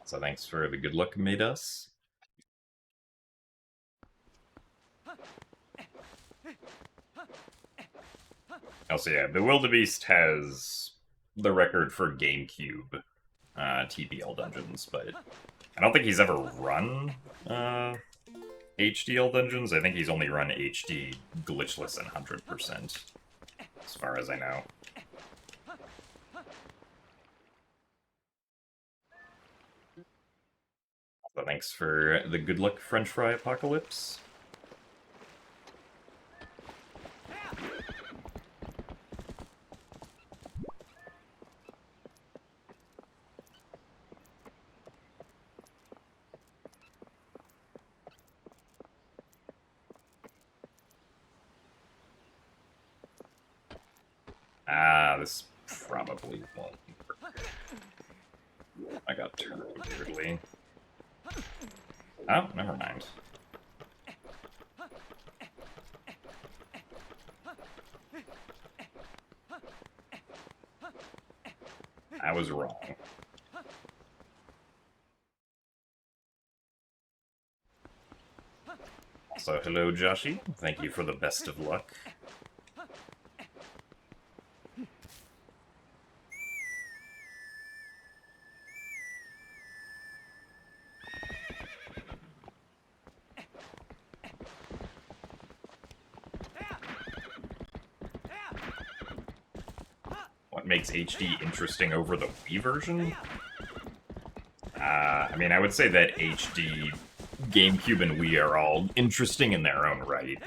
So thanks for the good luck made us. Also, yeah, the Wildebeest has the record for GameCube TPL dungeons, but I don't think he's ever run HDL dungeons. I think he's only run HD glitchless and 100%, as far as I know. So thanks for the good luck, French Fry Apocalypse. This probably won't work. I got turned weirdly. Oh, never mind. I was wrong. Also, hello, Joshi. Thank you for the best of luck. What makes HD interesting over the Wii version? I mean, I would say that HD, GameCube, and Wii are all interesting in their own right.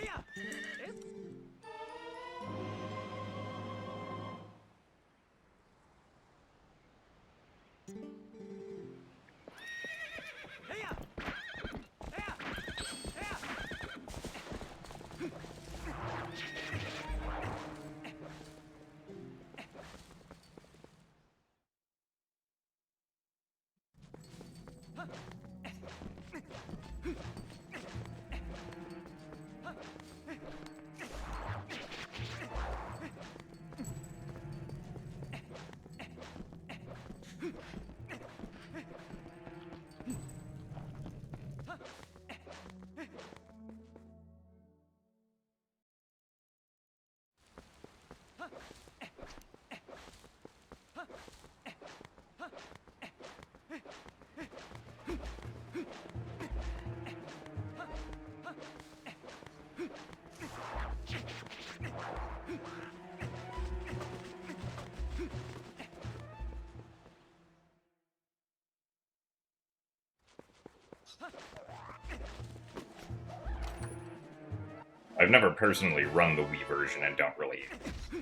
I've never personally run the Wii version and don't really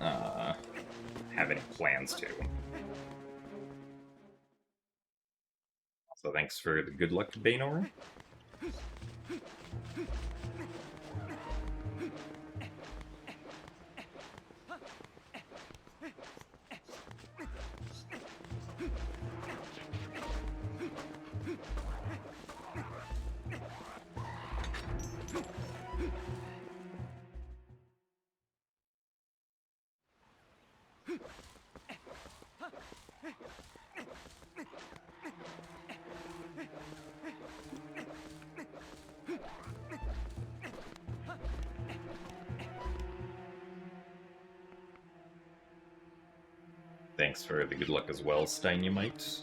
have any plans to. So thanks for the good luck, Baynor. Thanks for the good luck as well, Steinumite.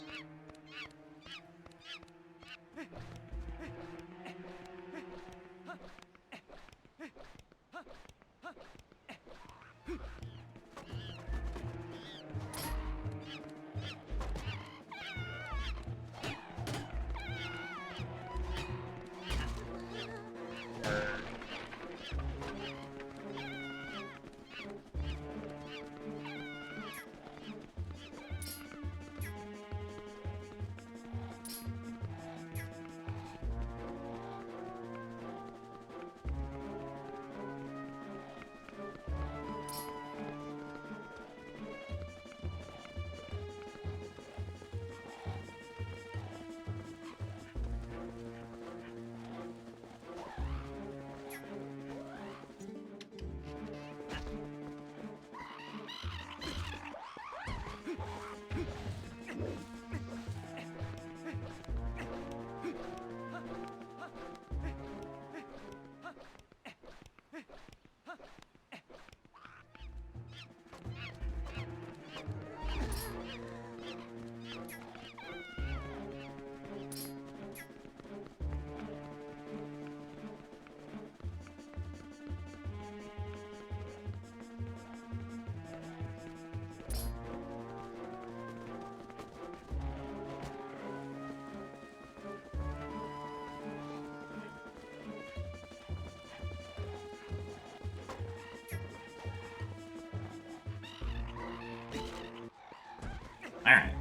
Alright.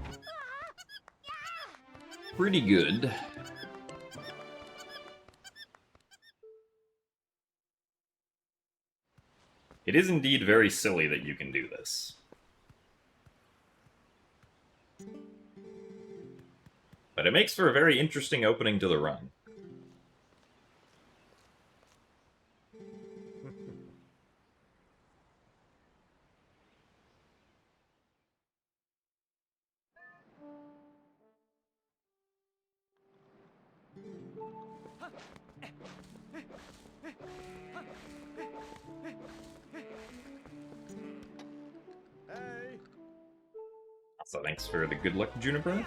Pretty good. It is indeed very silly that you can do this. But it makes for a very interesting opening to the run. So thanks for the good luck, Juniper.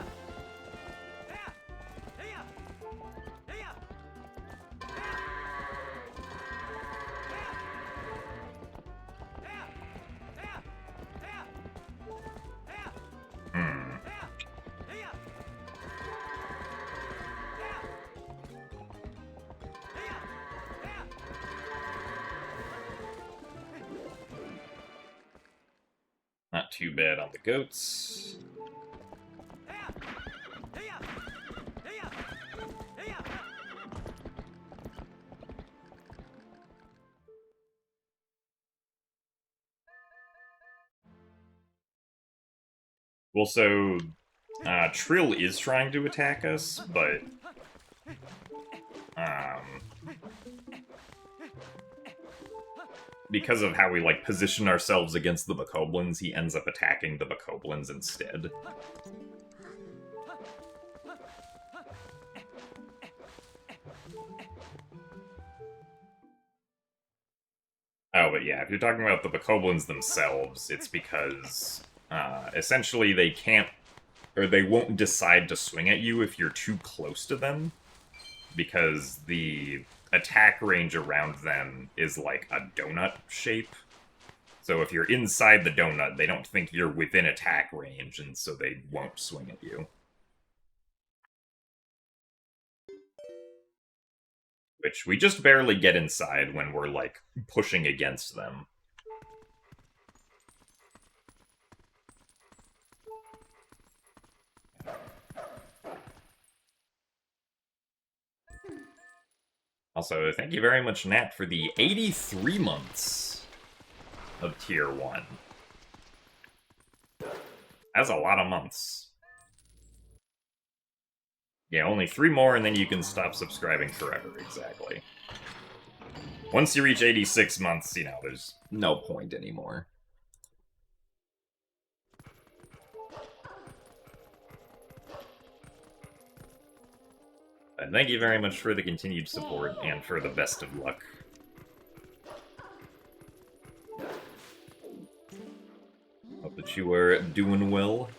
Not too bad on the goats. Also, Trill is trying to attack us, but because of how we like position ourselves against the Bokoblins, he ends up attacking the Bokoblins instead. Oh, but yeah, if you're talking about the Bokoblins themselves, it's because essentially they can't, or they won't decide to swing at you if you're too close to them, because the attack range around them is like a donut shape. So if you're inside the donut, they don't think you're within attack range, and so they won't swing at you. Which we just barely get inside when we're, like, pushing against them. Also, thank you very much, Nat, for the 83 months of Tier 1. That's a lot of months. Yeah, only 3 more and then you can stop subscribing forever, exactly. Once you reach 86 months, you know, there's no point anymore. And thank you very much for the continued support and for the best of luck. Hope that you are doing well.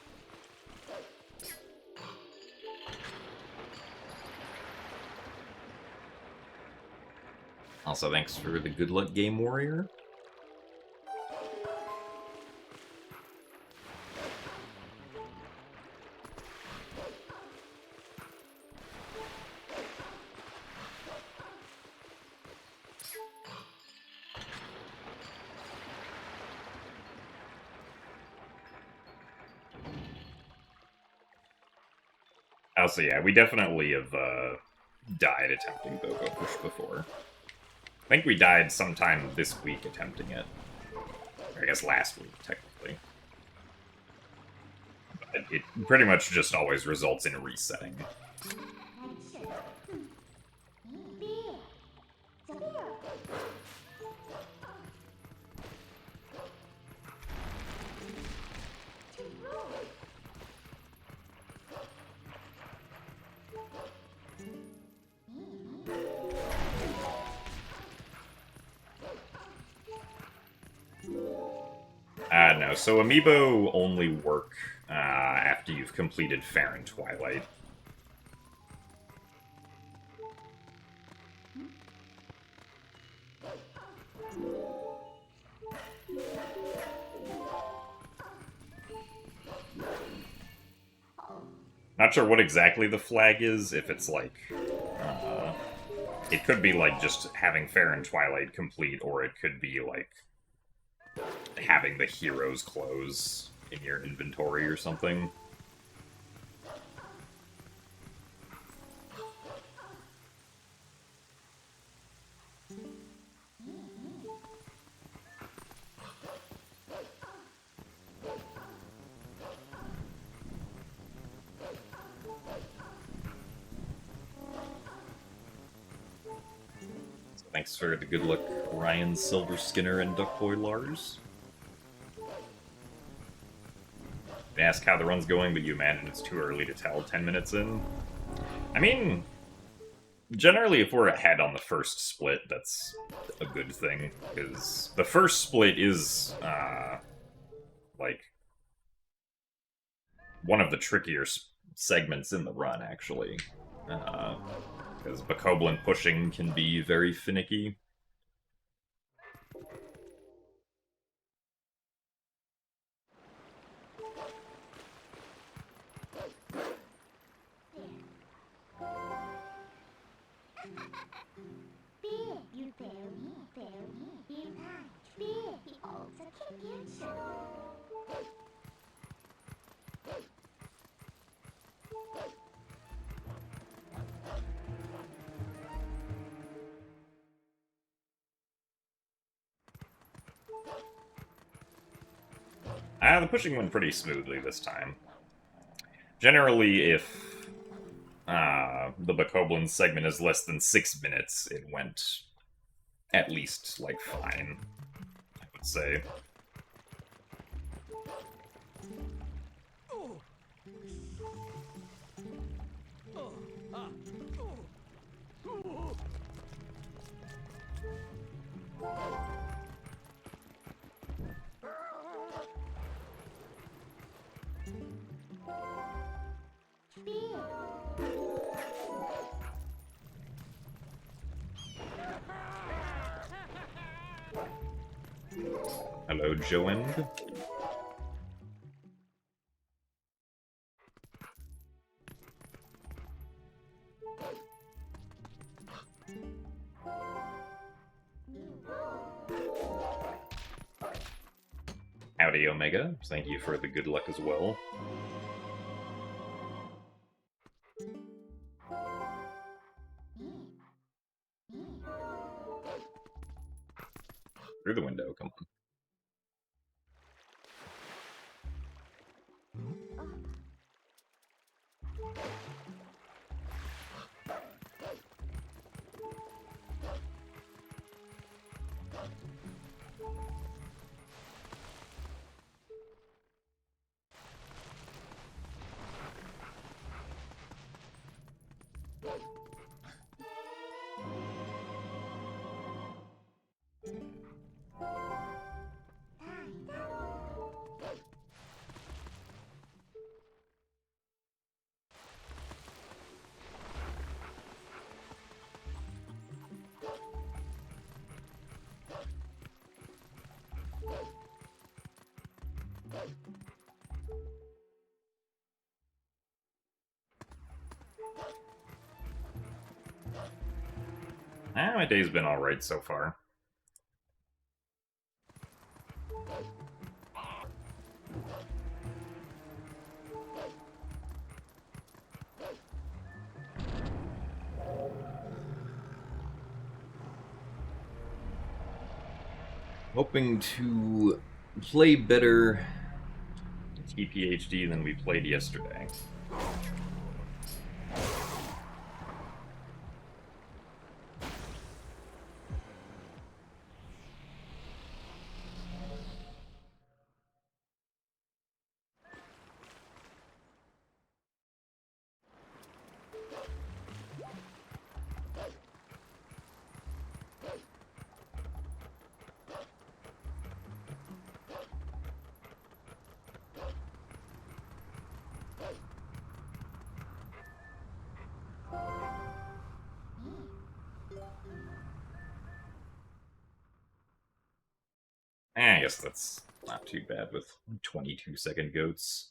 Also, thanks for the good luck, Game Warrior. Also, yeah, we definitely have died attempting Boko Push before. I think we died sometime this week attempting it. Or I guess last week, technically. But it pretty much just always results in resetting. No, so amiibo only work after you've completed Fair and Twilight. Not sure what exactly the flag is, if it's like... it could be like just having Fair and Twilight complete, or it could be like having the hero's clothes in your inventory or something. Thanks for the good luck, Ryan Silver Skinner and Duckboy Lars. They ask how the run's going, but you imagine it's too early to tell 10 minutes in. I mean, generally, if we're ahead on the first split, that's a good thing, because the first split is, like, one of the trickier segments in the run, actually. Because Bokoblin pushing can be very finicky. The pushing went pretty smoothly this time. Generally, if the Bokoblin segment is less than 6 minutes, it went at least, like, fine, I would say. Hello, Joend. Howdy, Omega. Thank you for the good luck as well. Through the window, come on. My day's been alright so far. Hoping to play better TPHD than we played yesterday. I guess that's not too bad with 22-second goats.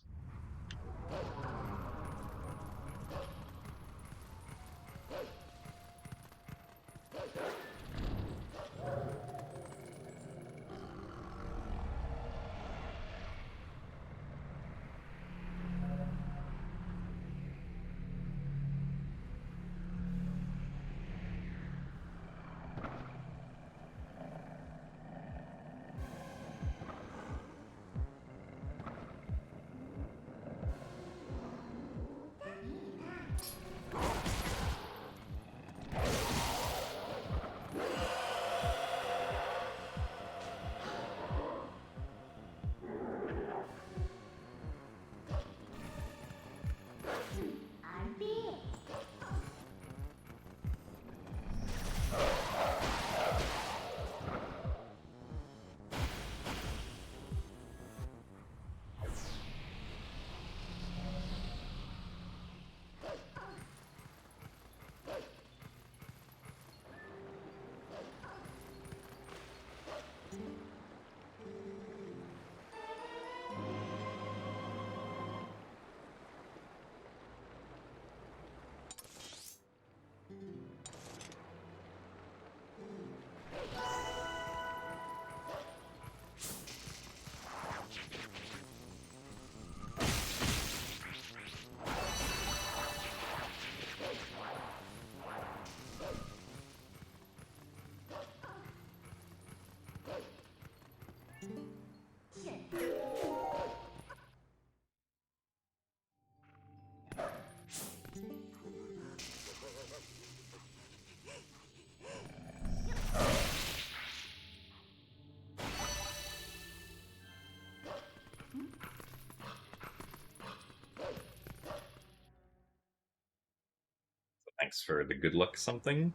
Thanks for the good luck something.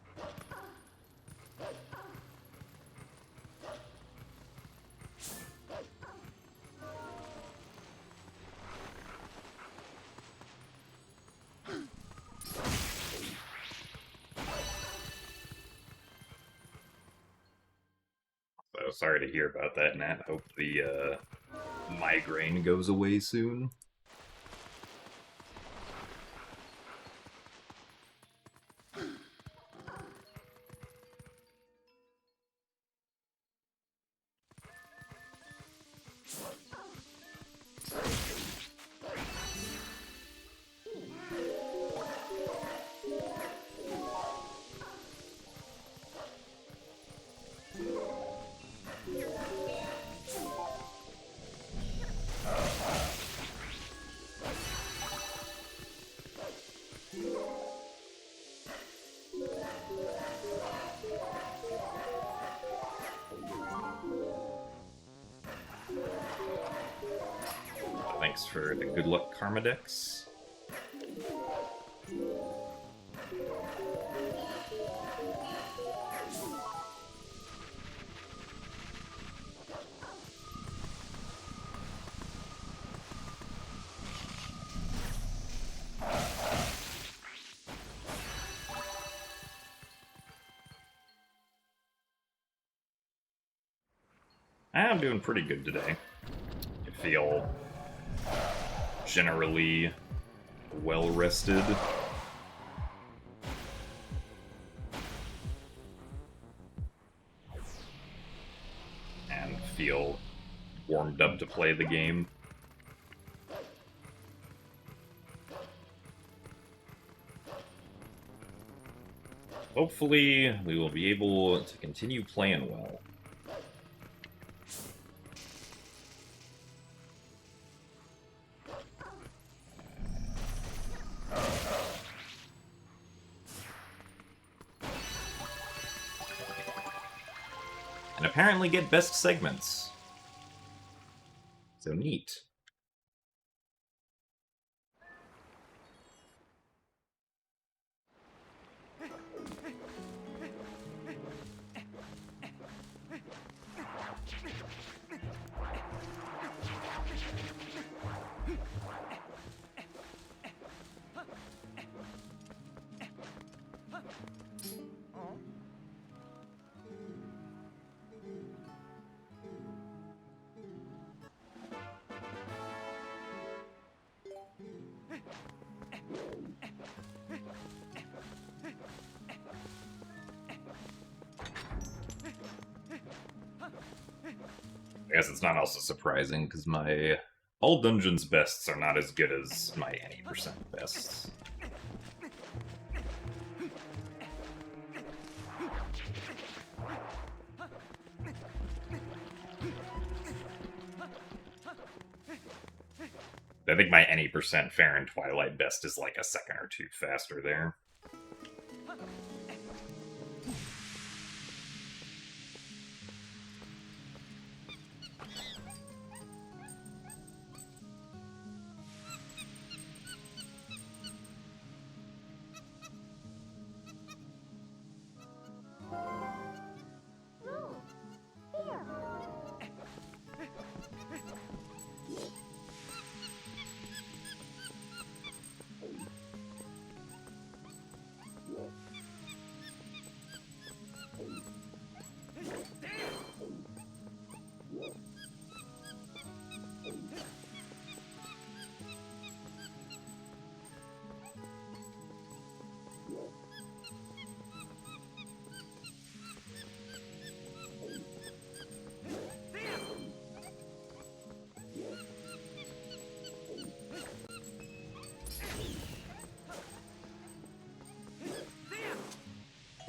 So sorry to hear about that, Nat. Hope the migraine goes away soon. Thanks for the good luck Karma Dex. I'm doing pretty good today. I feel generally well rested. And feel warmed up to play the game. Hopefully, we will be able to continue playing well. And apparently get best segments. So neat. I guess it's not also surprising, because my all dungeons bests are not as good as my any percent bests. I think my any percent fair and Twilight best is like a second or two faster there.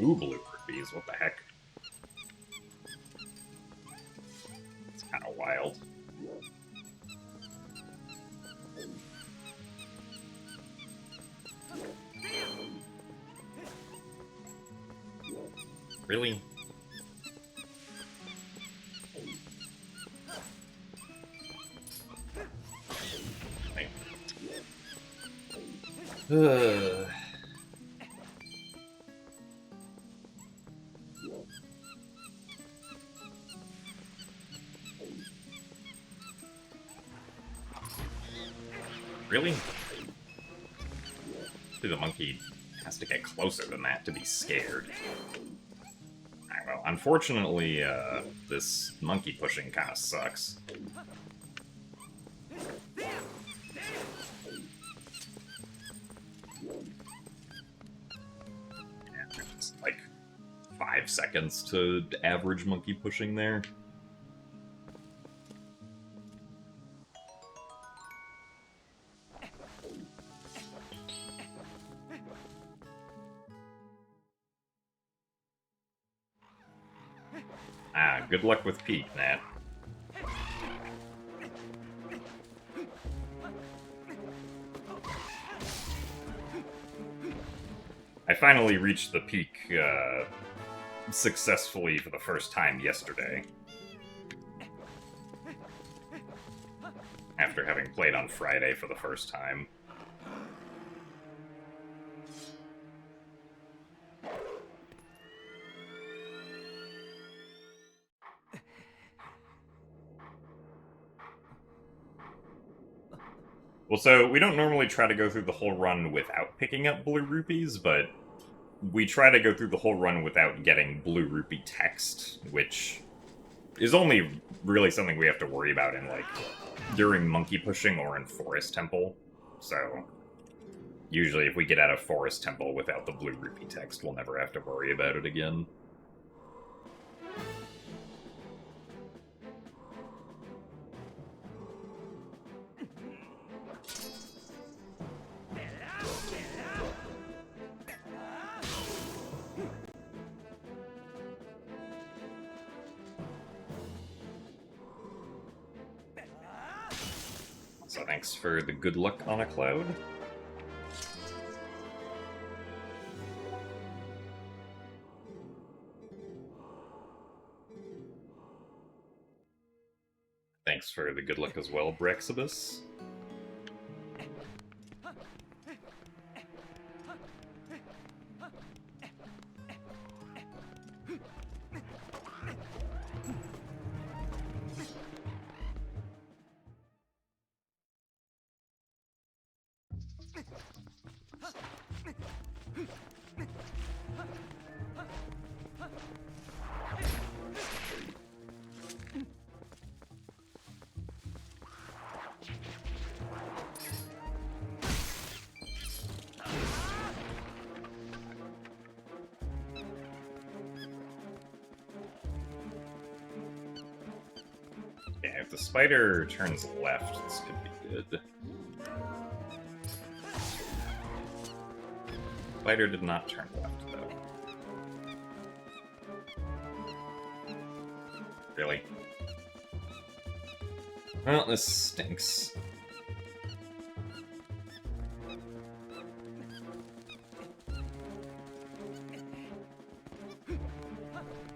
Ooh, blue bees, what the heck? It's kind of wild. Really? Really? The monkey has to get closer than that to be scared. Alright, well, unfortunately, this monkey pushing kind of sucks. Yeah, it's like 5 seconds to average monkey pushing there. Ah, good luck with Peak, Nat. I finally reached the peak successfully for the first time yesterday. After having played on Friday for the first time. Well, so we don't normally try to go through the whole run without picking up blue rupees, but we try to go through the whole run without getting blue rupee text, which is only really something we have to worry about in, like, during monkey pushing or in Forest Temple. So, usually if we get out of Forest Temple without the blue rupee text, we'll never have to worry about it again. So thanks for the good luck on a cloud. Thanks for the good luck as well, Brexibus. Yeah, if the spider turns left, this could be good. Spider did not turn left, though. Really? Well, this stinks.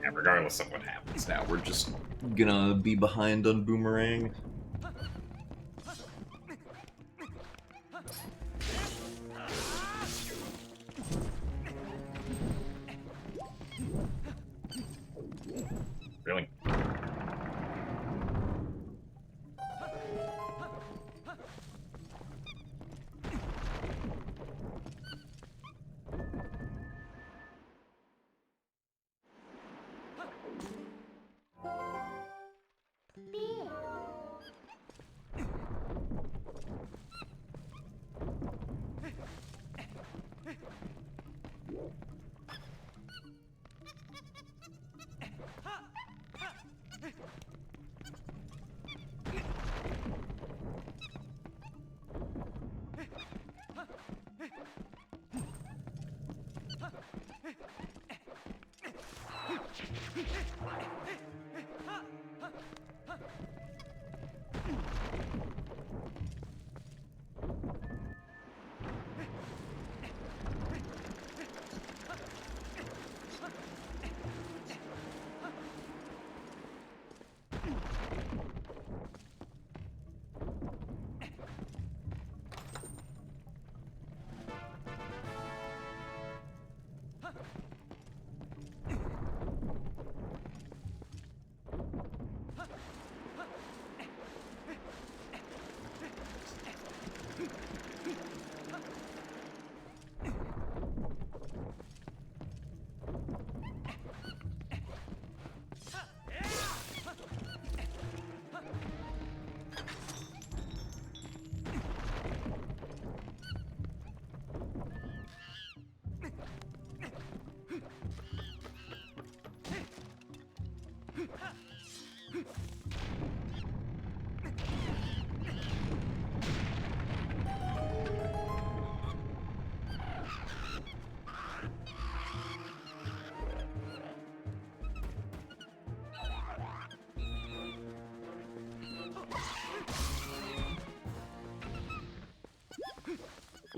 Yeah, regardless of what happens now, we're just gonna be behind on Boomerang. Really?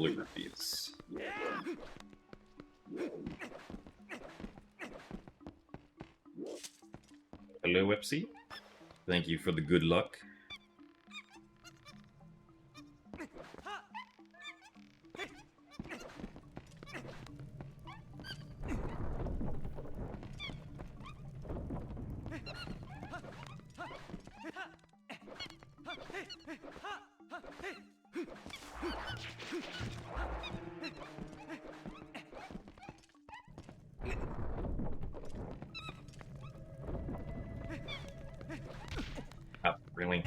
blue rupees. Hello, Epsy. Thank you for the good luck. Oh, really?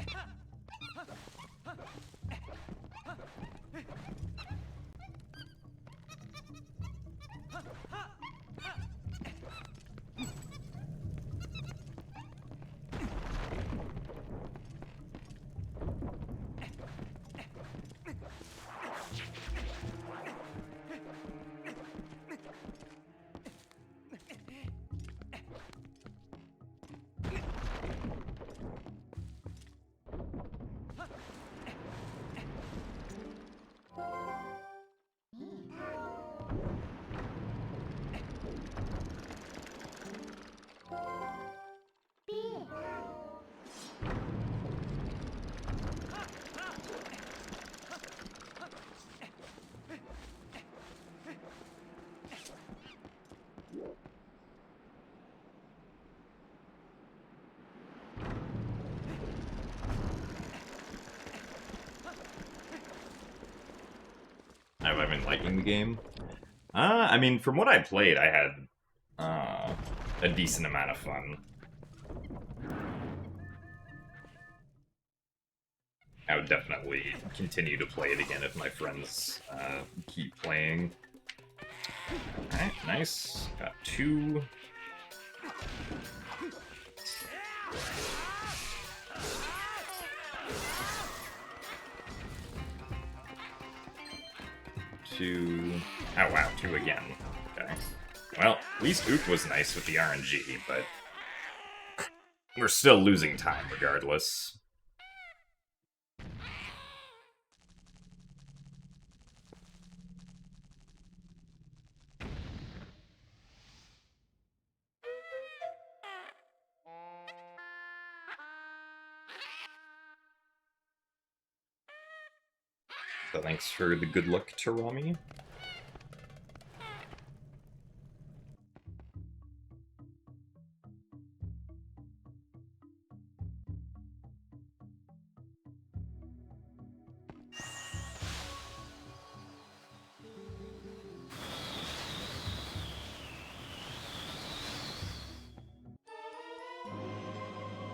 Have I been liking the game? I mean, from what I played, I had a decent amount of fun. I would definitely continue to play it again if my friends keep playing. Alright, nice. Got 2. Oh wow, 2 again. Okay. Well, at least Ook was nice with the RNG, but we're still losing time regardless. So thanks for the good luck, Tarami.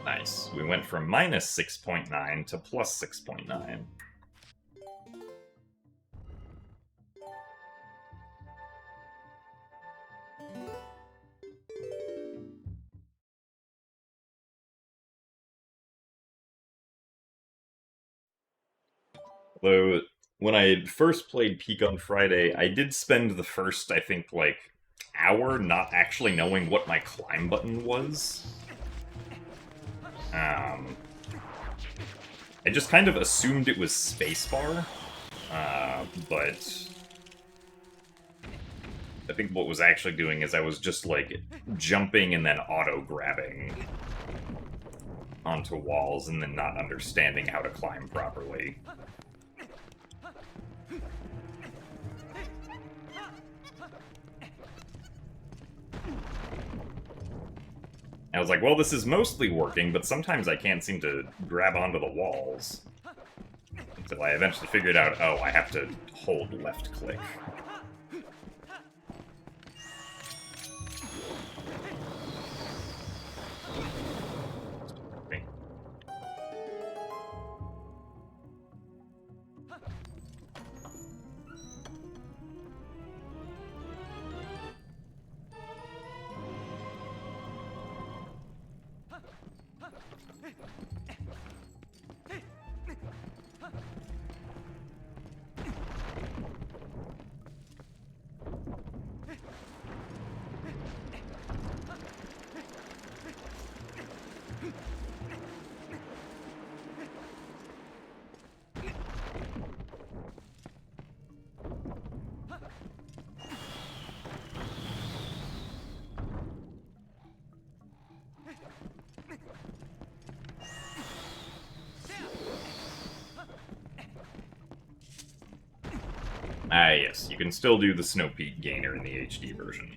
Nice. We went from minus 6.9 to plus 6.9. Though, when I first played Peak on Friday, I did spend the first, I think, like, hour not actually knowing what my climb button was. I just kind of assumed it was spacebar, but I think what was actually doing is I was just, like, jumping and then auto-grabbing onto walls and then not understanding how to climb properly. I was like, well, this is mostly working, but sometimes I can't seem to grab onto the walls. Until I eventually figured out, oh, I have to hold left click. Ah, yes, you can still do the Snowpeak gainer in the HD version.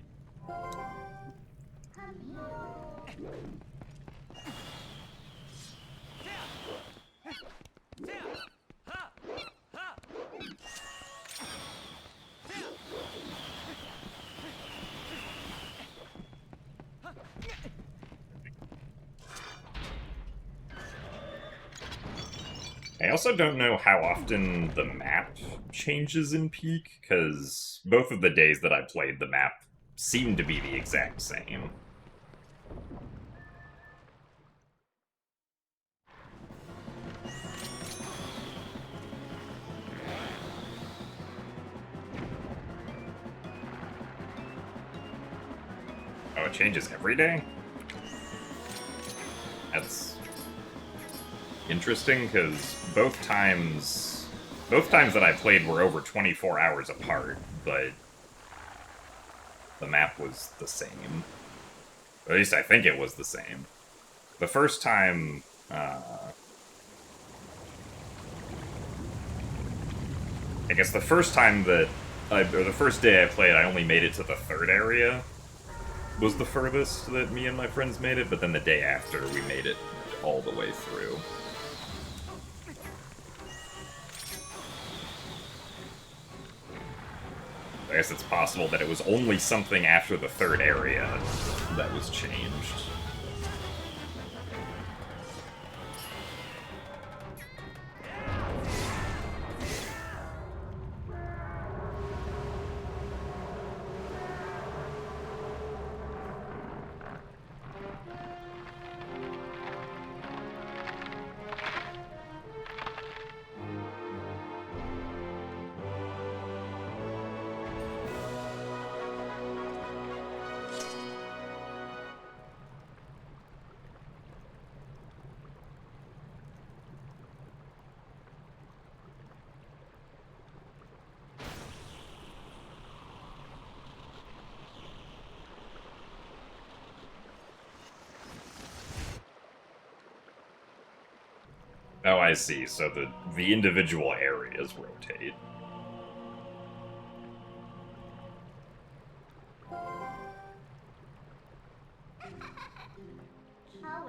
I also don't know how often the map changes in Peak, because both of the days that I played, the map seemed to be the exact same. Oh, it changes every day? That's interesting, because both times that I played were over 24 hours apart, but the map was the same. Or at least I think it was the same. The first time, I guess the first time that, or the first day I played, I only made it to the third area, was the furthest that me and my friends made it, but then the day after, we made it all the way through. I guess it's possible that it was only something after the third area that was changed. Oh, I see. So the individual areas rotate.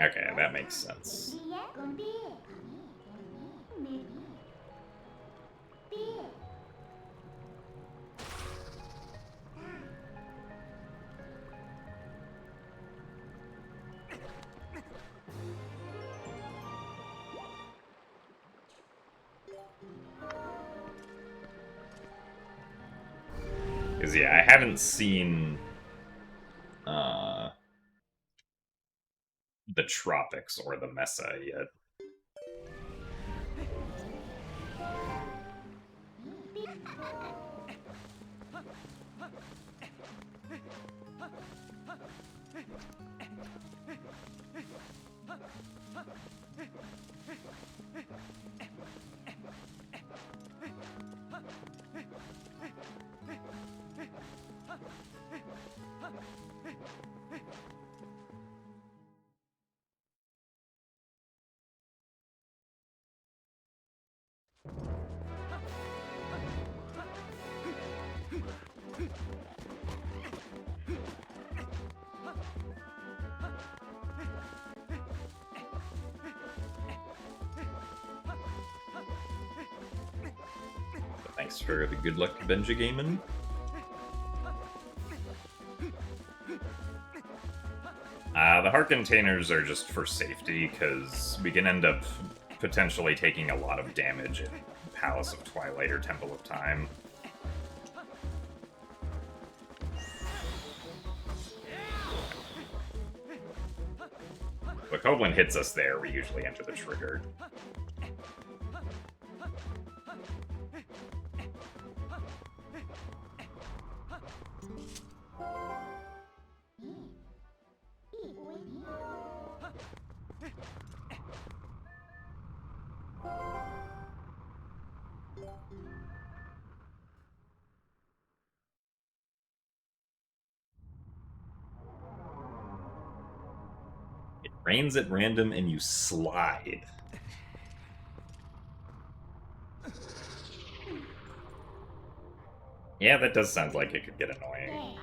Okay, that makes sense. Because, yeah, I haven't seen the Tropics or the Mesa yet. Thanks for the good luck, Benja Gaming. The heart containers are just for safety, because we can end up potentially taking a lot of damage in Palace of Twilight or Temple of Time. If a Koblin hits us there, we usually enter the trigger. It rains at random and you slide. Yeah, that does sound like it could get annoying.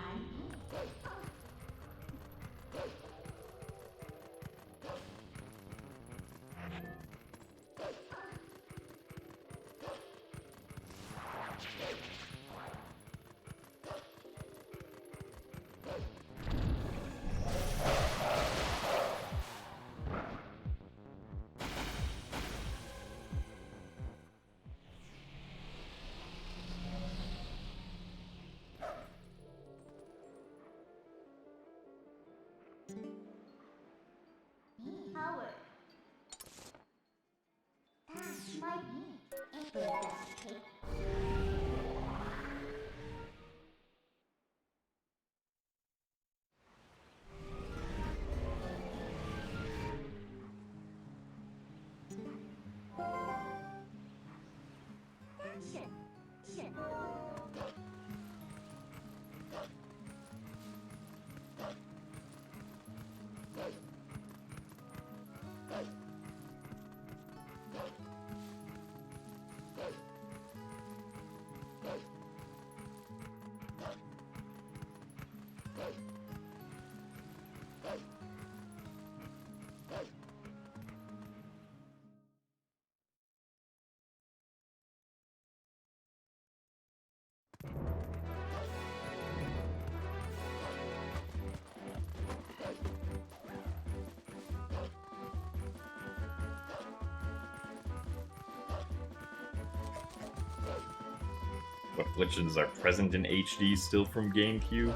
What glitches are present in HD still from GameCube?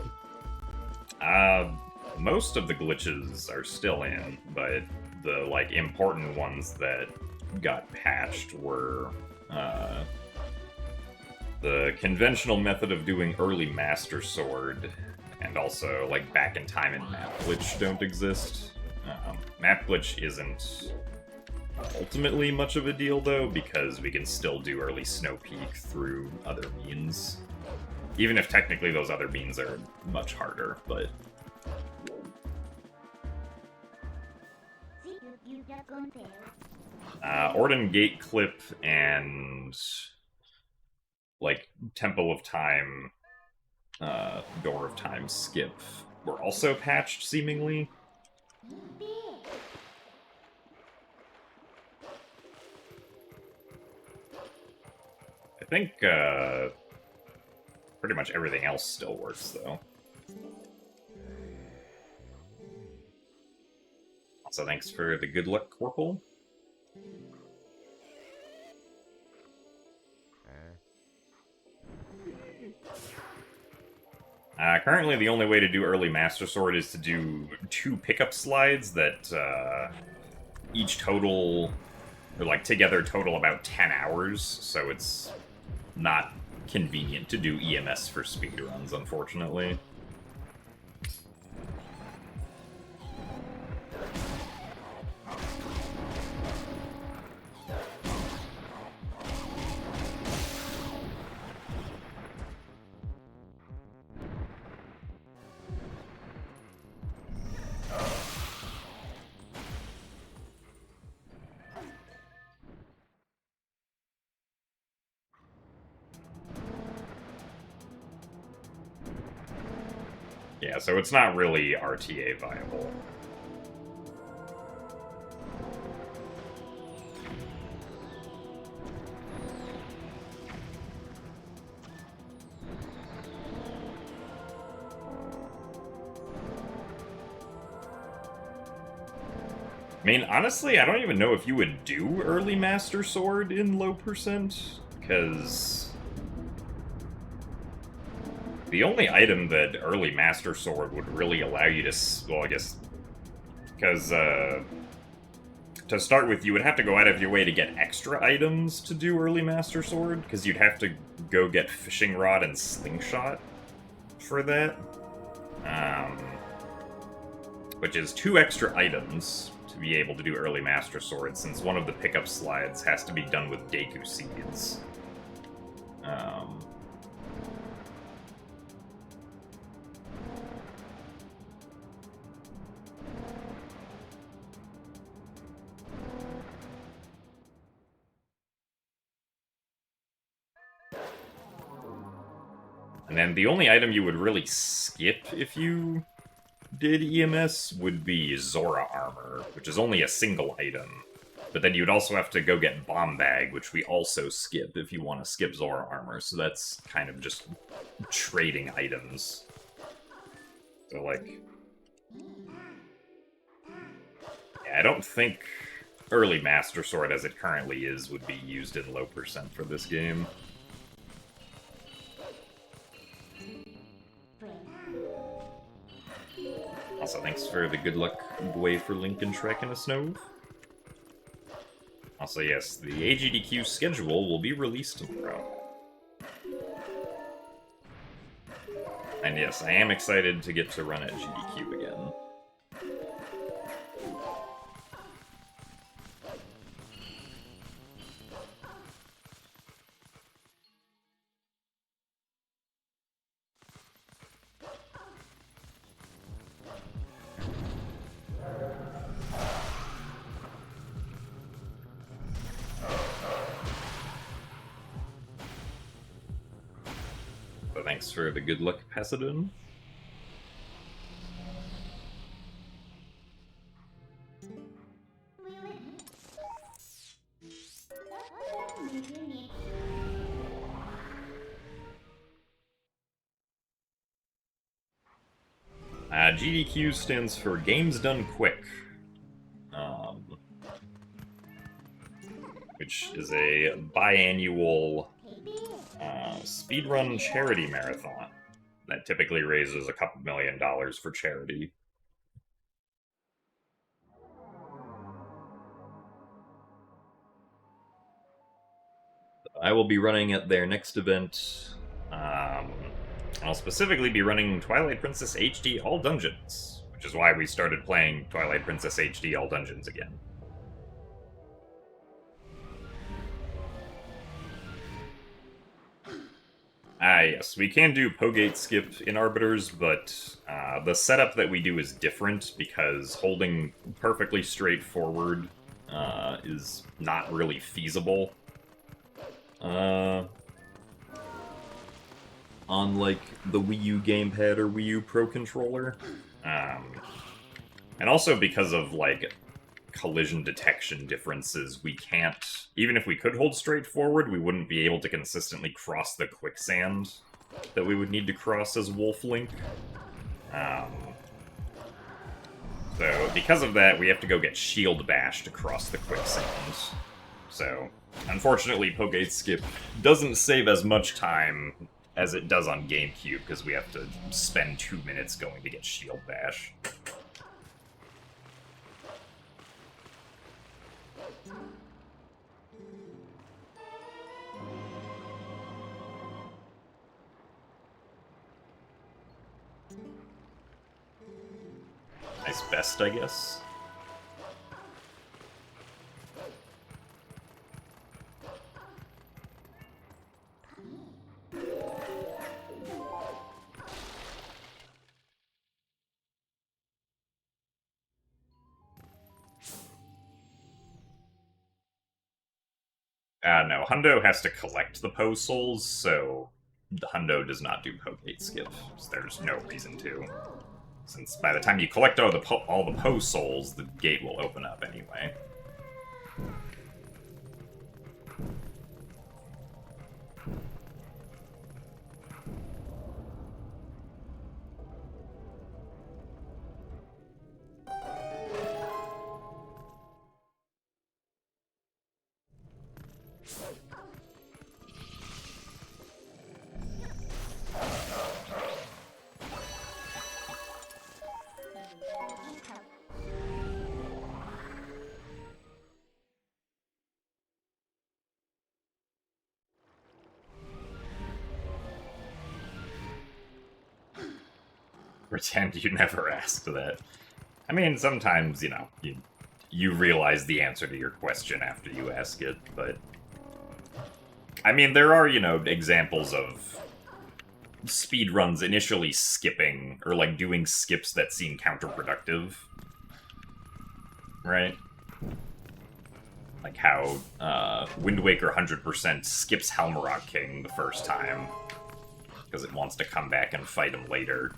Most of the glitches are still in, but the like important ones that got patched were the conventional method of doing early Master Sword, and also like back in time and map glitch don't exist. Map glitch isn't ultimately much of a deal though, because we can still do early Snowpeak through other means. Even if technically those other means are much harder, but... Orden Gate Clip and... like, Temple of Time, Door of Time Skip were also patched, seemingly. I think, pretty much everything else still works, though. Also, thanks for the good luck, Corporal. Currently, the only way to do early Master Sword is to do 2 pickup slides that each total, or like together total about 10 hours, so it's not convenient to do EMS for speedruns, unfortunately. Yeah, so it's not really RTA viable. I mean, honestly, I don't even know if you would do early Master Sword in low percent, because the only item that early Master Sword would really allow you to, well, I guess, because to start with, you would have to go out of your way to get extra items to do early Master Sword, because you'd have to go get Fishing Rod and Slingshot for that. Which is 2 extra items to be able to do early Master Sword, since one of the pickup slides has to be done with Deku Seeds. And then the only item you would really skip if you did EMS would be Zora armor, which is only a single item. But then you'd also have to go get Bomb Bag, which we also skip if you want to skip Zora armor, so that's kind of just trading items. So, like... yeah, I don't think early Master Sword, as it currently is, would be used in low percent for this game. Also, thanks for the good luck way for Lincoln Trek in a snow. Also, yes, the AGDQ schedule will be released tomorrow. And yes, I am excited to get to run at GDQ again. So thanks for the good luck, Pasadena. GDQ stands for Games Done Quick, which is a biannual speedrun charity marathon that typically raises a couple $1 million for charity. I will be running at their next event. I'll specifically be running Twilight Princess HD All Dungeons, which is why we started playing Twilight Princess HD All Dungeons again. Yes, we can do Pogate skip in Arbiters, but the setup that we do is different because holding perfectly straight forward is not really feasible. On, like, the Wii U gamepad or Wii U Pro Controller. And also because of, like, collision detection differences, we can't... even if we could hold straight forward, we wouldn't be able to consistently cross the quicksand that we would need to cross as Wolf Link. So, because of that, we have to go get Shield Bash to cross the quicksand. So, unfortunately, Pogate Skip doesn't save as much time as it does on GameCube, because we have to spend 2 minutes going to get Shield Bash. Nice best, I guess. No, Hundo has to collect the Poe Souls, so Hundo does not do Pogate Skip. So there's no reason to. Since by the time you collect all the Poe Souls, the gate will open up anyway. Pretend you never asked that. I mean, sometimes, you know, you realize the answer to your question after you ask it, but... I mean, there are, you know, examples of speedruns initially skipping, or, like, doing skips that seem counterproductive. Right? Like how Wind Waker 100% skips Halmarok King the first time. because it wants to come back and fight him later.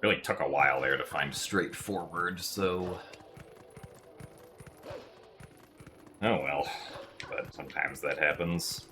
Really took a while there to find straightforward, so... Oh well, but sometimes that happens.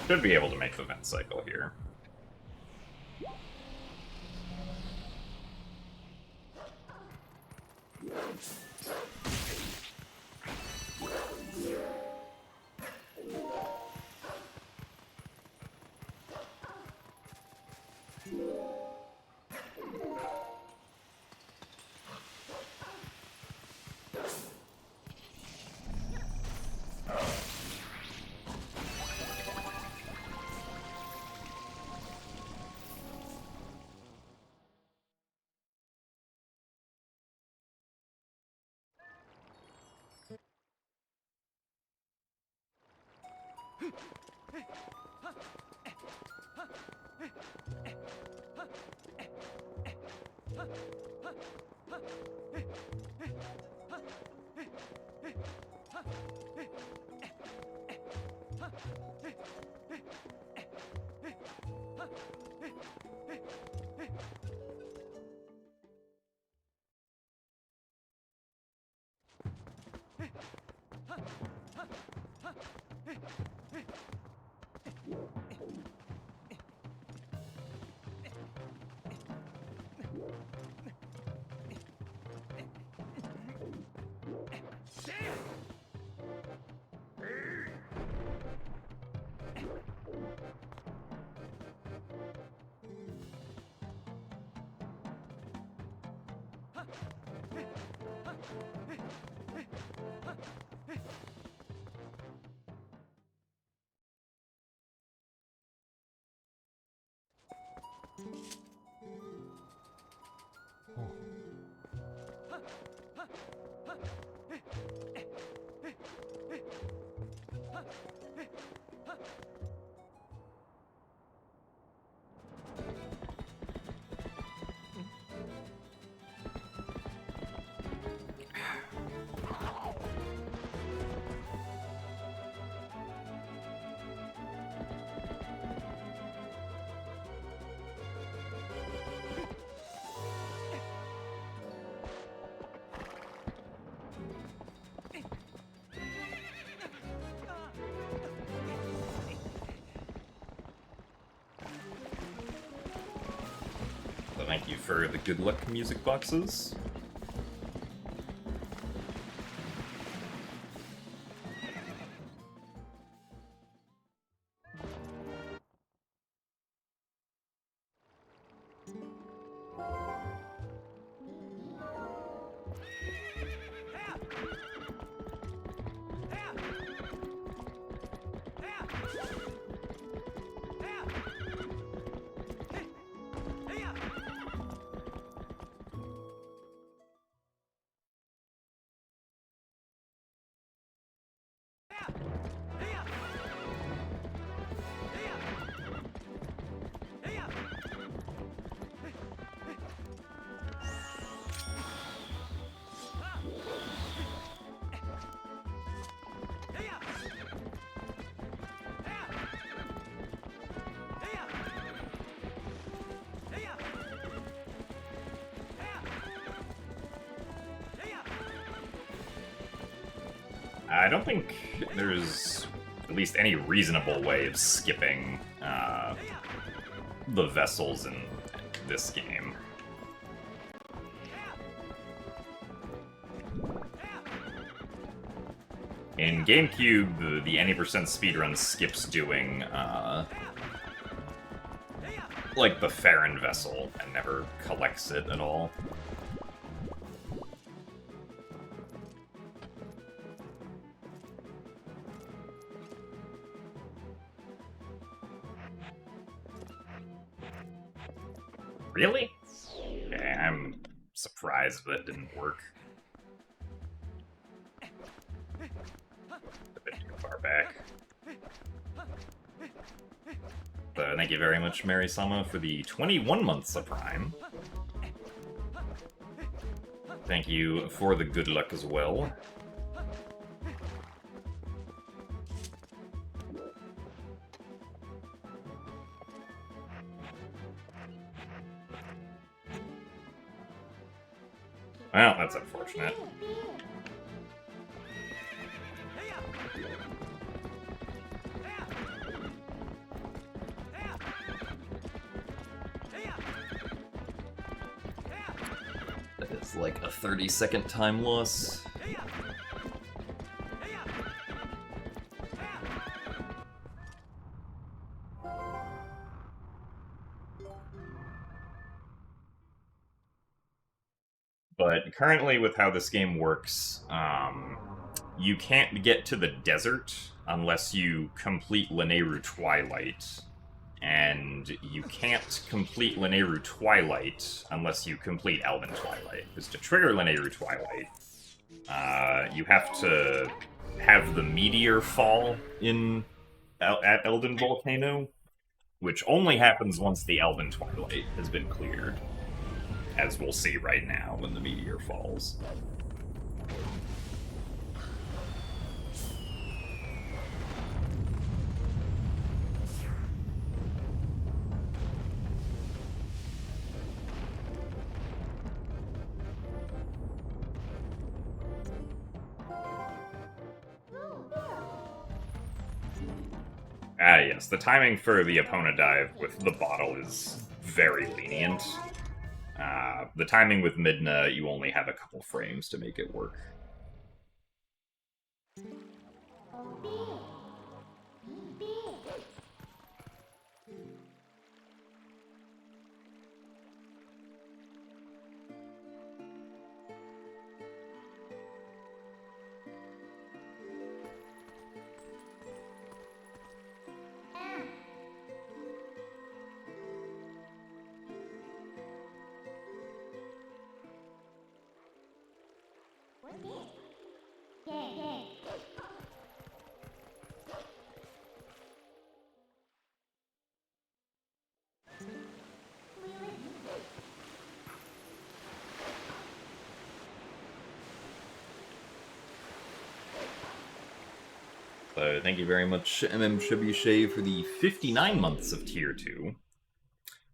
Should be able to make the vent cycle here. Thank you for the good luck music boxes. I don't think there's at least any reasonable way of skipping the vessels in this game. In GameCube, the any percent speedrun skips doing like the Farron vessel and never collects it at all. Really? Okay, I'm surprised that didn't work. A bit too far back. But thank you very much, Mary-sama, for the 21 months of Prime. Thank you for the good luck as well. Well, that's unfortunate. That is like a 30-second time loss. But currently, with how this game works, you can't get to the desert unless you complete Lanayru Twilight. And you can't complete Lanayru Twilight unless you complete Elven Twilight. Because to trigger Lanayru Twilight, you have to have the Meteor fall at Elden Volcano, which only happens once the Elven Twilight has been cleared. As we'll see right now when the meteor falls. Ah yes, the timing for the Epona dive with the bottle is very lenient. The timing with Midna, you only have a couple frames to make it work. So thank you very much, Trebuchet, for the 59 months of Tier 2.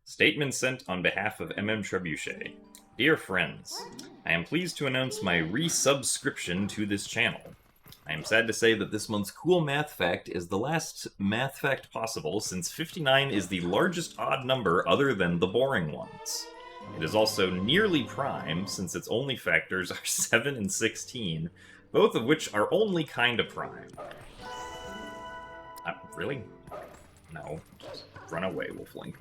Statement sent on behalf of Trebuchet. Dear friends, I am pleased to announce my resubscription to this channel. I am sad to say that this month's cool math fact is the last math fact possible, since 59 is the largest odd number other than the boring ones. It is also nearly prime, since its only factors are 7 and 16, both of which are only kinda prime. Really? No. Just run away, Wolflink.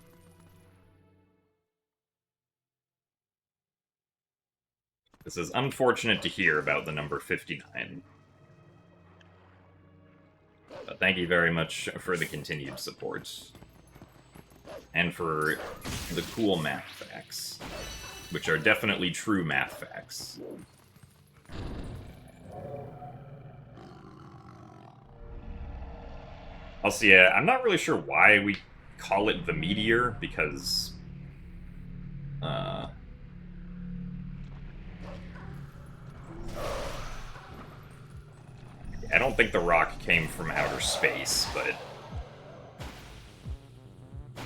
This is unfortunate to hear about the number 59. But thank you very much for the continued support. And for the cool math facts, which are definitely true math facts. Also, yeah, I'm not really sure why we call it the Meteor, because... I don't think the rock came from outer space, but...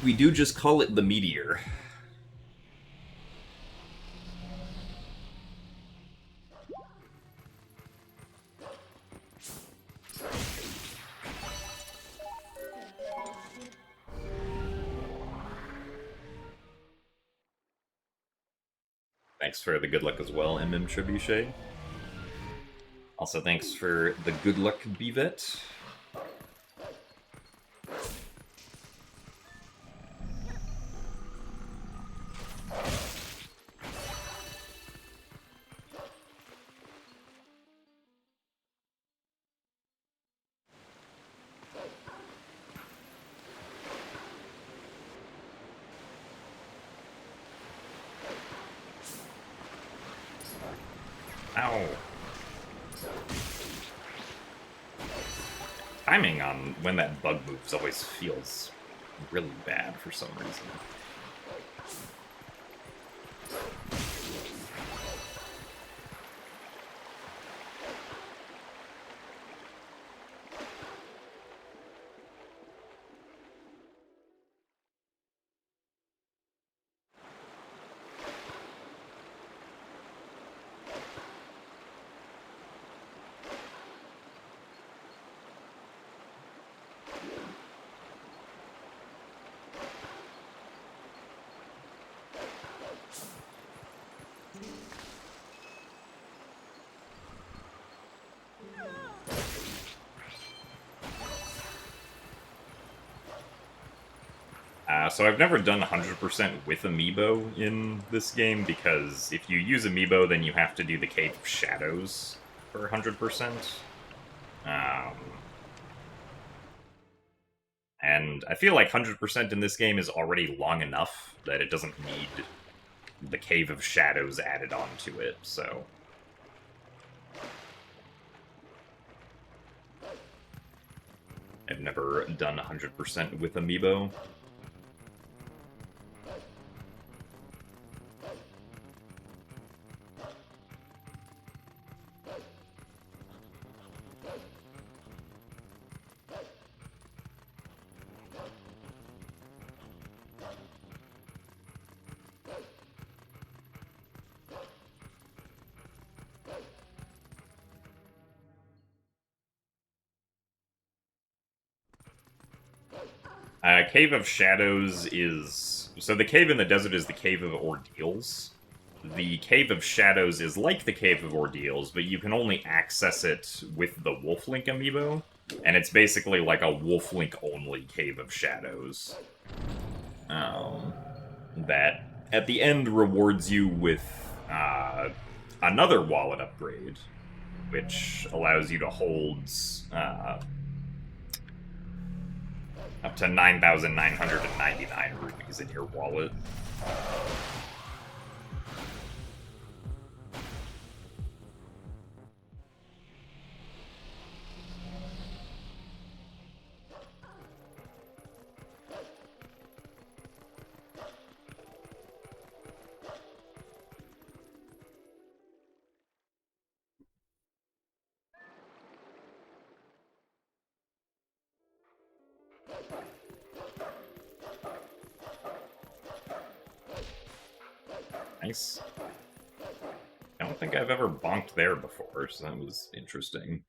we do just call it the Meteor. Thanks for the good luck as well, MM Trebuchet. Also, thanks for the good luck, Bevet. Ow. Timing on when that bug moves always feels really bad for some reason. So I've never done 100% with amiibo in this game, because if you use amiibo, then you have to do the Cave of Shadows for 100%. And I feel like 100% in this game is already long enough that it doesn't need the Cave of Shadows added onto it, so... I've never done 100% with amiibo. Cave of Shadows is... So the Cave in the Desert is the Cave of Ordeals. The Cave of Shadows is like the Cave of Ordeals, but you can only access it with the Wolflink amiibo, and it's basically like a Wolflink-only Cave of Shadows. That, at the end, rewards you with another wallet upgrade, which allows you to hold... up to 9,999 rupees in your wallet. Nice. I don't think I've ever bonked there before, so that was interesting.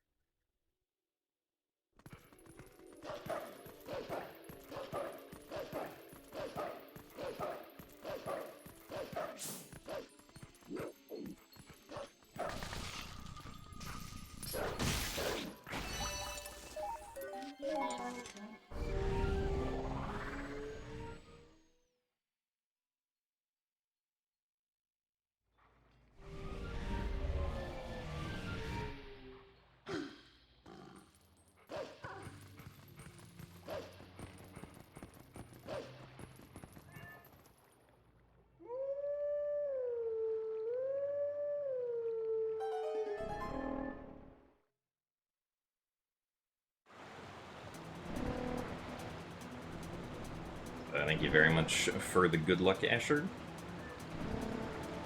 thank you very much for the good luck, Asher.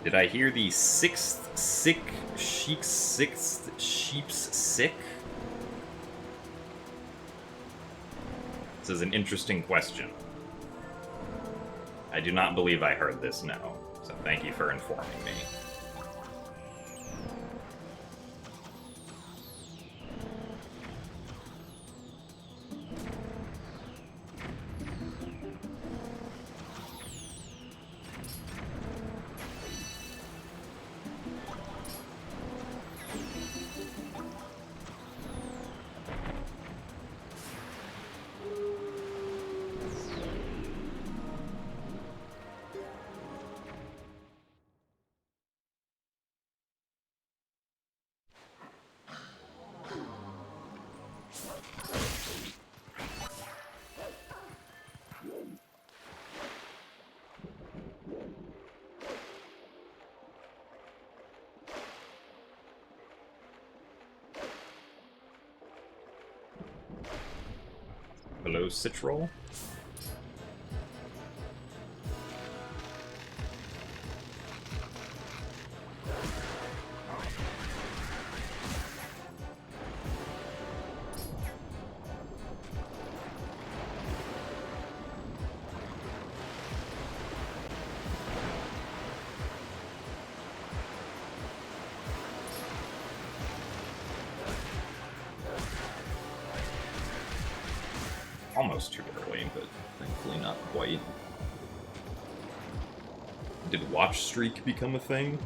Did I hear the sixth sheep's sick? This is an interesting question. I do not believe I heard this, no. So thank you for informing me. Hello, Citrol. Almost too early, but thankfully not quite. Did Watch Streak become a thing?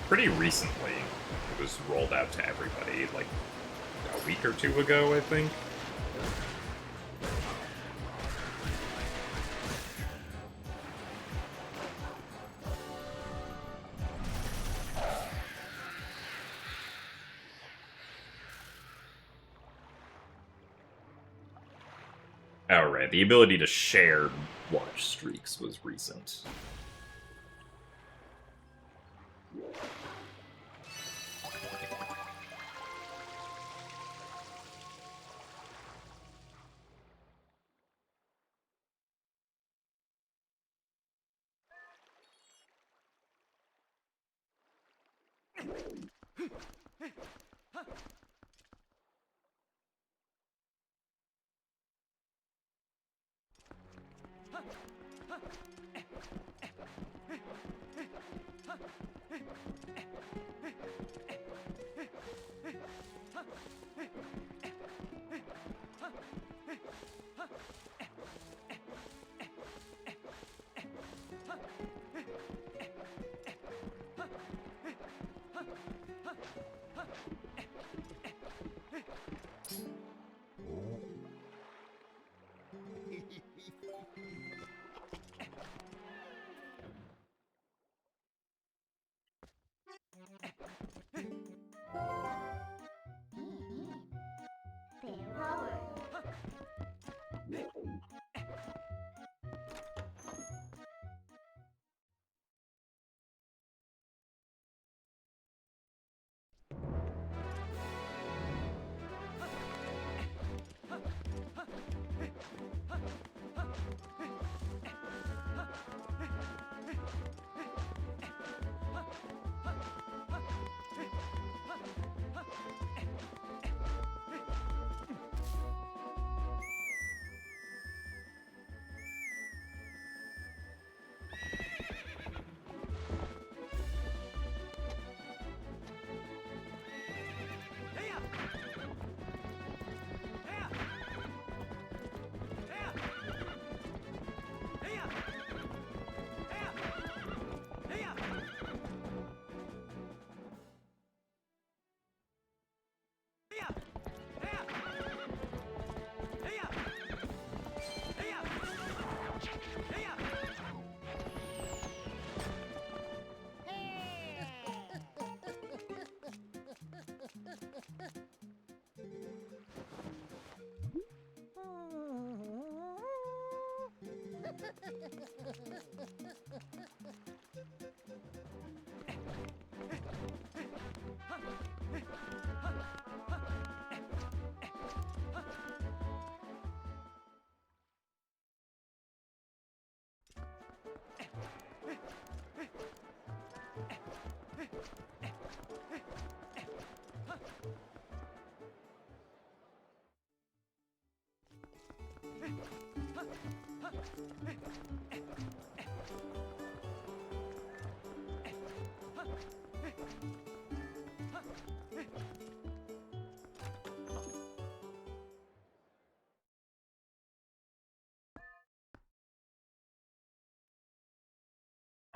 Pretty recently. It was rolled out to everybody, like, a week or two ago, I think. Oh, right. The ability to share watch streaks was recent.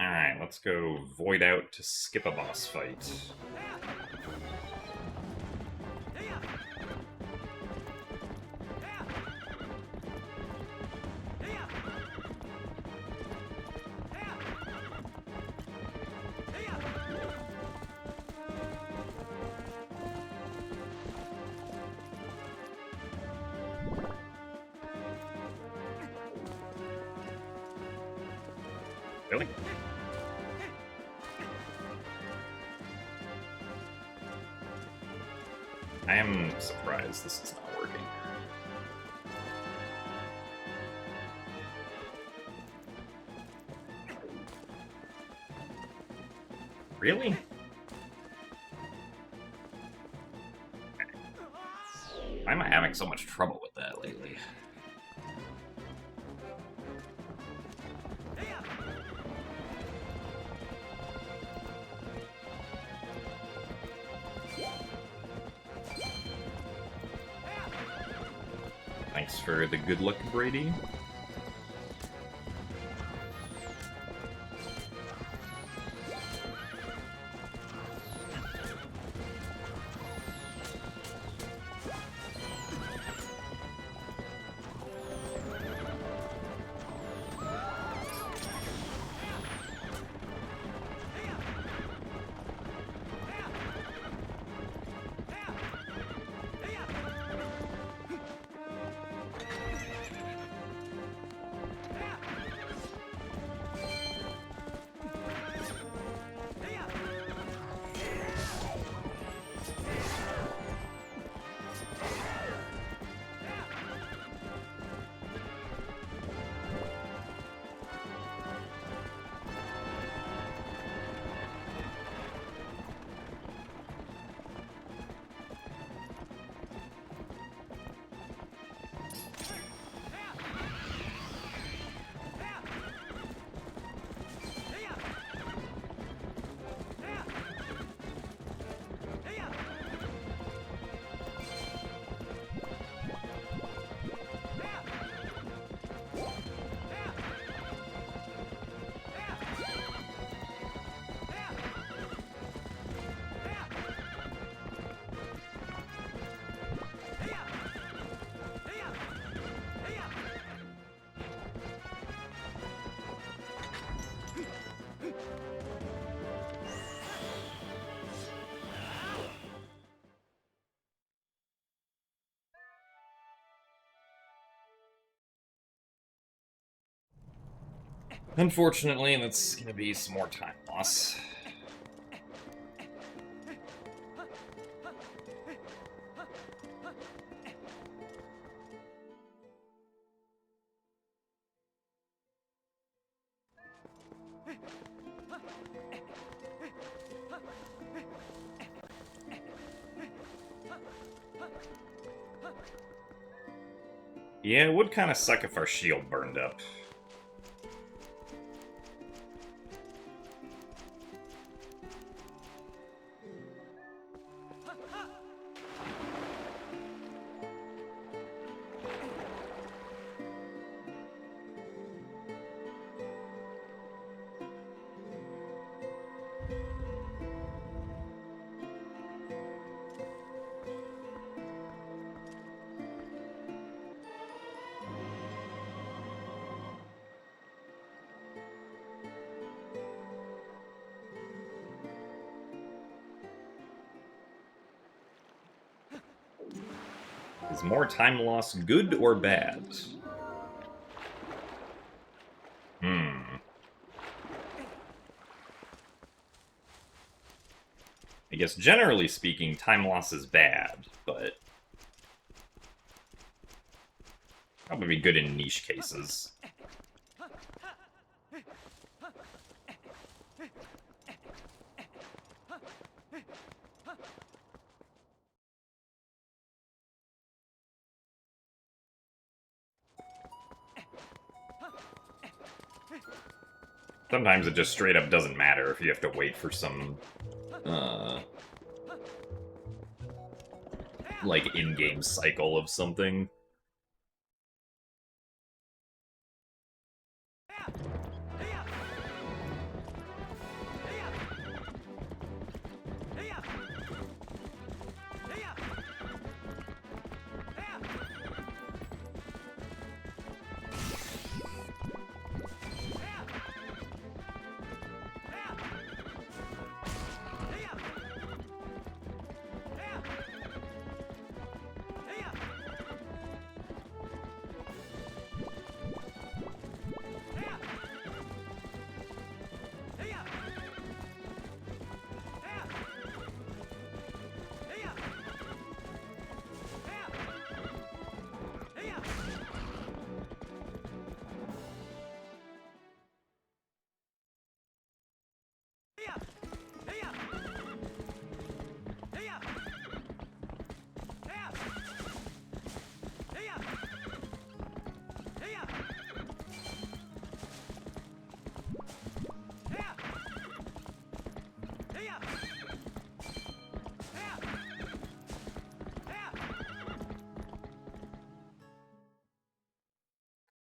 Alright, let's go void out to skip a boss fight. Really? I am surprised this is not working. Really? Why am I having so much trouble with that lately? Thanks for the good luck, Brady. Unfortunately, that's gonna be some more time loss. Yeah, it would kind of suck if our shield burned up. Is more time loss good or bad? I guess generally speaking, time loss is bad, but probably good in niche cases. Sometimes it just straight up doesn't matter if you have to wait for some, like, in-game cycle of something.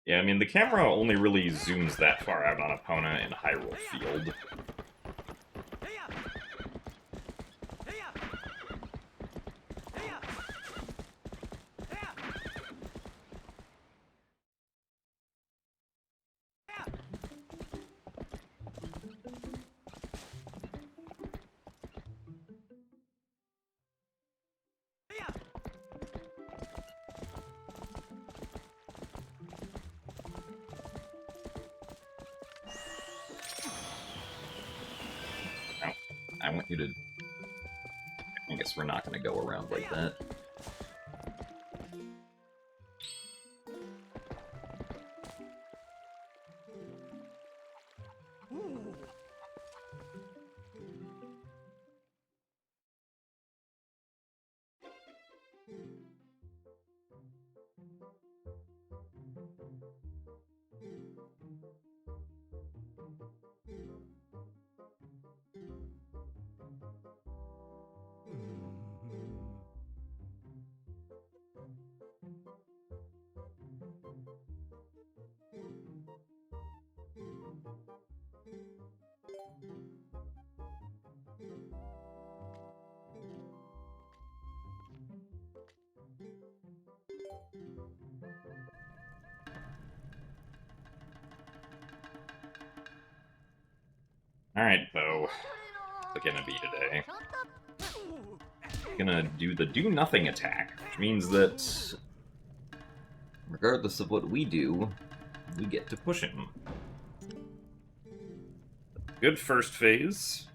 Yeah, I mean, the camera only really zooms that far out on opponent in Hyrule Field. I want you to... I guess we're not going to go around like that. Alright, Bo. What's it gonna be today? Gonna do the do-nothing attack, which means that regardless of what we do, we get to push him. Good first phase.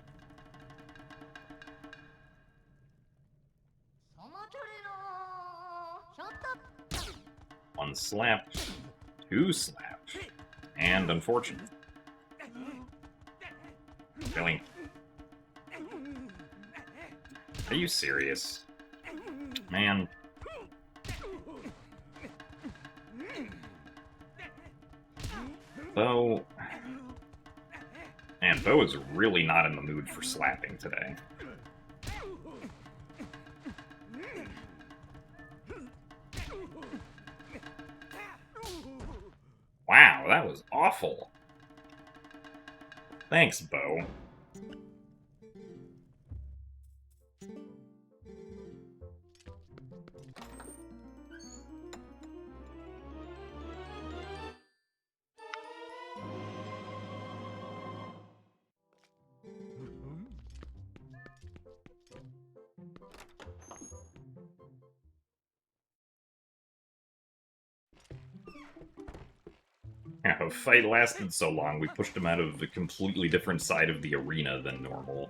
One slap, two slap, and unfortunate. Really? Are you serious? Man. Bo... Man, Bo is really not in the mood for slapping today. Wow, that was awful. Thanks, Bo. Yeah, the fight lasted so long, we pushed him out of a completely different side of the arena than normal.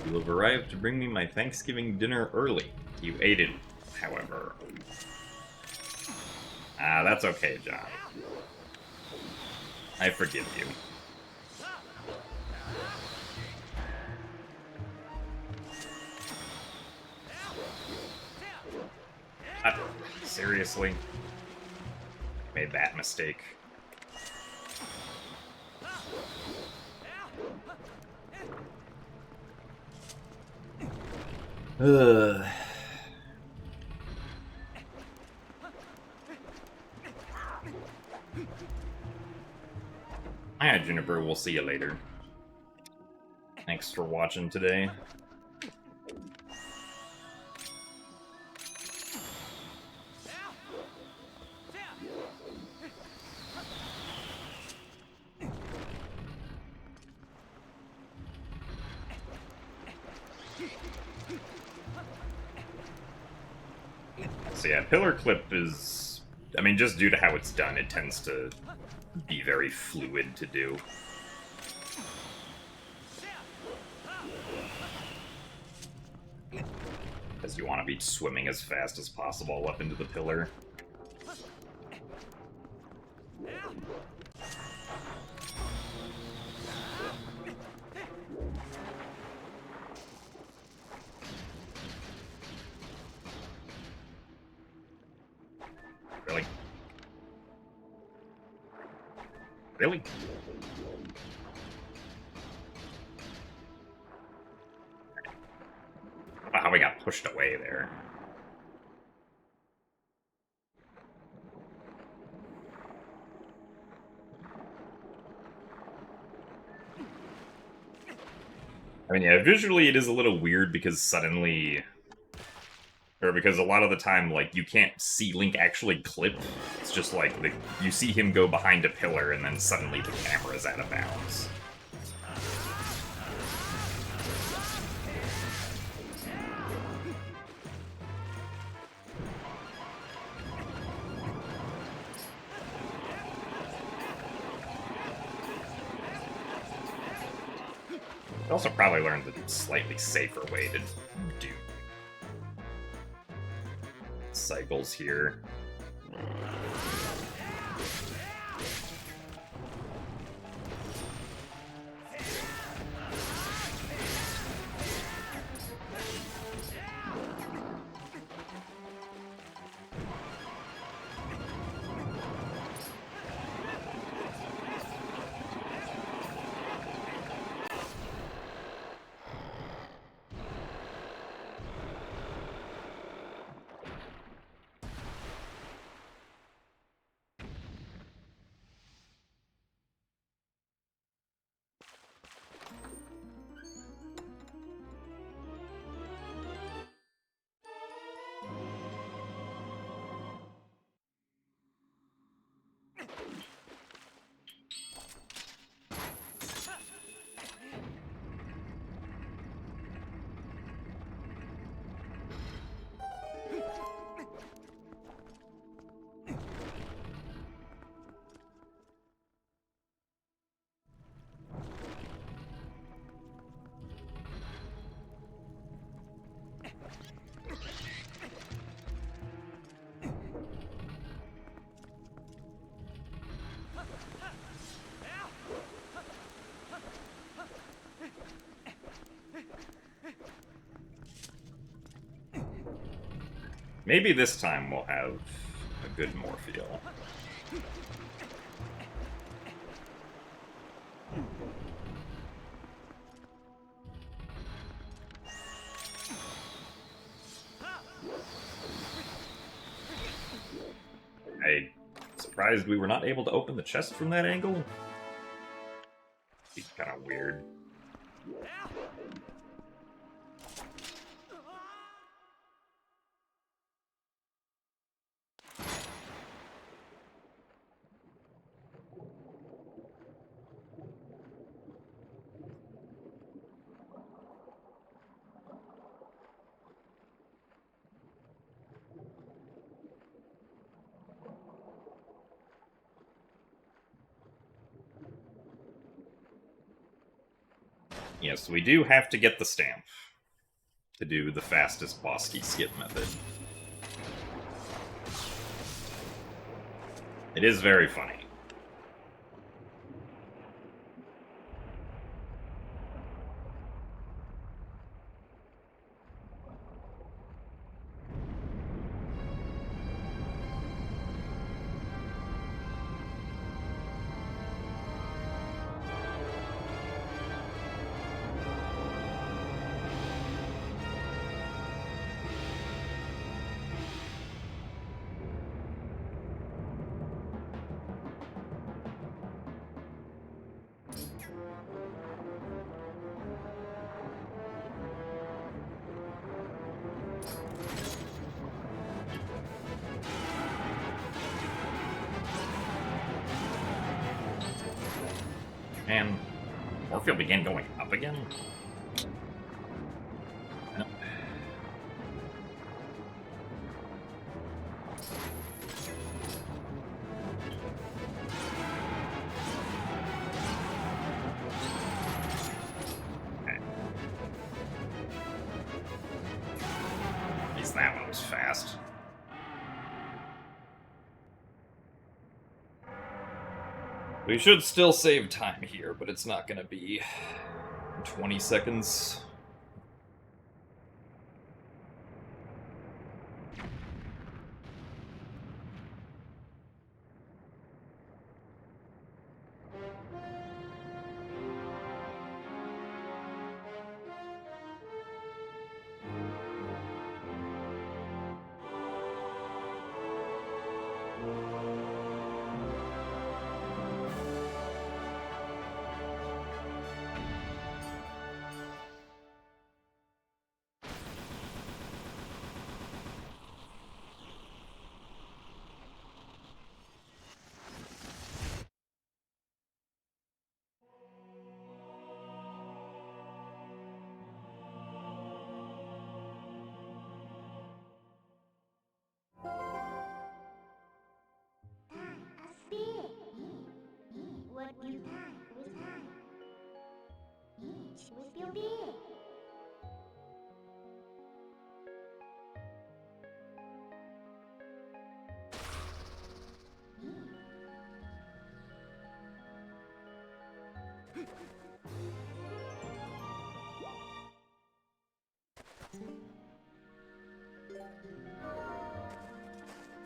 You have arrived to bring me my Thanksgiving dinner early. You ate it, however. Ah, that's okay, John. I forgive you. Seriously? Made that mistake. Ugh. Alright, Juniper, we'll see you later. Thanks for watching today. So yeah, Pillar Clip is... I mean, just due to how it's done, it tends to be very fluid to do. Because you want to be swimming as fast as possible up into the pillar. Really? Really? Wow, how we got pushed away there. I mean, yeah, visually it is a little weird because suddenly... Or because a lot of the time, like, you can't see Link actually clip. It's just like, you see him go behind a pillar and then suddenly the camera's out of bounds. I also probably learned the slightly safer way to do cycles here. Maybe this time we'll have a good Morpheal. I'm surprised we were not able to open the chest from that angle. It's kind of weird. Yes, we do have to get the stamp to do the fastest boss key skip method. It is very funny. And Morphield began going up again? No. Okay. At least that one was fast. We should still save time here, but it's not going to be 20 seconds.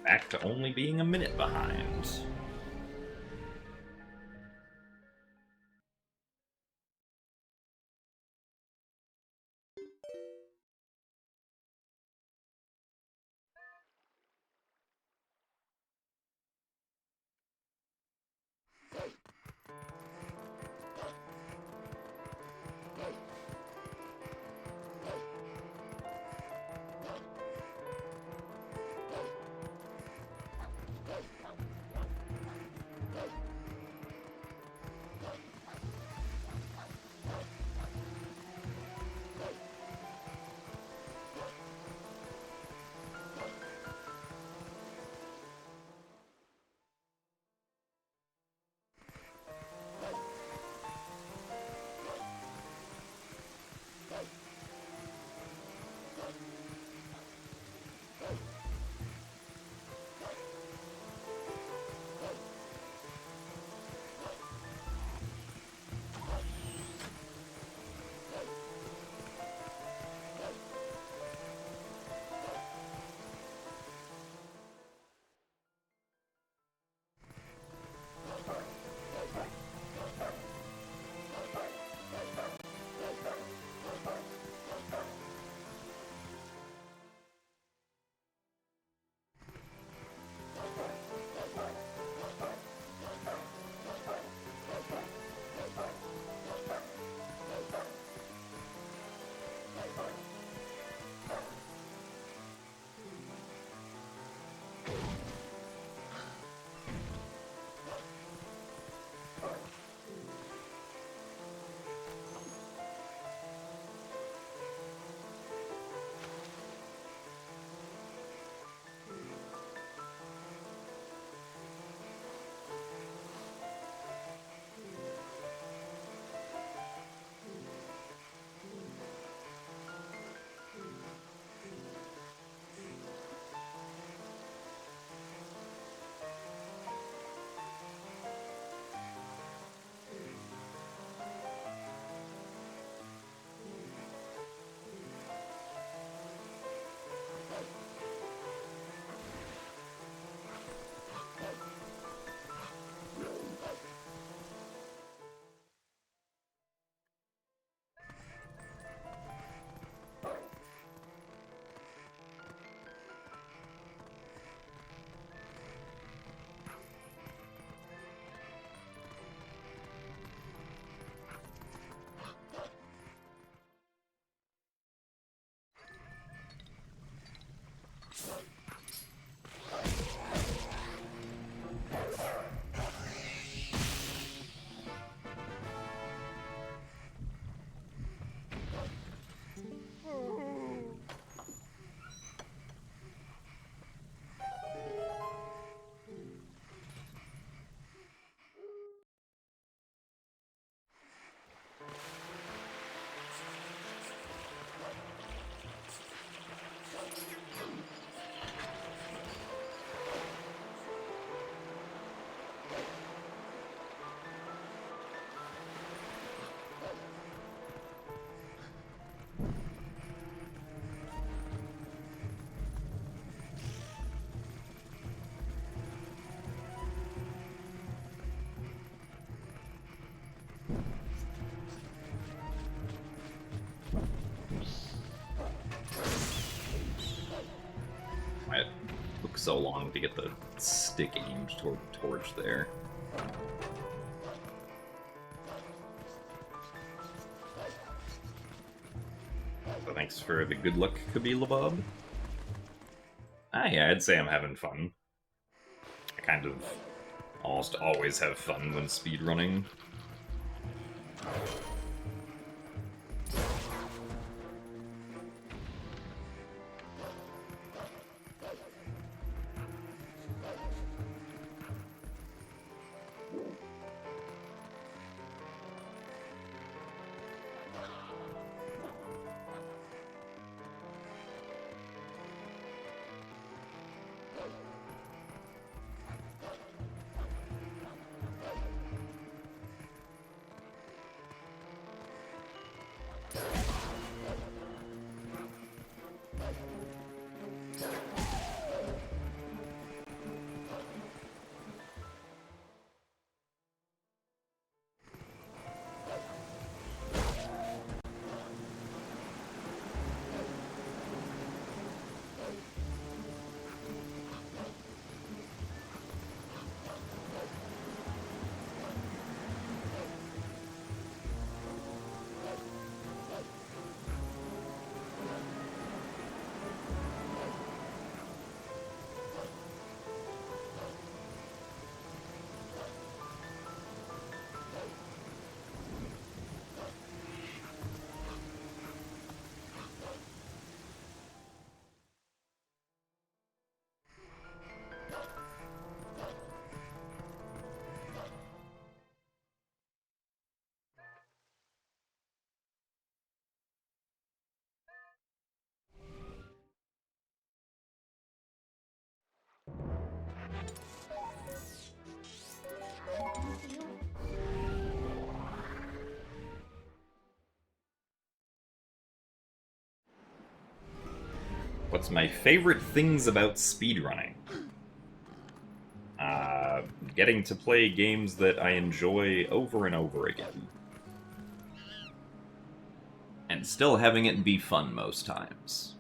Back to only being a minute behind. so long to get the stick aimed toward the torch there. So thanks for the good luck, Kabila Bob. Ah, yeah, I'd say I'm having fun. I kind of almost always have fun when speedrunning. What's my favorite things about speedrunning? Getting to play games that I enjoy over and over again. And still having it be fun most times.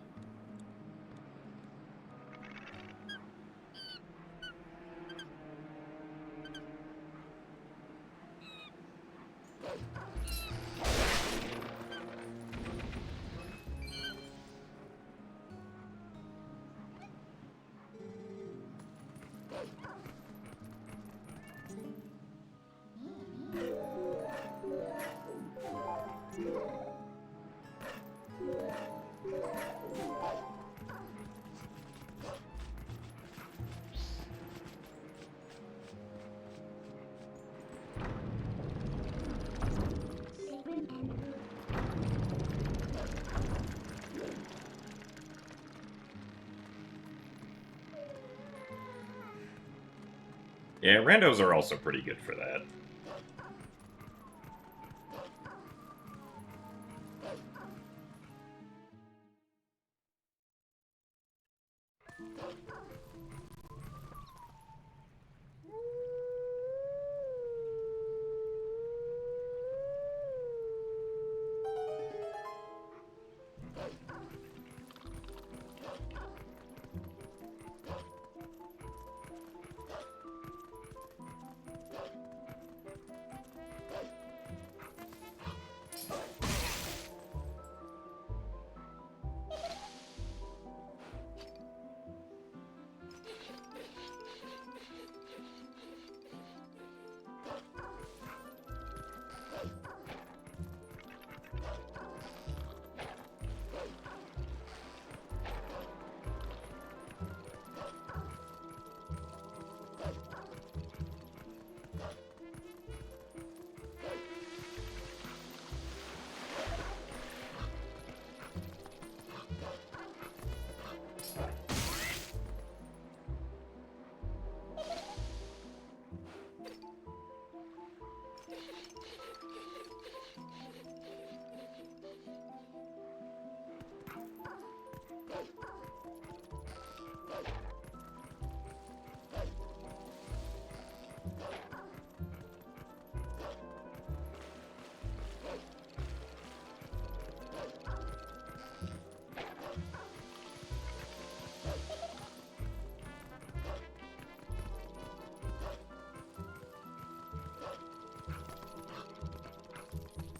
Yeah, randos are also pretty good for that.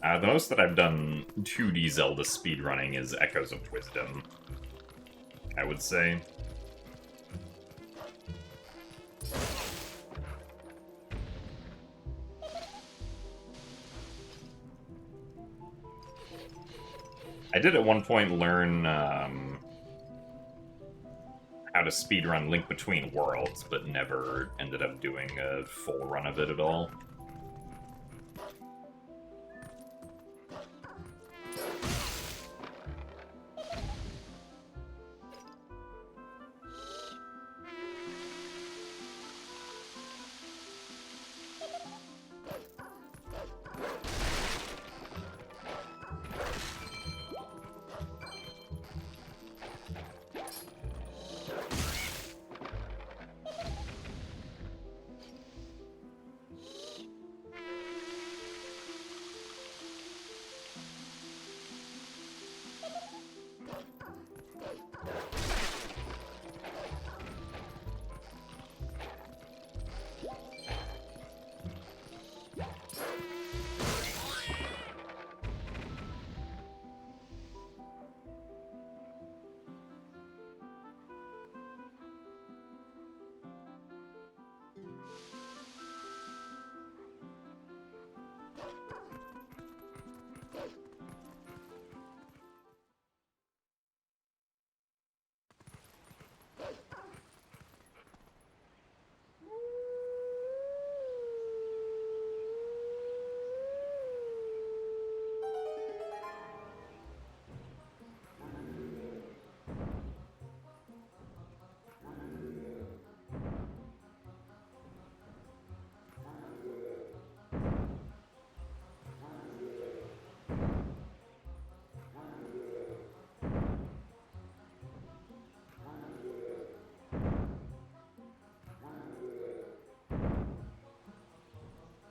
The most that I've done 2D Zelda speedrunning is Echoes of Wisdom, I would say. I did at one point learn how to speedrun Link Between Worlds, but never ended up doing a full run of it at all.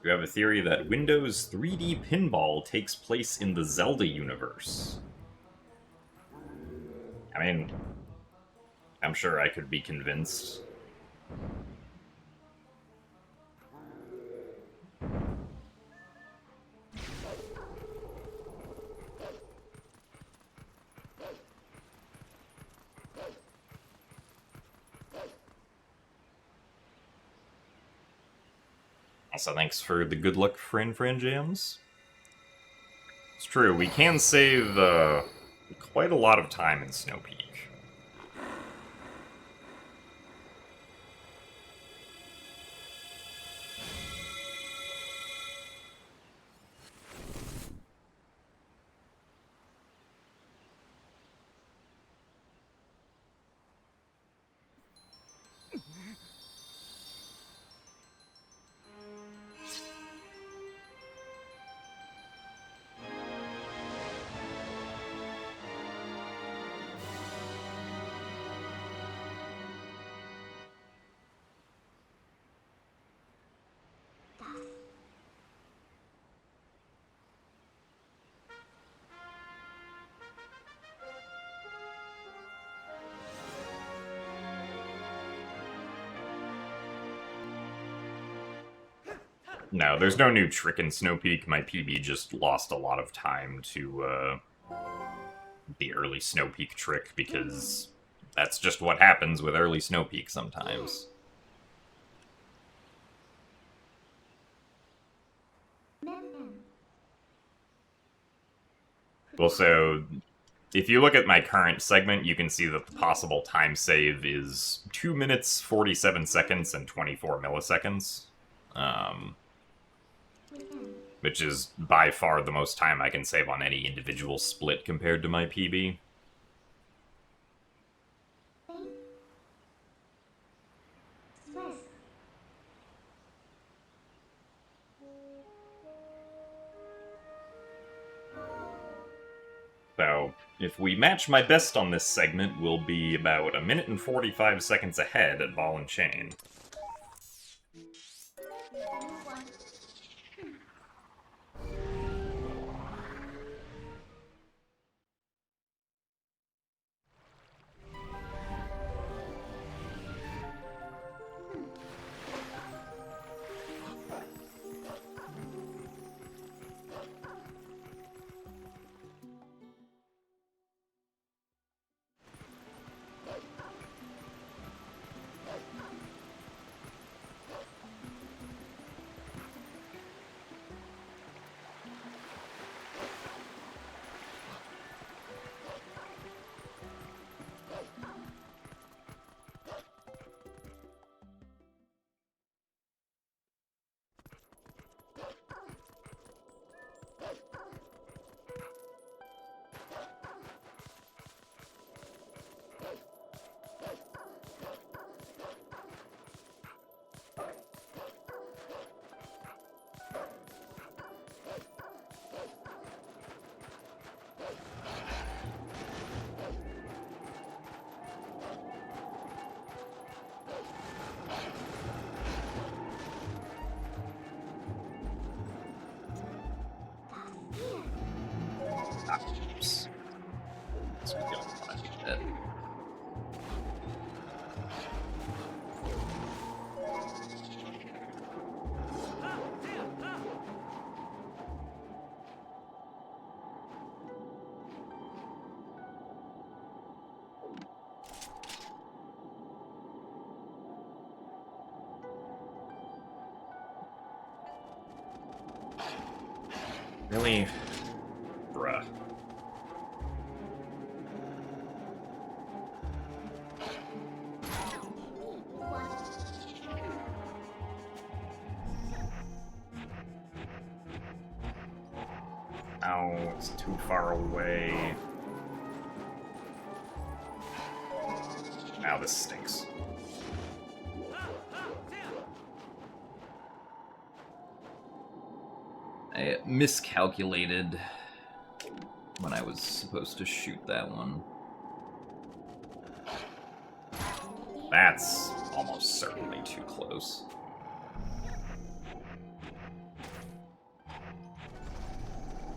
You have a theory that Windows 3D Pinball takes place in the Zelda universe. I mean, I'm sure I could be convinced. Also, thanks for the good luck, Fran Jams. It's true, we can save quite a lot of time in Snowpeak. No, there's no new trick in Snowpeak. My PB just lost a lot of time to the early Snowpeak trick, because that's just what happens with early Snowpeak sometimes. Also, if you look at my current segment, you can see that the possible time save is 2 minutes, 47 seconds, and 24 milliseconds. Which is by far the most time I can save on any individual split compared to my PB. So, if we match my best on this segment, we'll be about 1 minute and 45 seconds ahead at Ball and Chain. Really? Bruh. Ow, it's too far away. Ow, this stinks. I miscalculated when I was supposed to shoot that one. That's almost certainly too close.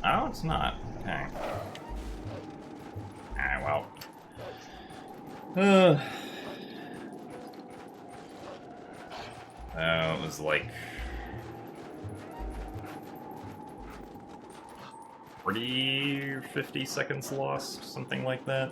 Oh, it's not. Okay. Ah, well. It was like 50 seconds lost, something like that.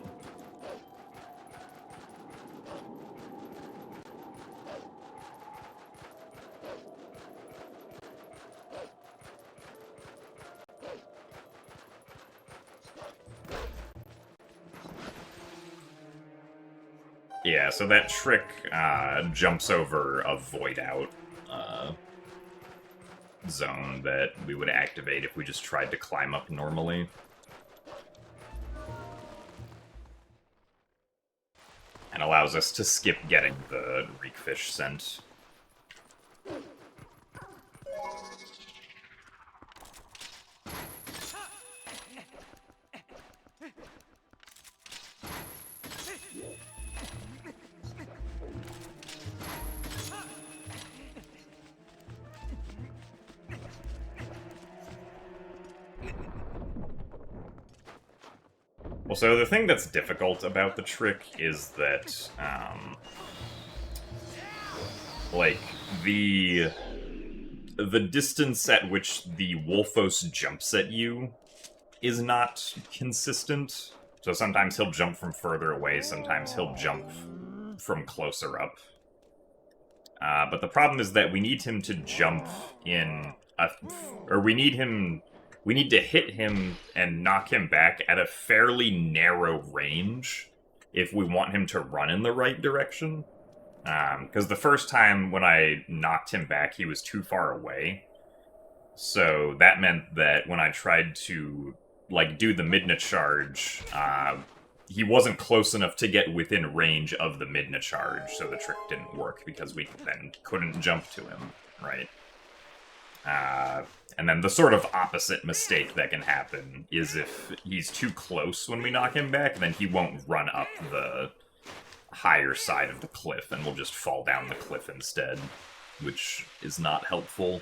Yeah, so that trick jumps over a void out zone that we would activate if we just tried to climb up normally. And allows us to skip getting the reekfish scent. Well, so the thing that's difficult about the trick is that, like, the distance at which the Wolfos jumps at you is not consistent. So sometimes he'll jump from further away, sometimes he'll jump from closer up. But the problem is that we need him to jump in we need to hit him and knock him back at a fairly narrow range if we want him to run in the right direction. Because the first time when I knocked him back, he was too far away. So that meant that when I tried to, like, do the Midna charge, he wasn't close enough to get within range of the Midna charge, so the trick didn't work because we then couldn't jump to him, right? And then the sort of opposite mistake that can happen is if he's too close when we knock him back, then he won't run up the higher side of the cliff and will just fall down the cliff instead, which is not helpful.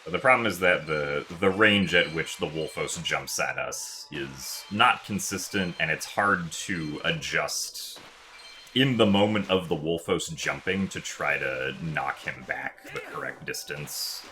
But the problem is that the range at which the Wolfos jumps at us is not consistent, and it's hard to adjust in the moment of the Wolfos jumping to try to knock him back the correct distance.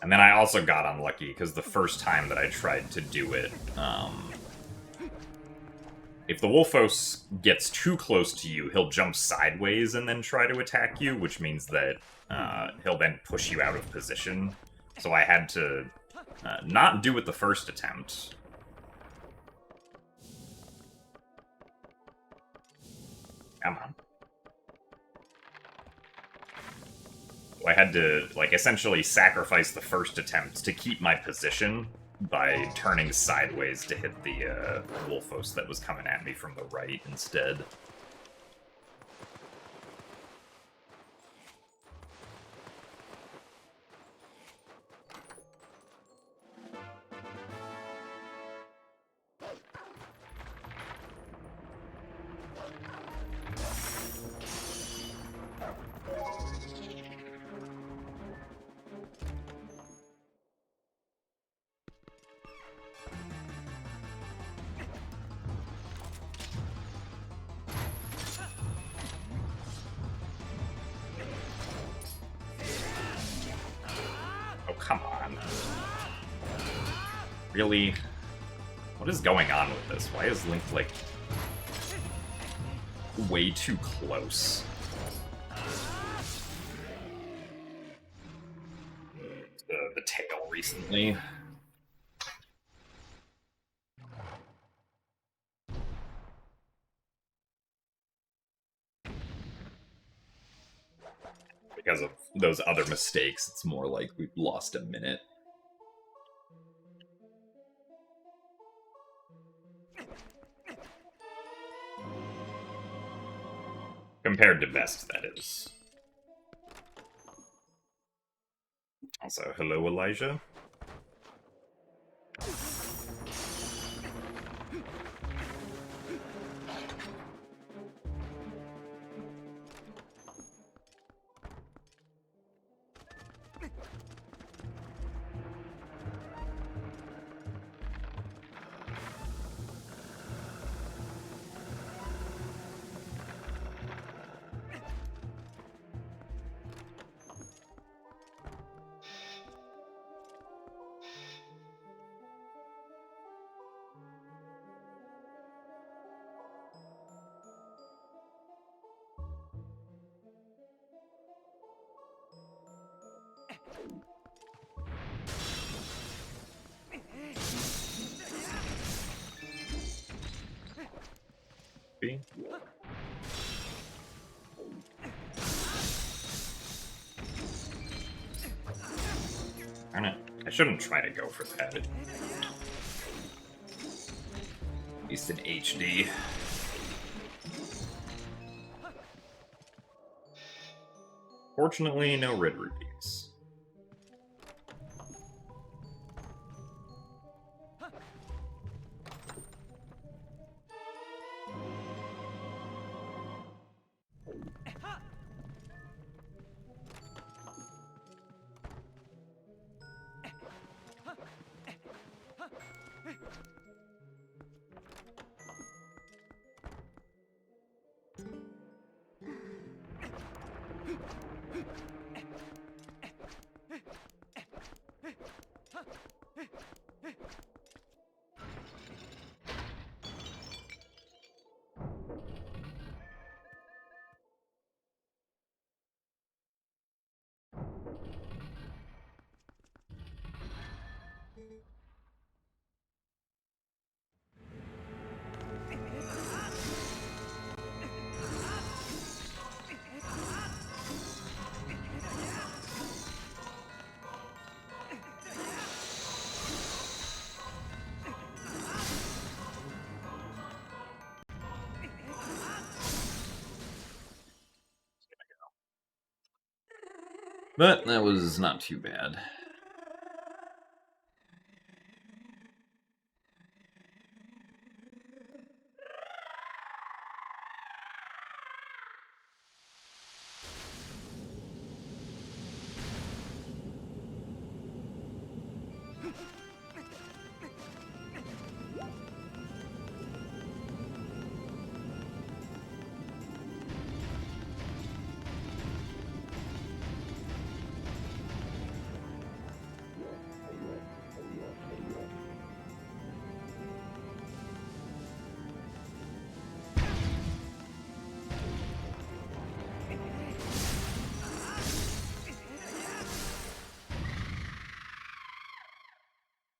And then I also got unlucky, because the first time that I tried to do it, if the Wolfos gets too close to you, he'll jump sideways and then try to attack you, which means that he'll then push you out of position. So I had to not do it the first attempt. Come on. I had to, like, essentially sacrifice the first attempt to keep my position by turning sideways to hit the Wolfos that was coming at me from the right instead. Oh, come on. Really? What is going on with this? Why is Link, like, way too close? The tail recently. Because of those other mistakes, it's more like we've lost a minute. Compared to best, that is. Also, hello, Elijah. Darn it. I shouldn't try to go for that. At least in HD. Fortunately, no red rubies. But that was not too bad.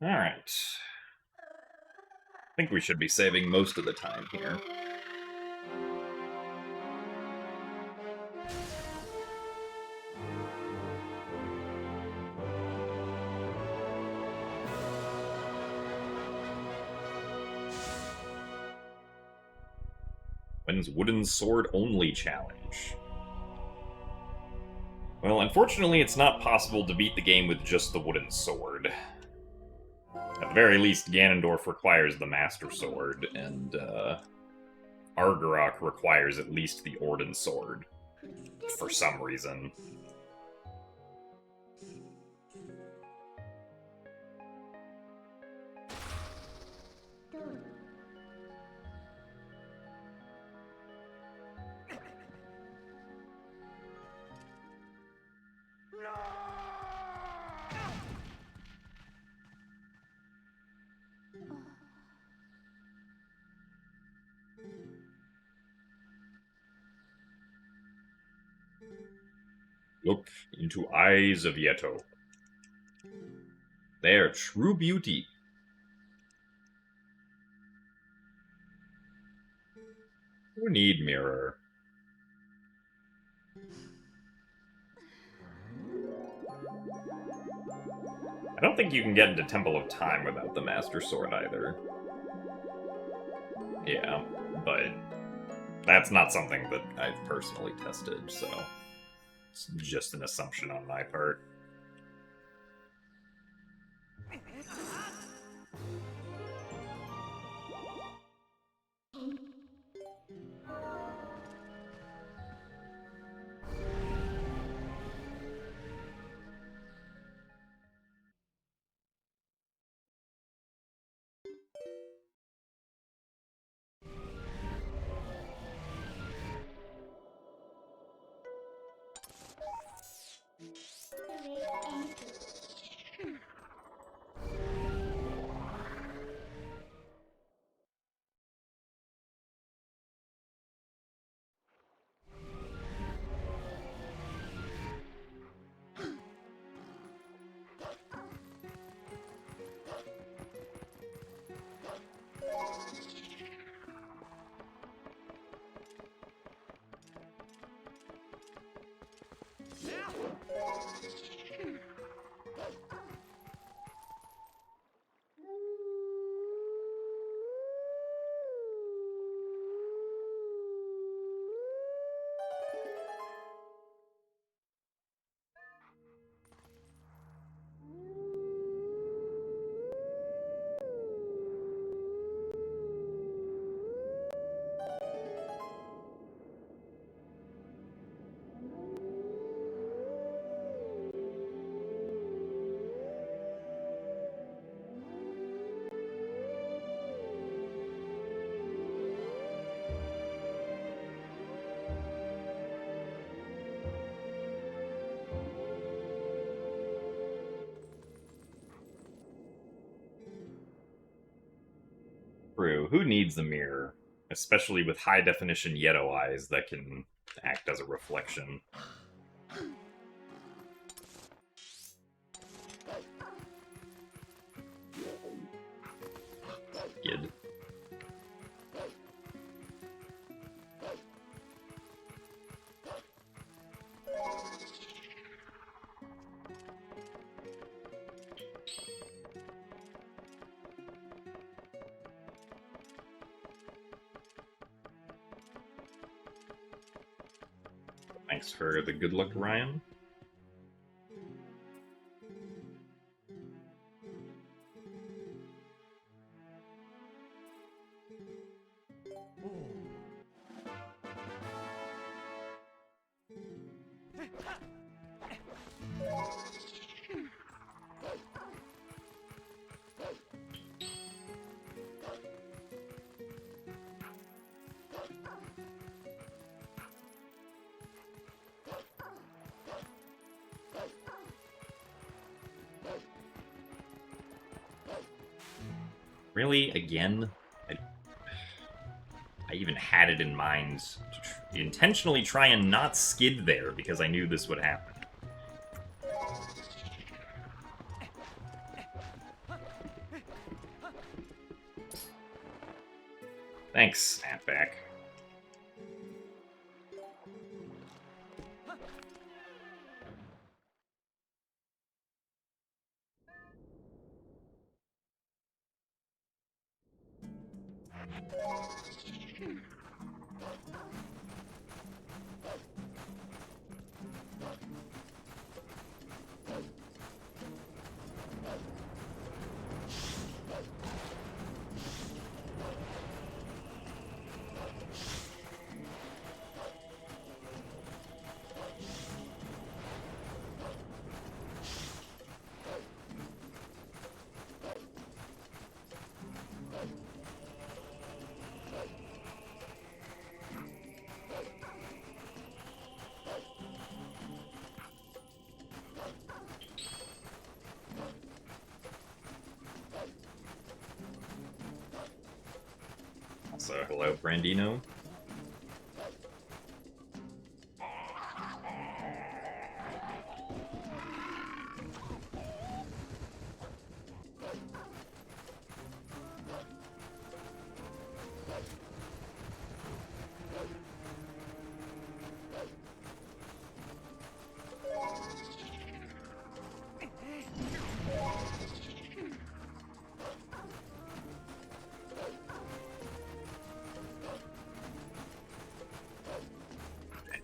Alright. I think we should be saving most of the time here. When's Wooden Sword Only Challenge? Well, unfortunately, it's not possible to beat the game with just the Wooden Sword. At the very least, Ganondorf requires the Master Sword, and Argarok requires at least the Orden Sword. For some reason. Look into eyes of Yeto. They are true beauty. Who need mirror? I don't think you can get into Temple of Time without the Master Sword either. Yeah, but that's not something that I've personally tested, so it's just an assumption on my part. True, who needs the mirror? Especially with high definition Yeto eyes that can act as a reflection. Good. Thanks for the good luck, Ryan. Really? Again? I even had it in mind to intentionally try and not skid there because I knew this would happen. Thanks, Snapback. So, hello, Brandino.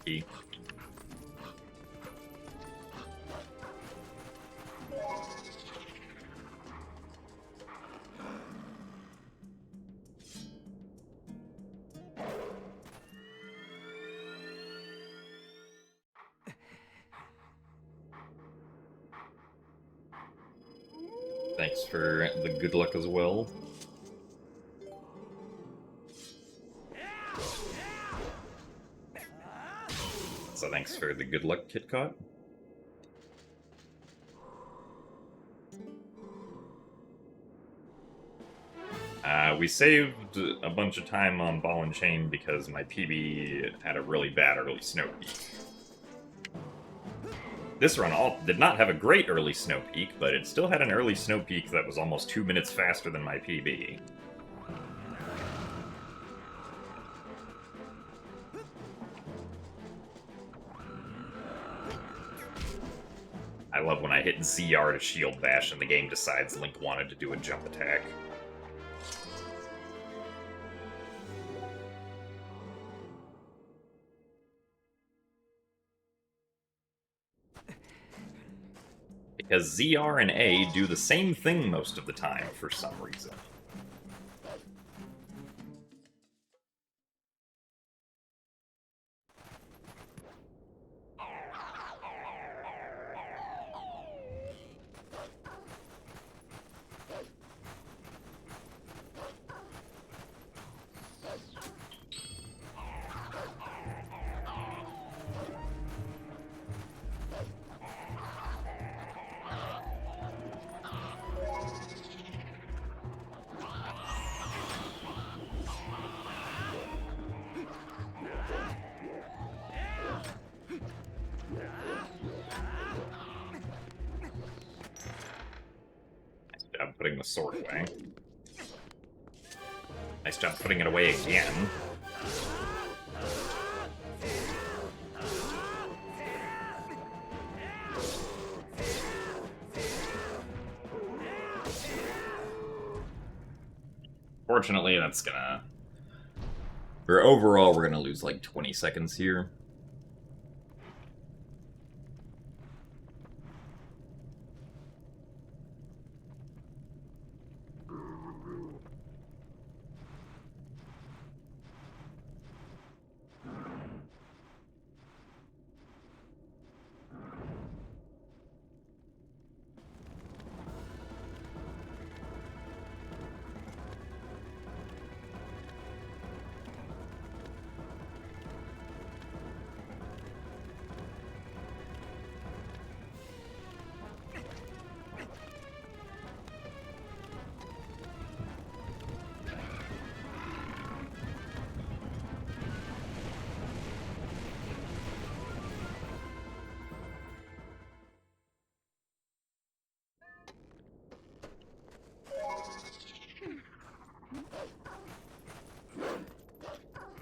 He. Thanks for the good luck as well. So thanks for the good luck, KitKat. We saved a bunch of time on Ball and Chain because my PB had a really bad early Snowpeak. This run did not have a great early Snowpeak, but it still had an early Snowpeak that was almost 2 minutes faster than my PB. I love when I hit ZR to shield bash and the game decides Link wanted to do a jump attack. Because ZR and A do the same thing most of the time for some reason. Nice job putting the sword away. Nice job putting it away again. Fortunately, that's gonna... Overall, we're gonna lose like 20 seconds here.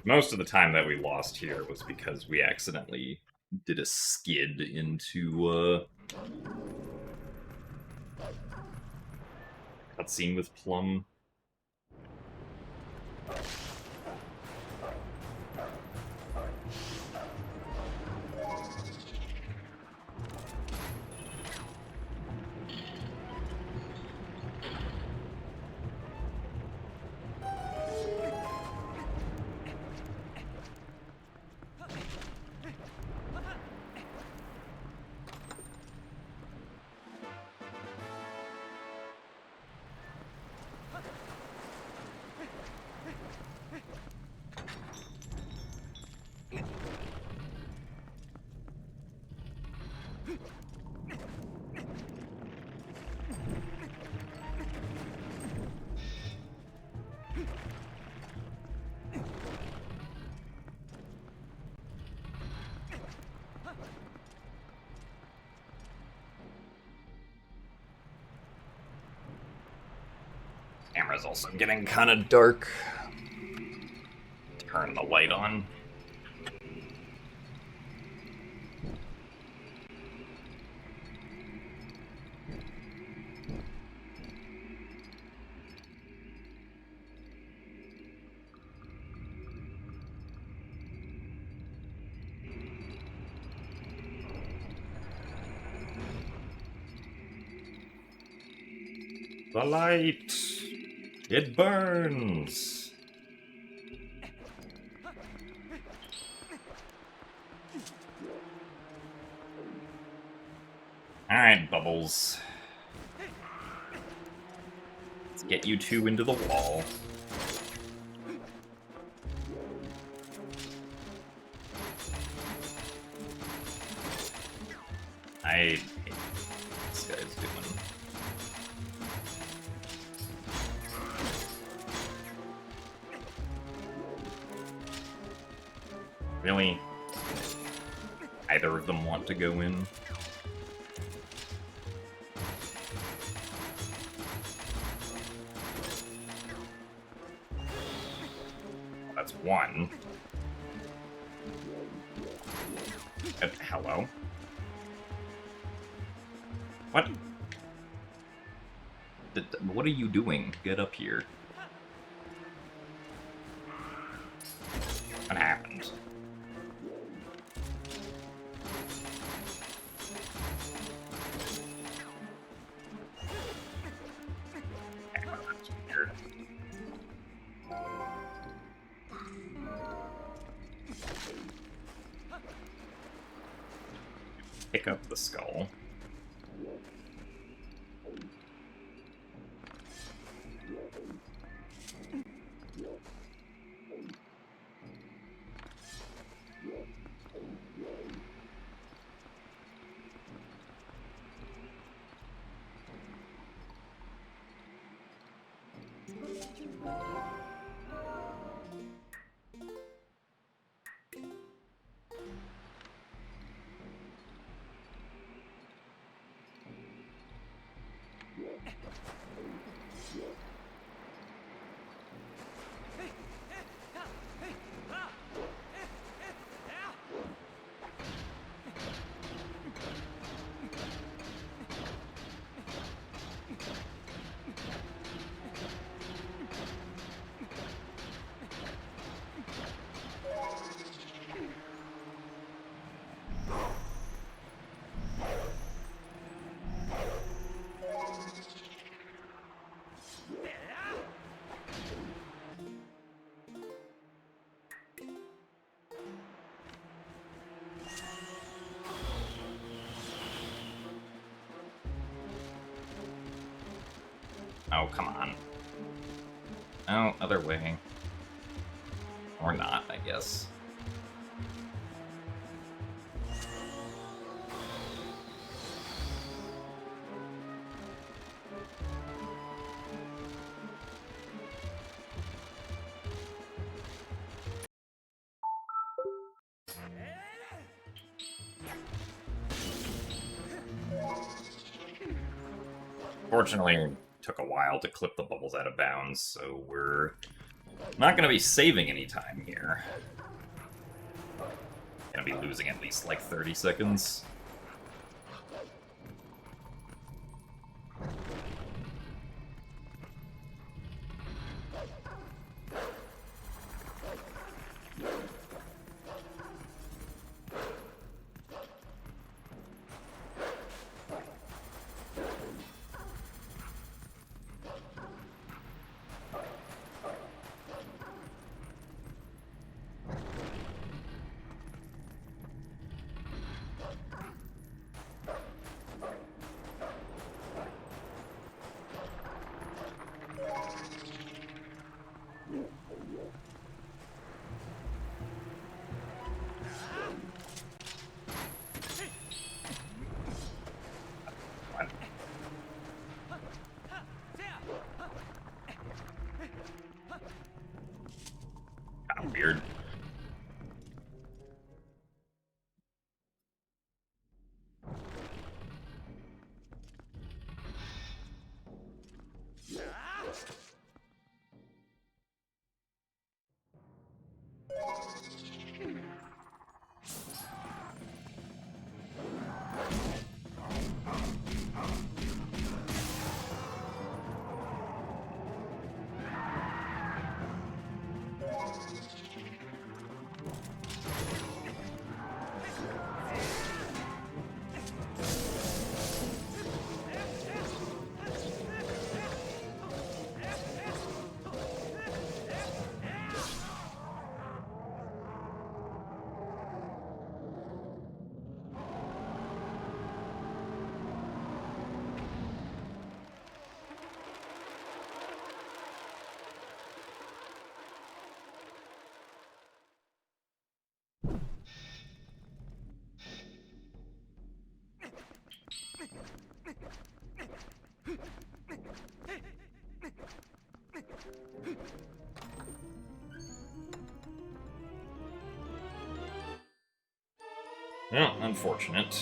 Most of the time that we lost here was because we accidentally did a skid into cutscene with Plum. Camera's also getting kind of dark. Turn the light on. The light! It burns! Alright, Bubbles. Let's get you two into the wall. I hate what this guy's doing. Really? Either of them want to go in? That's one. Hello? What? What are you doing? Get up here. What happened? That's weird. Pick up the skull. Oh, come on. Oh, other way. Or not, I guess. Fortunately, it took a while to clip the bubbles out of bounds, so we're not going to be saving any time here. Gonna be losing at least like 30 seconds. Well, unfortunate.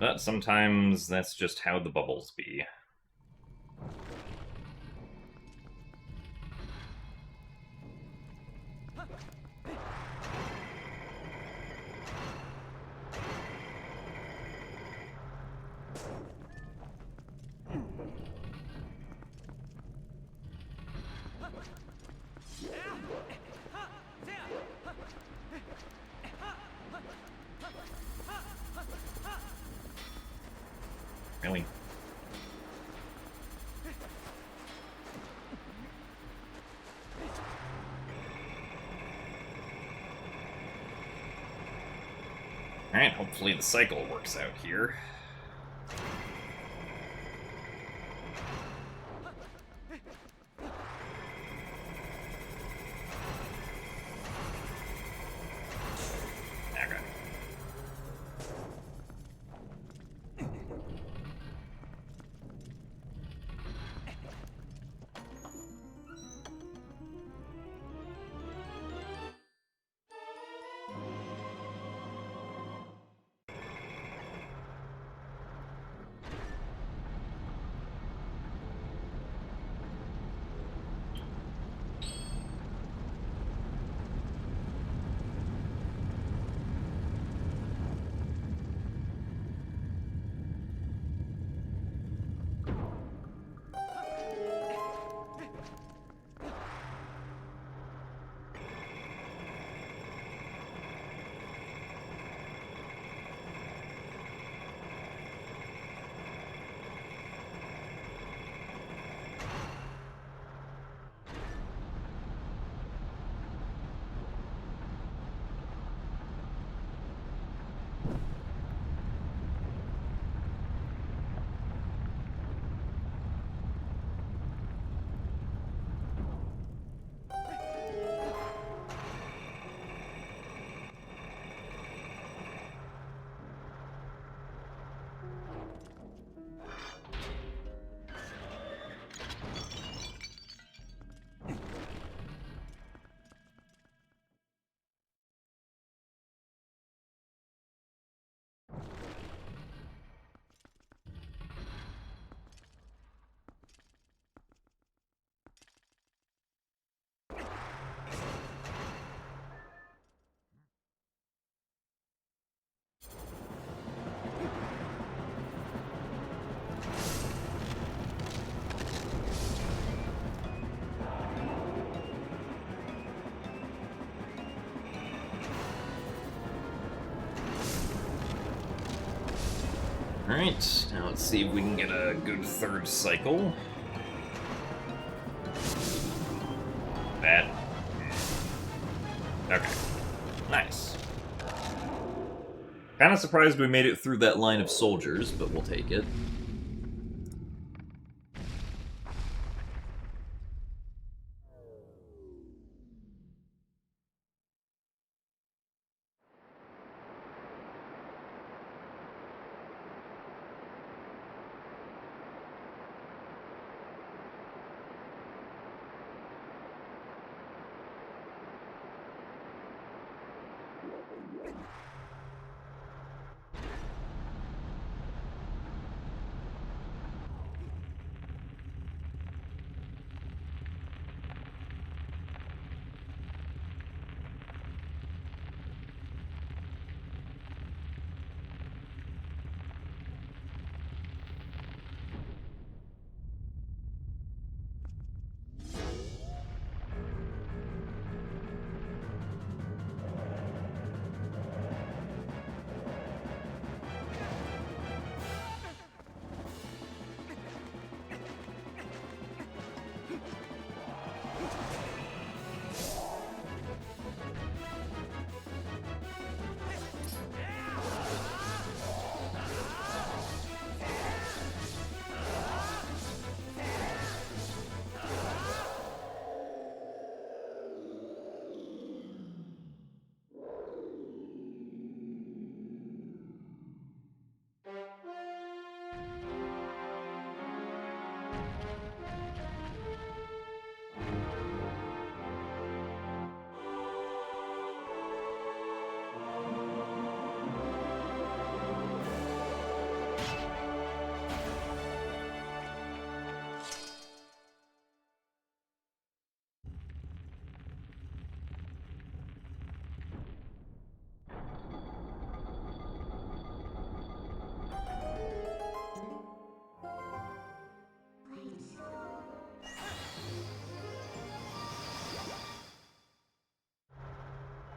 But sometimes that's just how the bubbles be. Really? Alright, hopefully the cycle works out here. Okay. Alright, now let's see if we can get a good third cycle. That. Okay. Nice. Kinda surprised we made it through that line of soldiers, but we'll take it.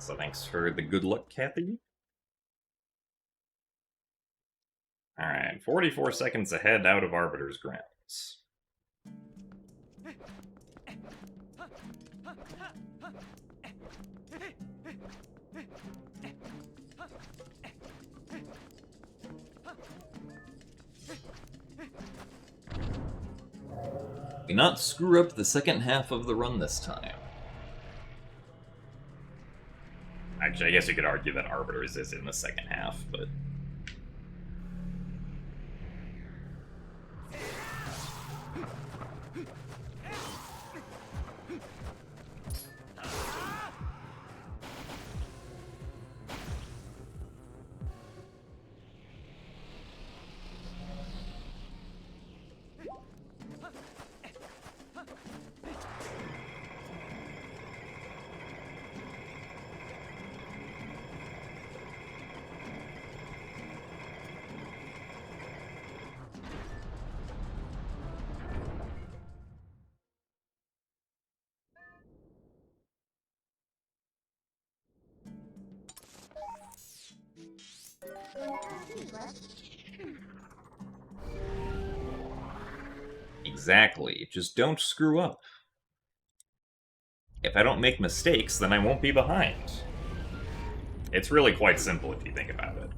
So thanks for the good luck, Kathy. Alright, 44 seconds ahead out of Arbiter's grounds. We not screw up the second half of the run this time. Actually, I guess you could argue that Arbiter's is in the second half, but... Exactly. Just don't screw up. If I don't make mistakes, then I won't be behind. It's really quite simple if you think about it.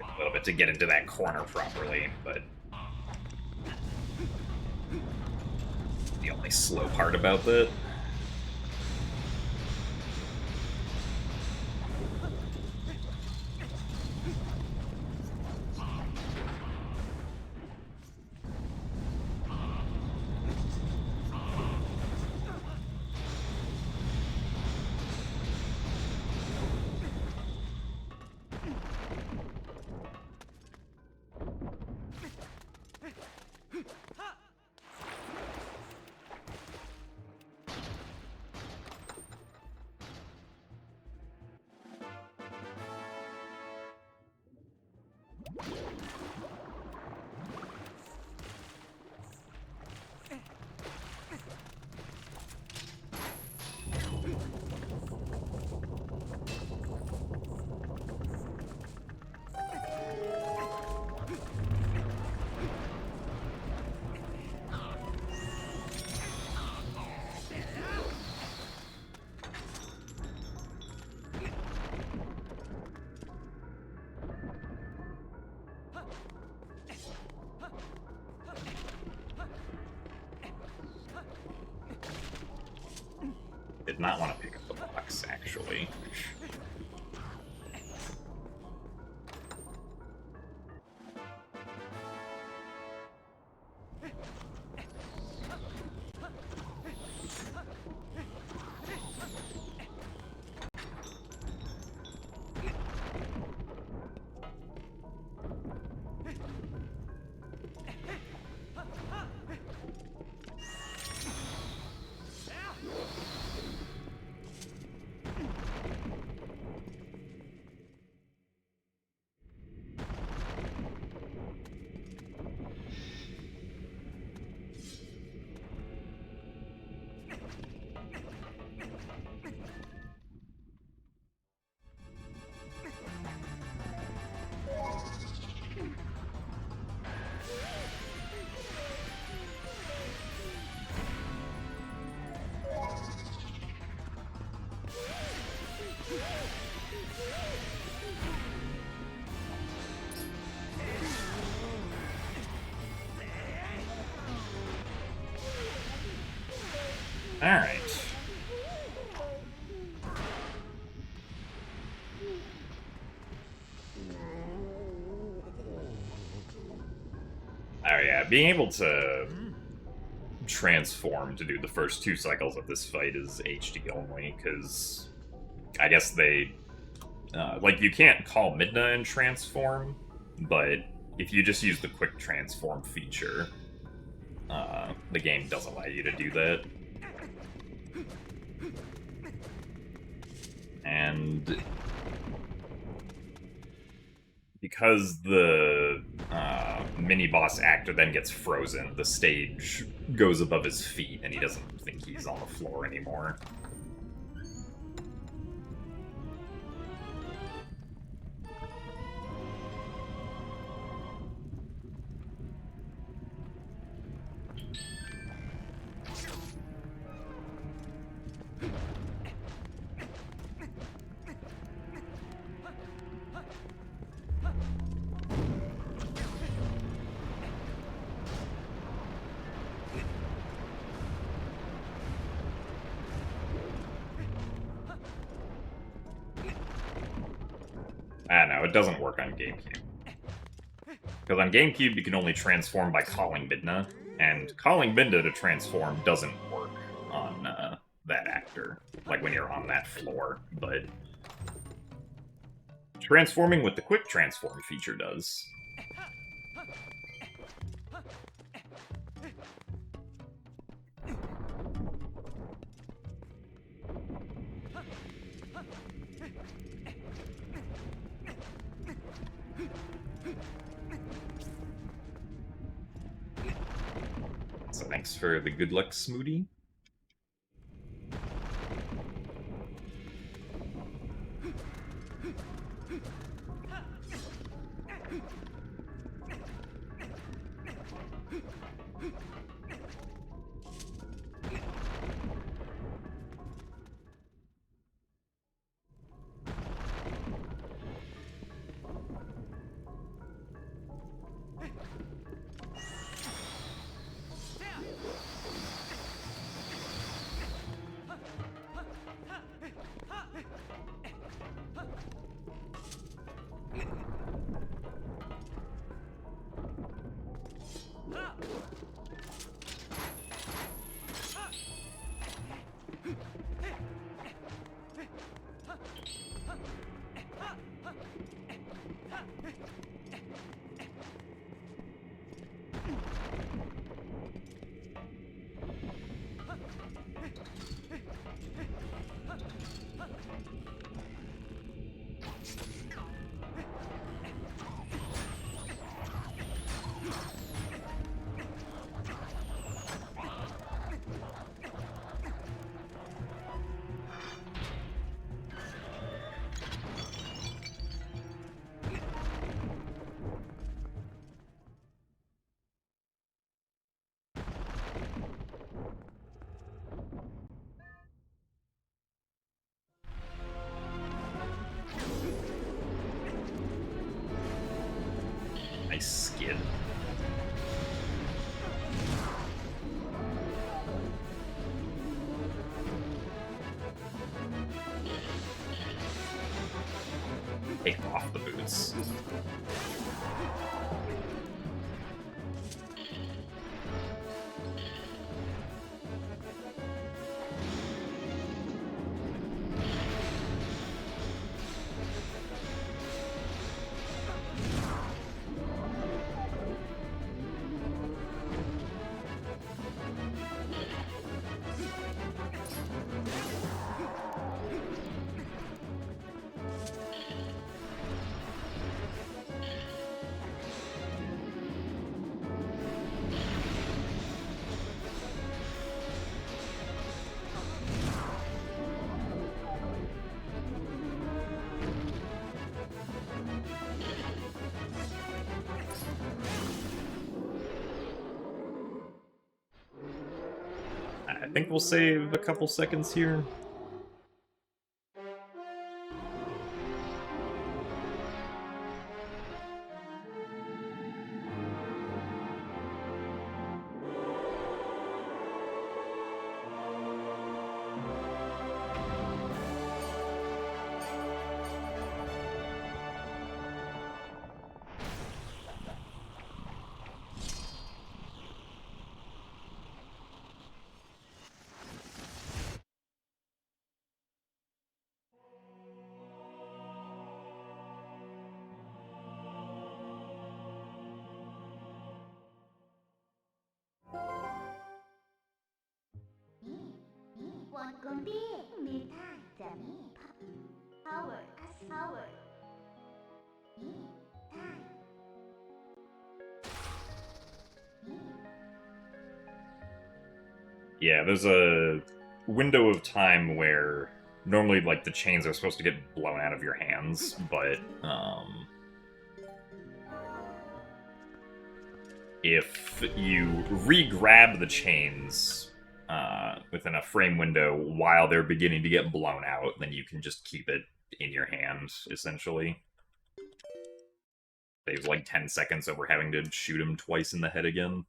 A little bit to get into that corner properly, but the only slow part about that. did not want to pick up the box, actually. Alright. Oh yeah, being able to transform to do the first 2 cycles of this fight is HD only, because I guess they... like, you can't call Midna and transform, but if you just use the quick transform feature, the game does allow you to do that. And because the mini-boss actor then gets frozen, the stage goes above his feet, and he doesn't think he's on the floor anymore. Ah, no, it doesn't work on GameCube. Because on GameCube, you can only transform by calling Midna, and calling Midna to transform doesn't work on that actor, like when you're on that floor, but transforming with the quick transform feature does. So thanks for the good luck smoothie. take off the boots. I think we'll save a couple seconds here. Yeah, there's a window of time where normally, like, the chains are supposed to get blown out of your hands, but, if you re-grab the chains within a frame window while they're beginning to get blown out, then you can just keep it in your hand, essentially. Saves like 10 seconds over having to shoot him twice in the head again.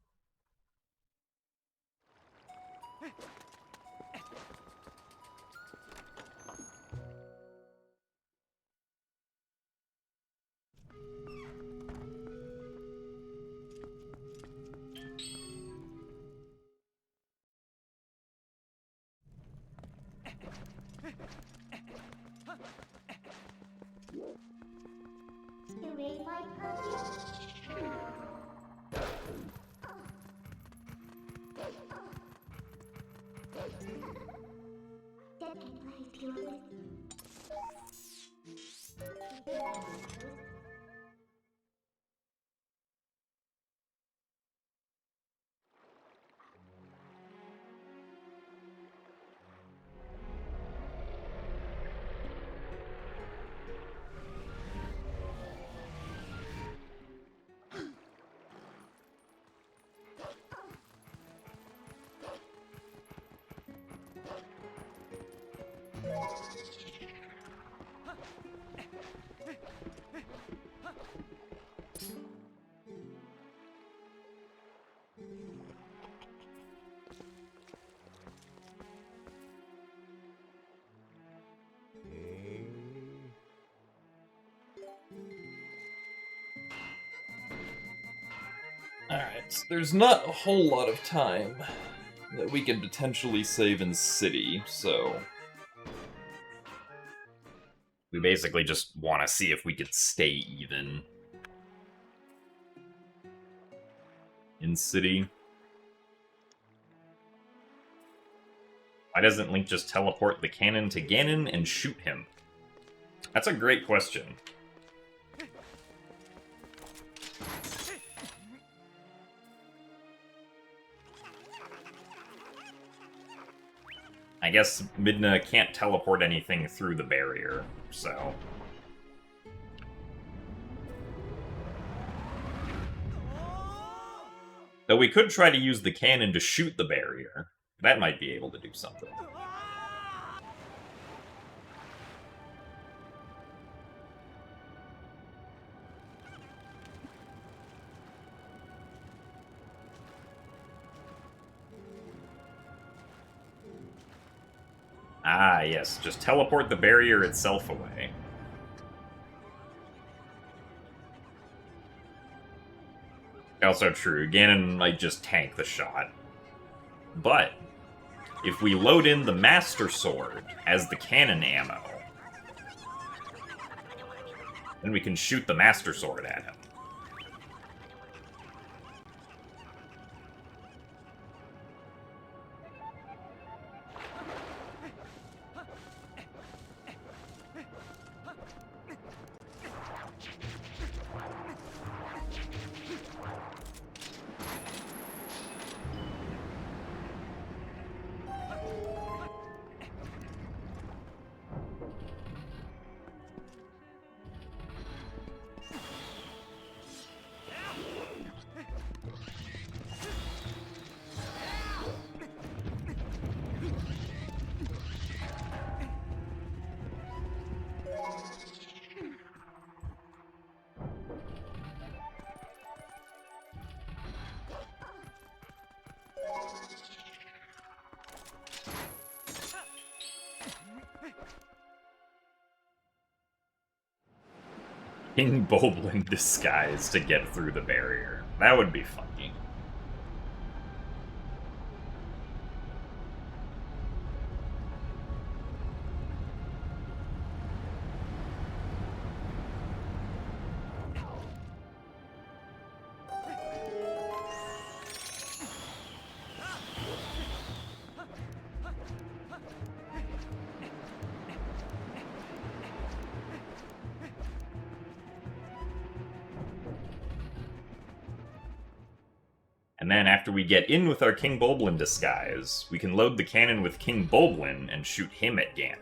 Alright, there's not a whole lot of time that we can potentially save in City, so we basically just want to see if we could stay even in City. Why doesn't Link just teleport the cannon to Ganon and shoot him? That's a great question. I guess Midna can't teleport anything through the barrier, so... Though we could try to use the cannon to shoot the barrier. That might be able to do something. Ah, yes. Just teleport the barrier itself away. Also true, Ganon might just tank the shot. But, if we load in the Master Sword as the cannon ammo, then we can shoot the Master Sword at him. King Boblin disguise to get through the barrier. That would be funny. And then after we get in with our King Boblin disguise, we can load the cannon with King Boblin and shoot him at Ganon.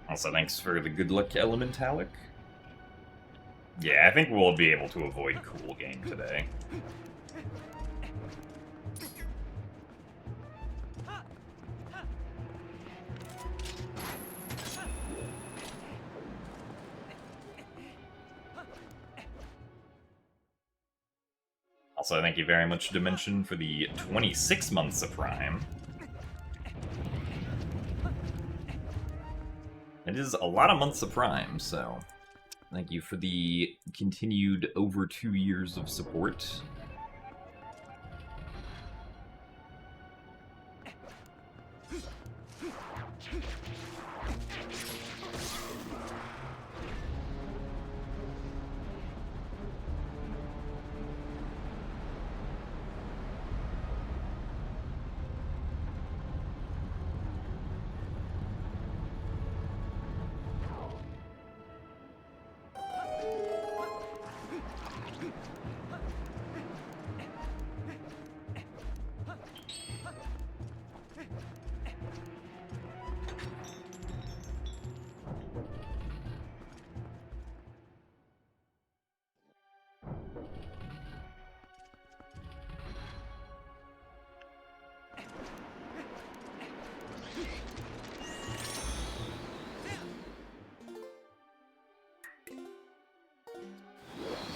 Also, thanks for the good luck, Elementalic. Yeah, I think we'll be able to avoid Cool Game today. Also, thank you very much, Dimension, for the 26 months of Prime. It is a lot of months of Prime, so thank you for the continued over 2 years of support.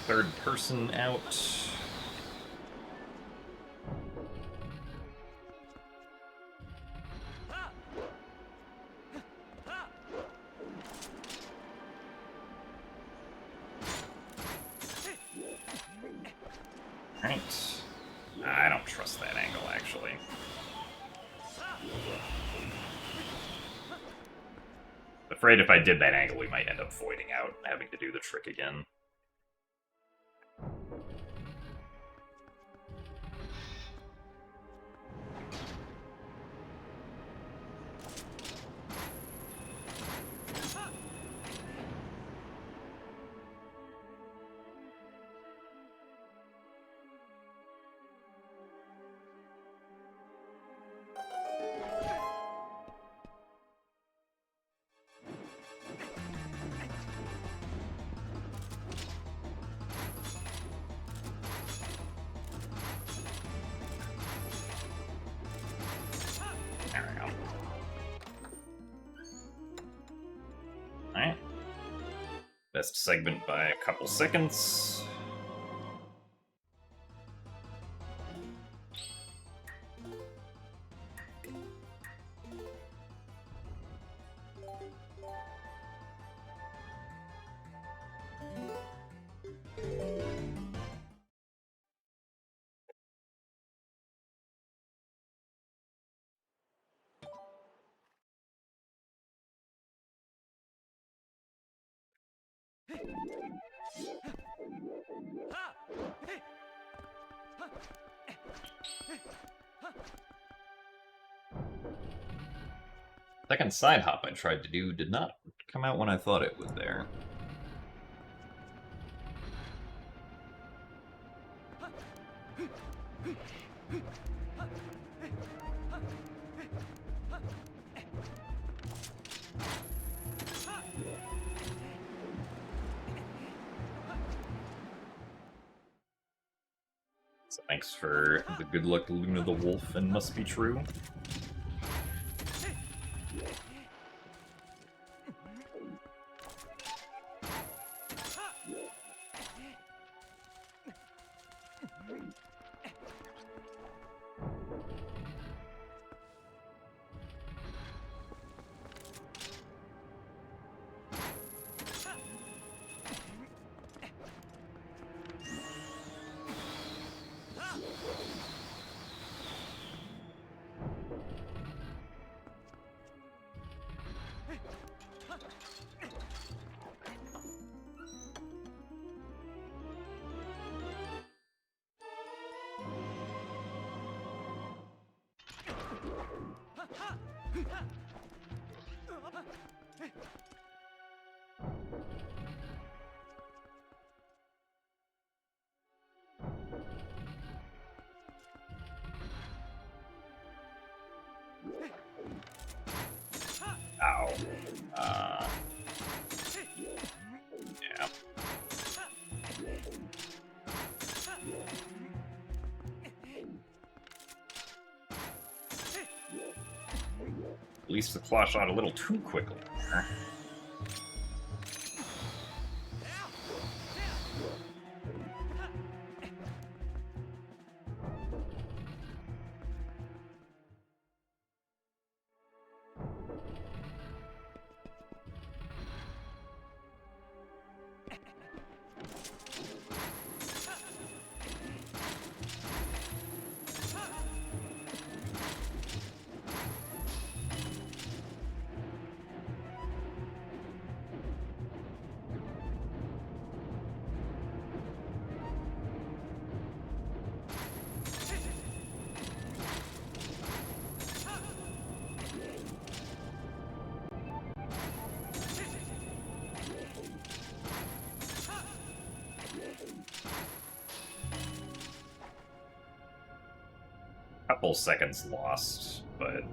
Third person out. Right. I don't trust that angle, actually. Afraid if I did that angle, we might end up voiding out, having to do the trick again. Alright. Best segment by a couple seconds. Second side hop I tried to do did not come out when I thought it was there. So thanks for the good luck, Luna the Wolf, and Must Be True. Ow. Yeah. Released the claw shot a little too quickly. Couple seconds lost, but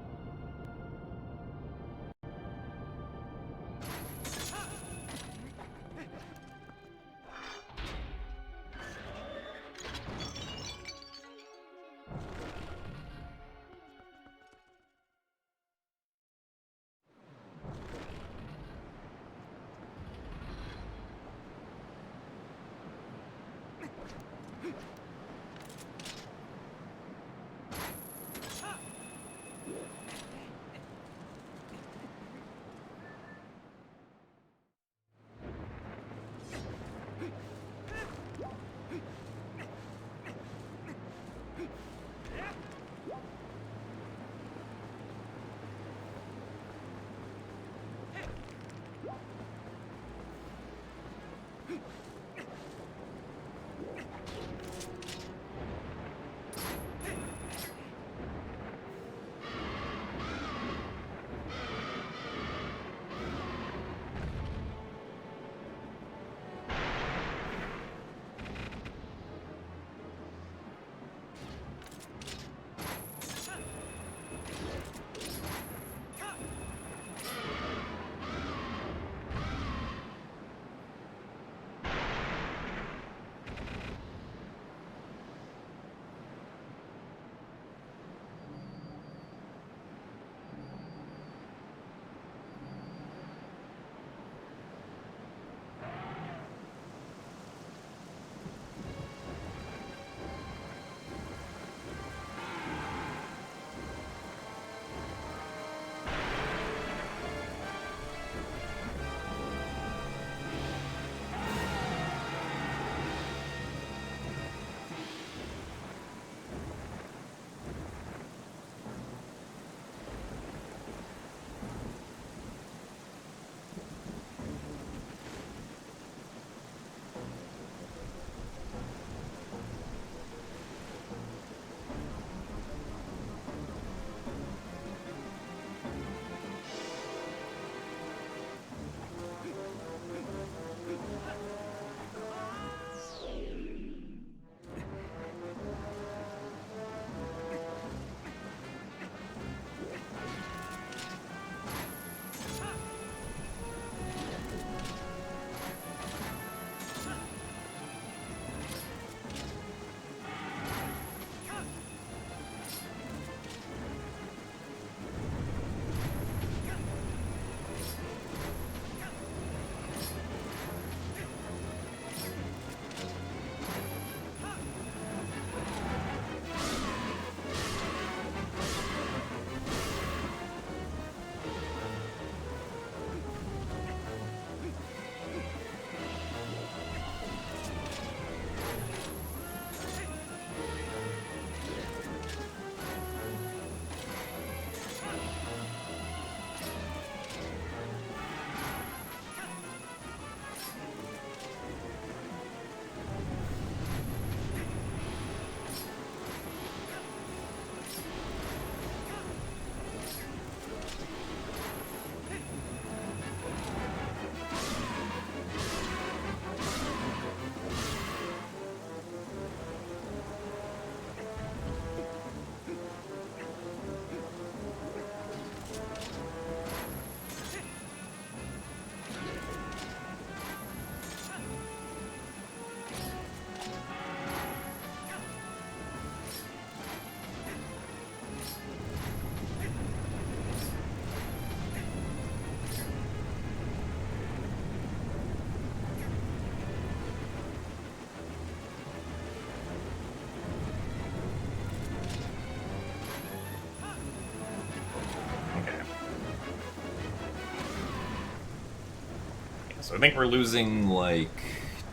So I think we're losing like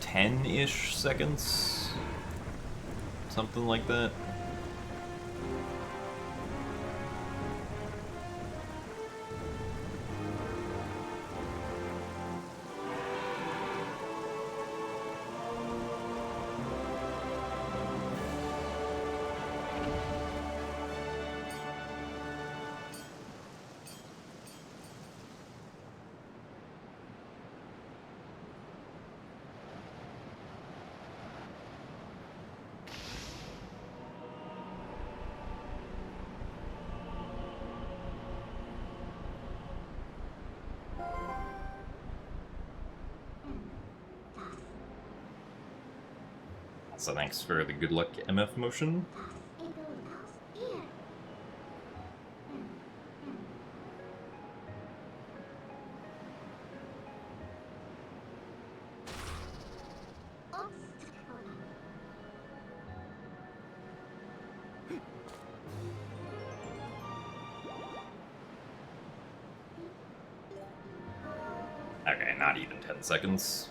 10-ish seconds. Something like that. So thanks for the good luck MF motion. Okay, not even 10 seconds.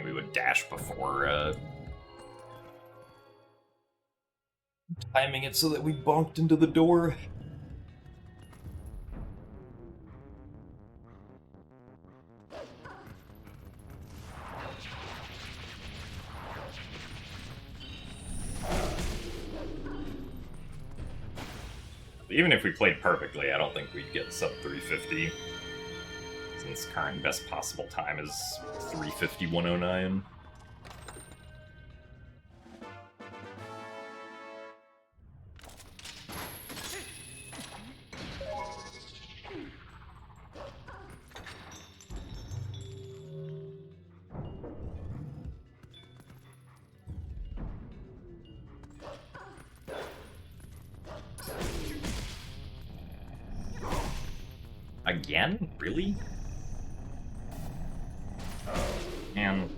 We would dash before timing it so that we bonked into the door. Even if we played perfectly, I don't think we'd get sub 350. Since current best possible time is 3:51:09. Again? Really? And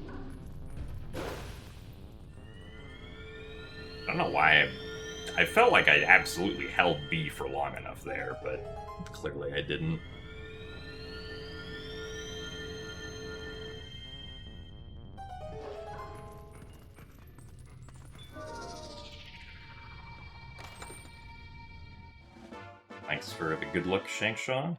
I don't know why I felt like I absolutely held B for long enough there, but clearly I didn't. Thanks for the good luck, Shankshaw.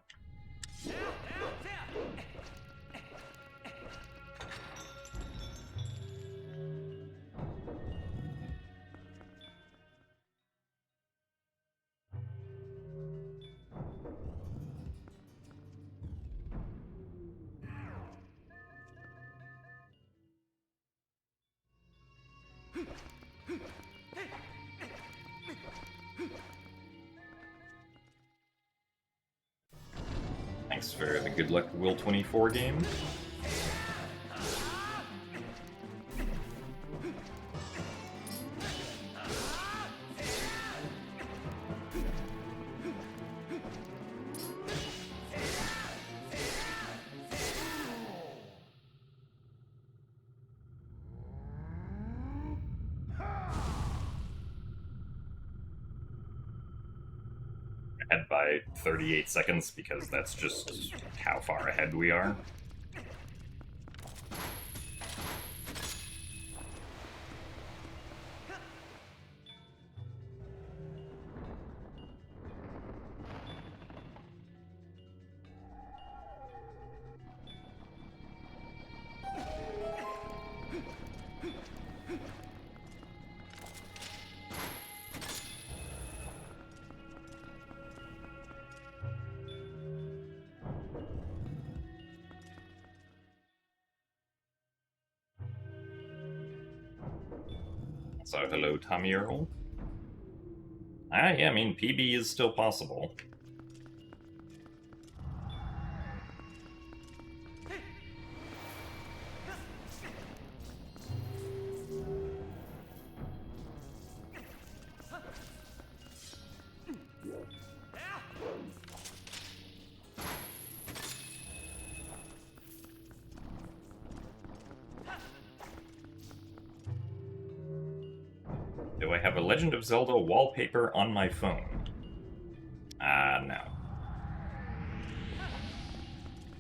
Thanks for the good luck Will 24 game. ahead by 38 seconds because that's just how far ahead we are. So, hello, Tommy Earl. Yeah, I mean, PB is still possible. Do I have a Legend of Zelda wallpaper on my phone? No.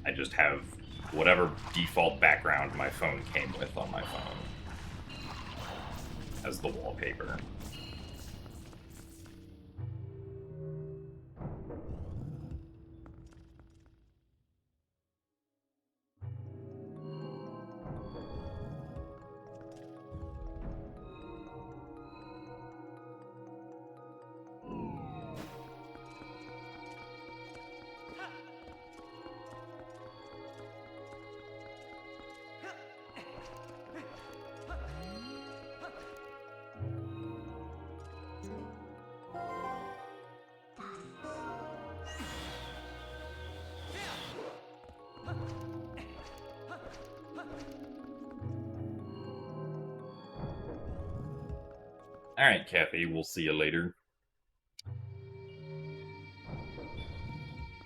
I just have whatever default background my phone came with on my phone as the wallpaper. Alright, Kathy, we'll see you later.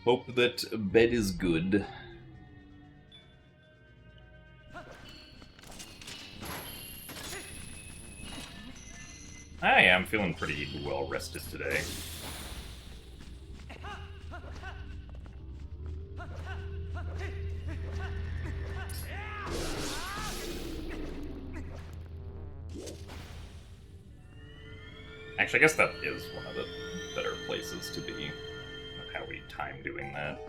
Hope that bed is good. I'm feeling pretty well rested today. Actually, I guess that is one of the better places to be, of how we time doing that.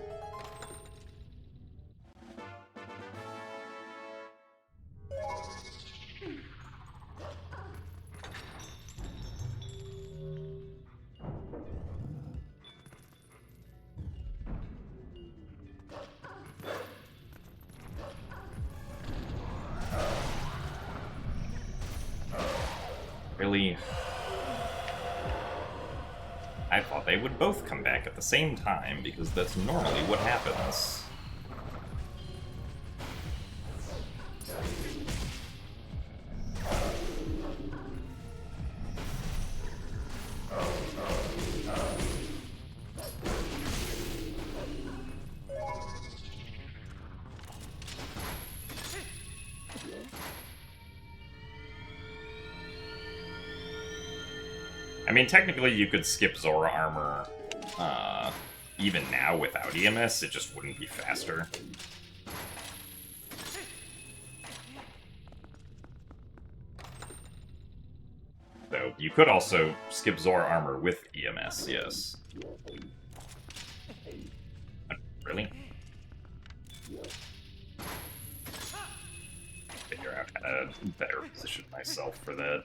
Really? I thought they would both come back at the same time, because that's normally what happens. I mean, technically you could skip Zora armor even now without EMS, it just wouldn't be faster. Though, you could also skip Zora armor with EMS, yes. Really? Figure out how to better position myself for that.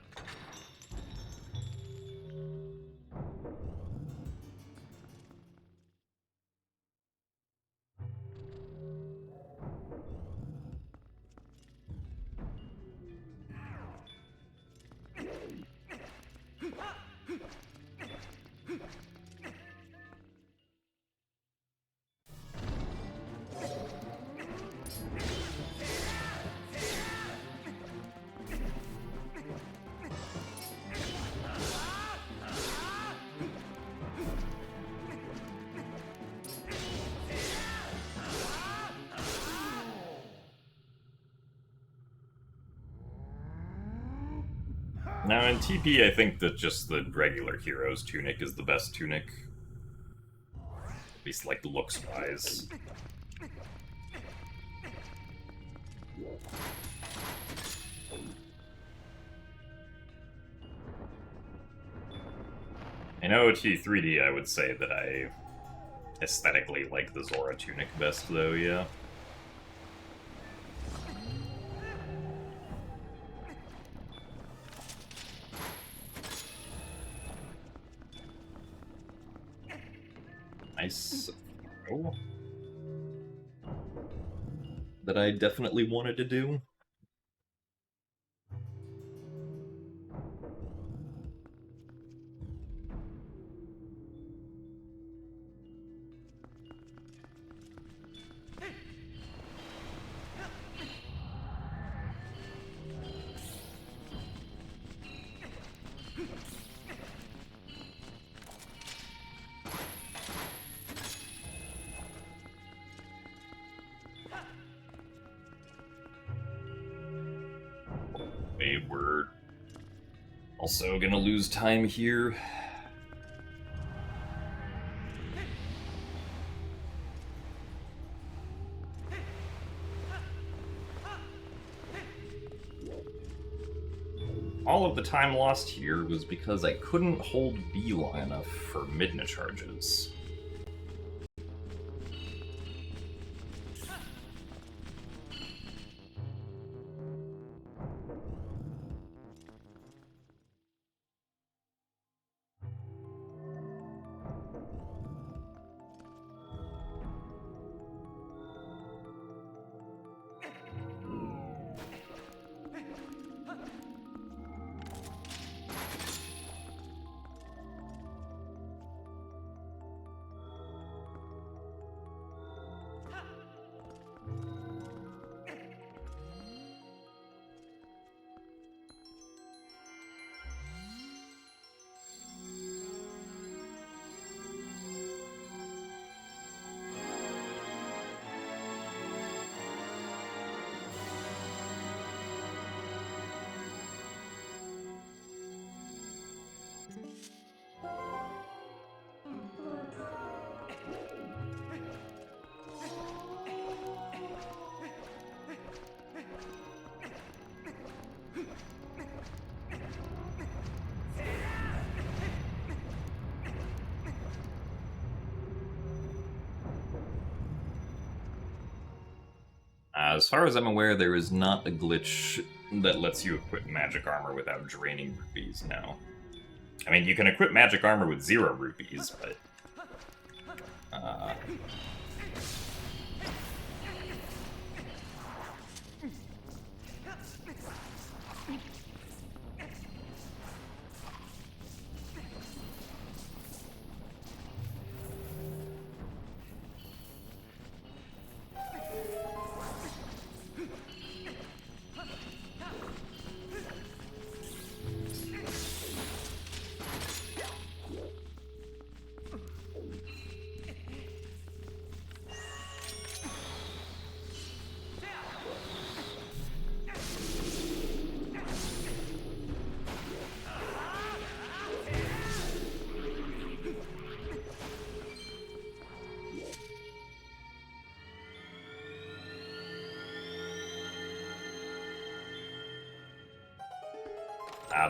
Now in TP, I think that just the regular hero's tunic is the best tunic. least, like, looks-wise. In OOT 3D, I would say that I aesthetically like the Zora tunic best, though, yeah. Nice throw that I definitely wanted to do. We're also gonna lose time here. All of the time lost here was because I couldn't hold B long enough for Midna charges. As far as I'm aware, there is not a glitch that lets you equip magic armor without draining rupees now. I mean, you can equip magic armor with 0 rupees, but...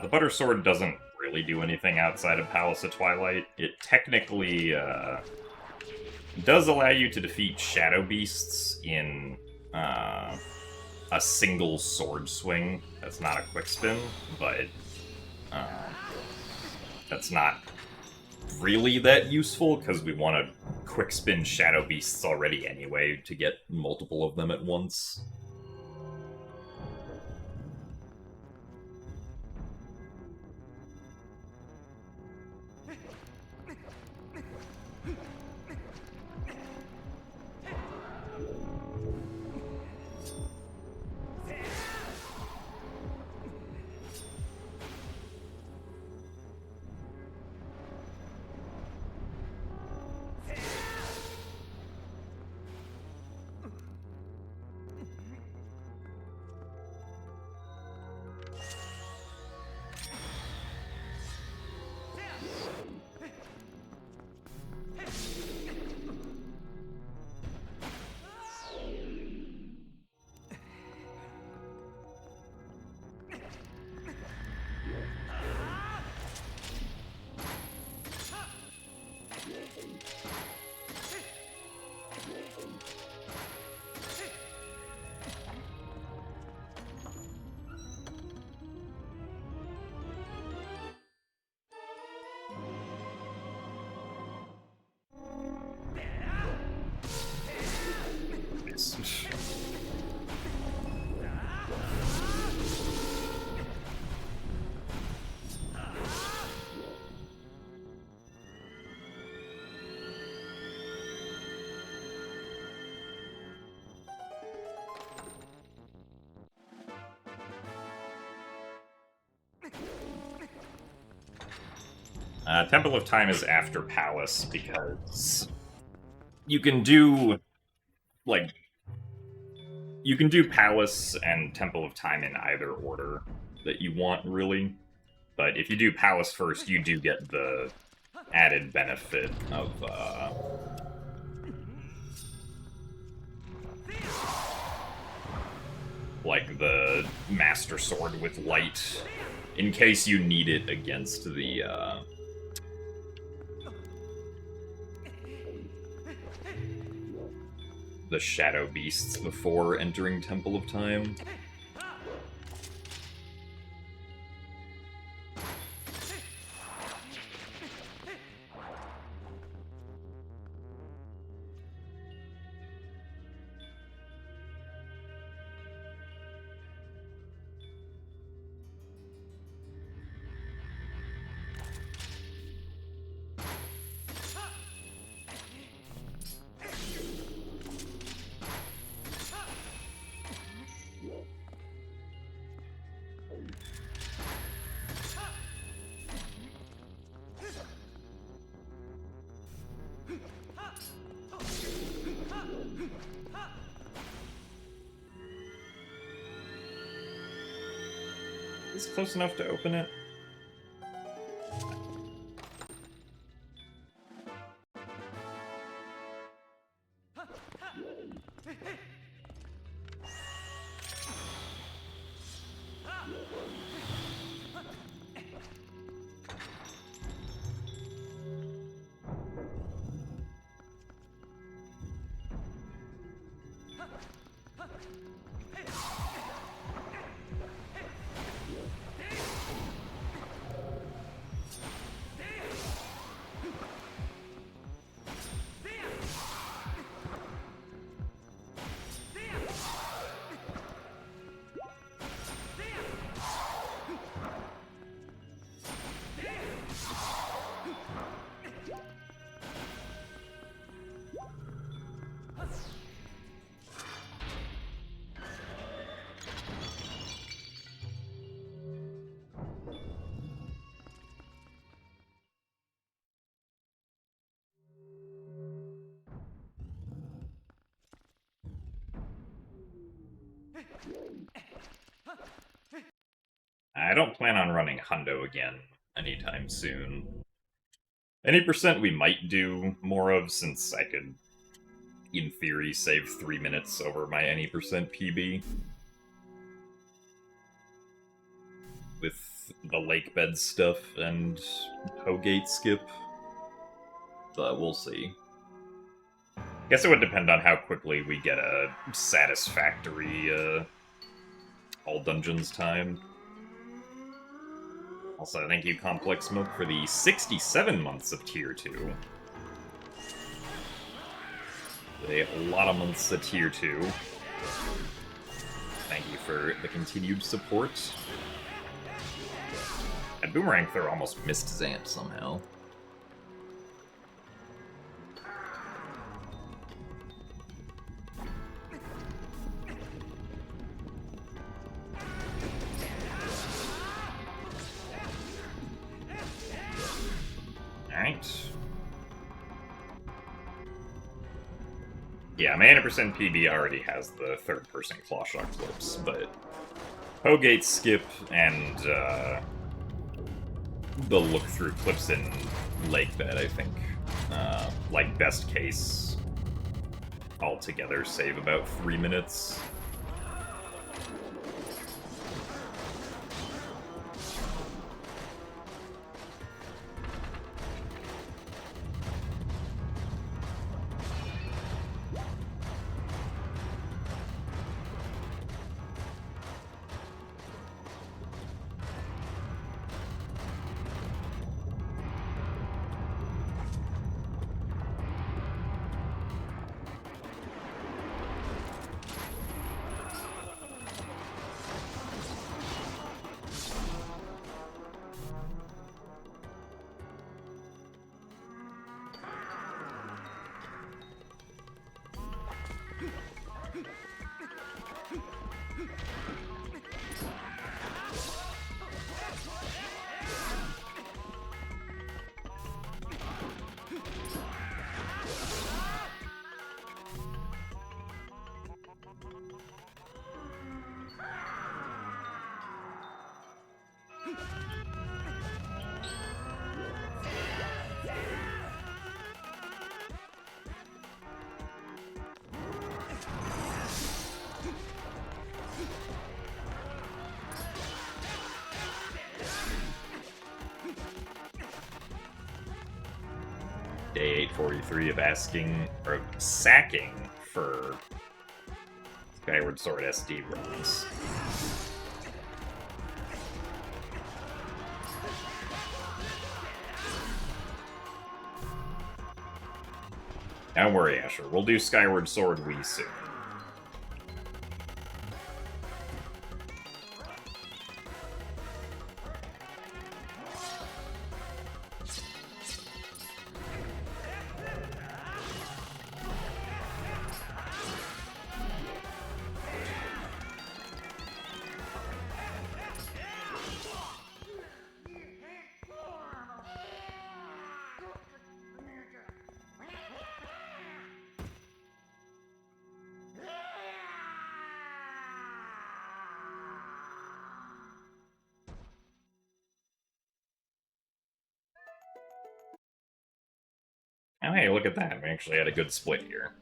the Butter Sword doesn't really do anything outside of Palace of Twilight. It technically does allow you to defeat Shadow Beasts in a single sword swing. That's not a quick spin, but that's not really that useful because we want to quick spin Shadow Beasts already anyway to get multiple of them at once. Temple of Time is after Palace because you can do, like, you can do Palace and Temple of Time in either order that you want, really. But if you do Palace first, you do get the added benefit of, like, the Master Sword with Light, in case you need it against the Shadow Beasts before entering Temple of Time. Is this close enough to open it? I don't plan on running Hundo again anytime soon. Any percent we might do more of, since I could, in theory, save 3 minutes over my any percent PB. With the lake bed stuff and Hogate skip. But we'll see. Guess it would depend on how quickly we get a satisfactory all dungeons time. Also, thank you, Complex Milk, for the 67 months of Tier 2. A lot of months of Tier 2. Thank you for the continued support. And Boomerang Throw almost missed Zant somehow. Alright. Yeah, my 80% PB already has the third-person Clawshot clips, but Hogate skip and the look-through clips in Lake Bed, I think, like best case, altogether save about 3 minutes. Day 843 of asking, or of sacking for Skyward Sword SD runs. Don't worry, Asher. We'll do Skyward Sword Wii soon. Oh, hey, look at that. We actually had a good split here.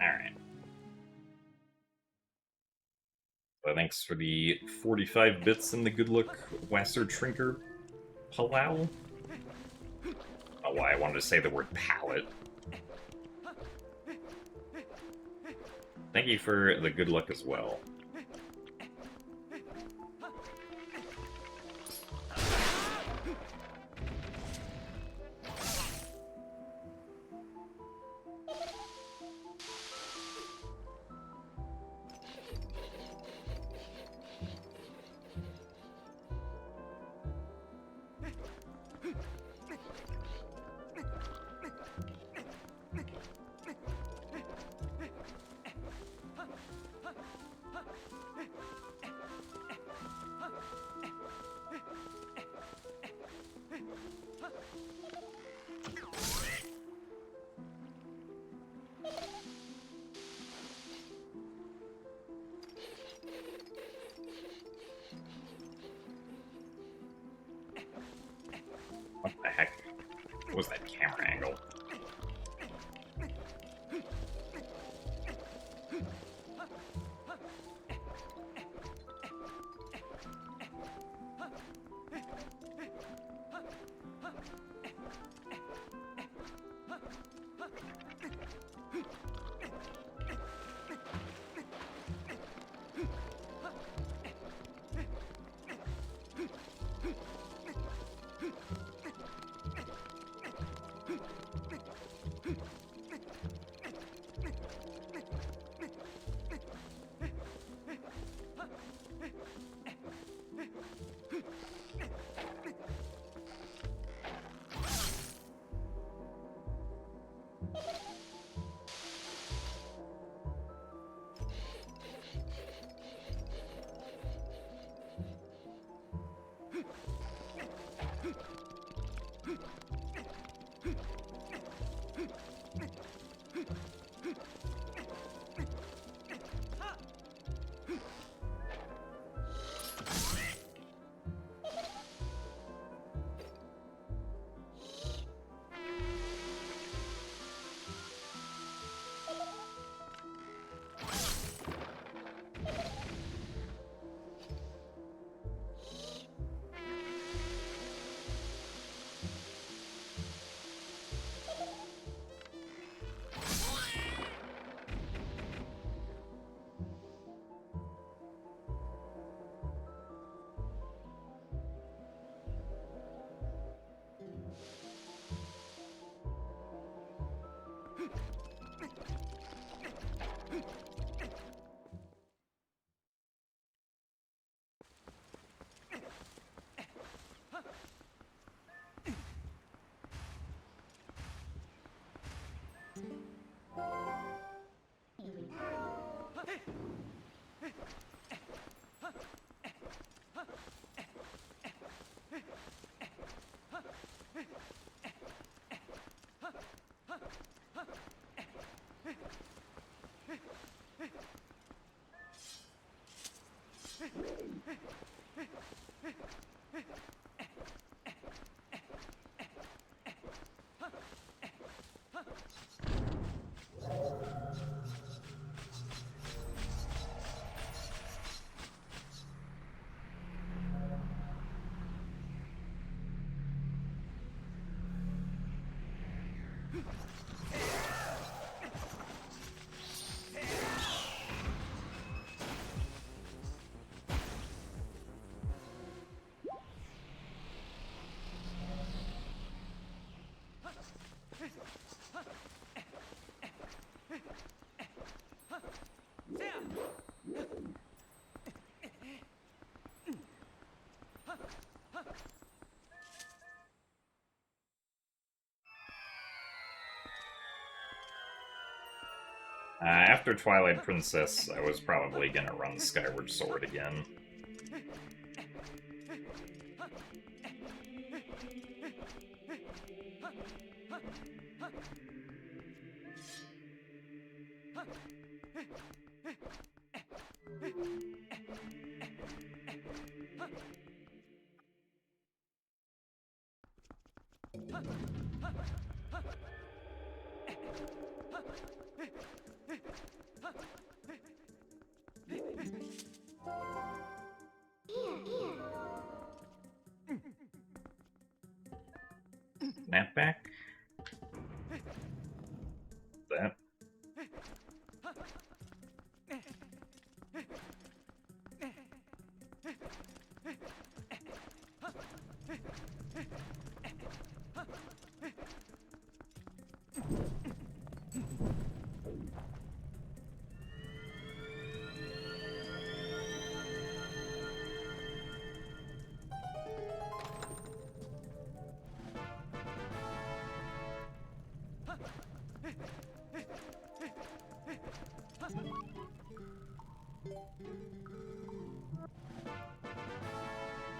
Alright. So thanks for the 45 bits and the good luck Wasser Trinker Palau. Oh, why I wanted to say the word palette. Thank you for the good luck as well. What the heck? What was that camera angle? After Twilight Princess, I was probably gonna run Skyward Sword again. Snapback? That?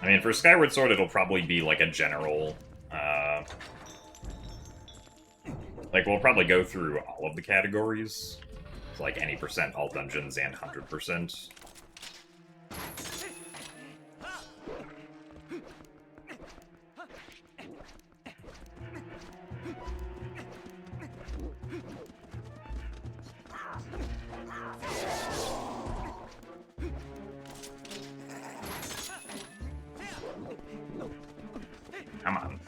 I mean, for Skyward Sword, it'll probably be like a general. Like, we'll probably go through all of the categories. So, like, any percent all dungeons and 100%. Come on.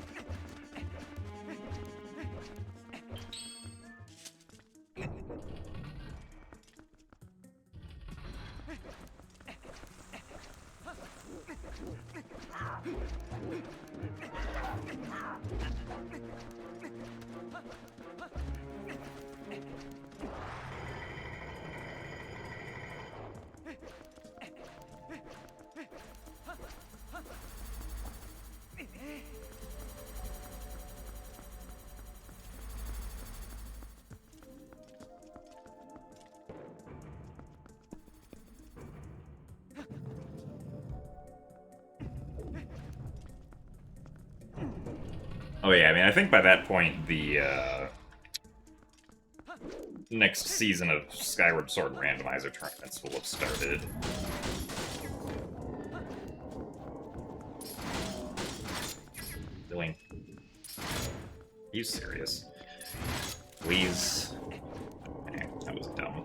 Oh yeah, I mean, I think by that point, the next season of Skyward Sword randomizer tournaments will have started. Really? Are you serious? Please? Okay, that was dumb.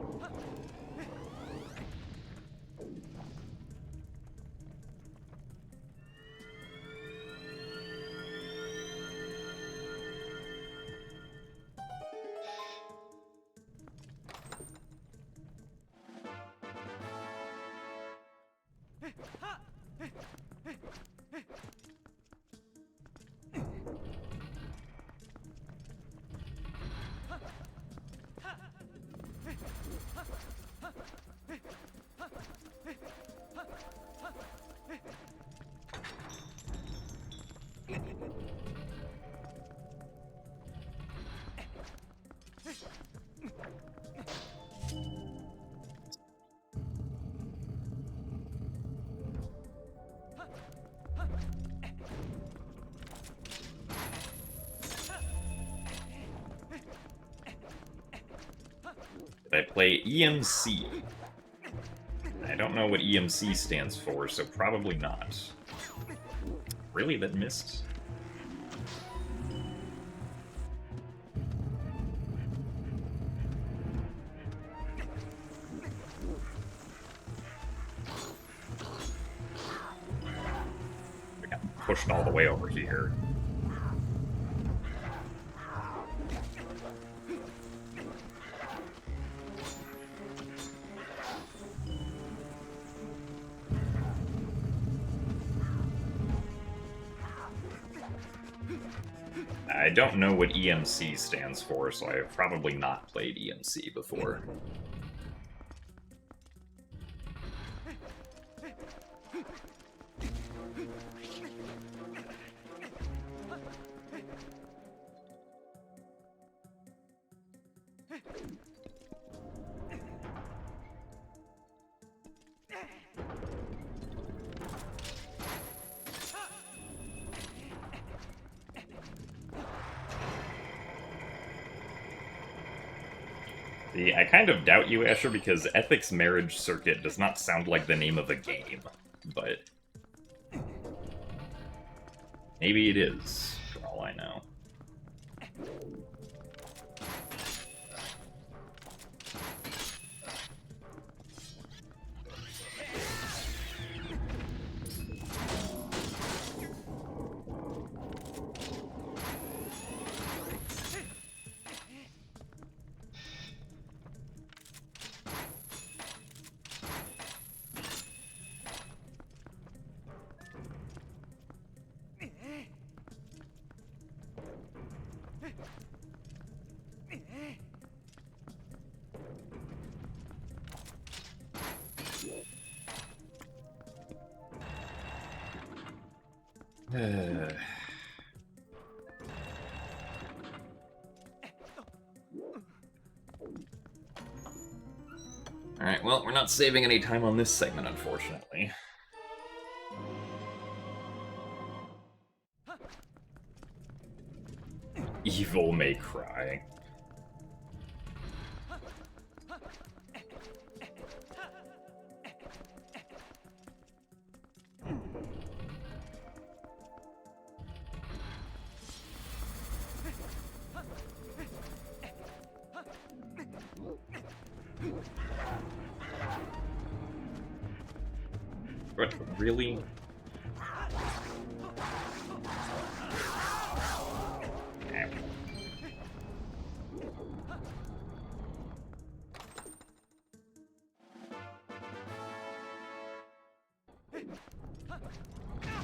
Did I play EMC? I don't know what EMC stands for, so probably not. Really, that missed? I got pushed all the way over here. I don't know what EMC stands for, so I have probably not played EMC before. See, I kind of doubt you, Asher, because Ethics Marriage Circuit does not sound like the name of a game, but maybe it is, for all I know. Alright, well, we're not saving any time on this segment, unfortunately. Evil may cry. What, really?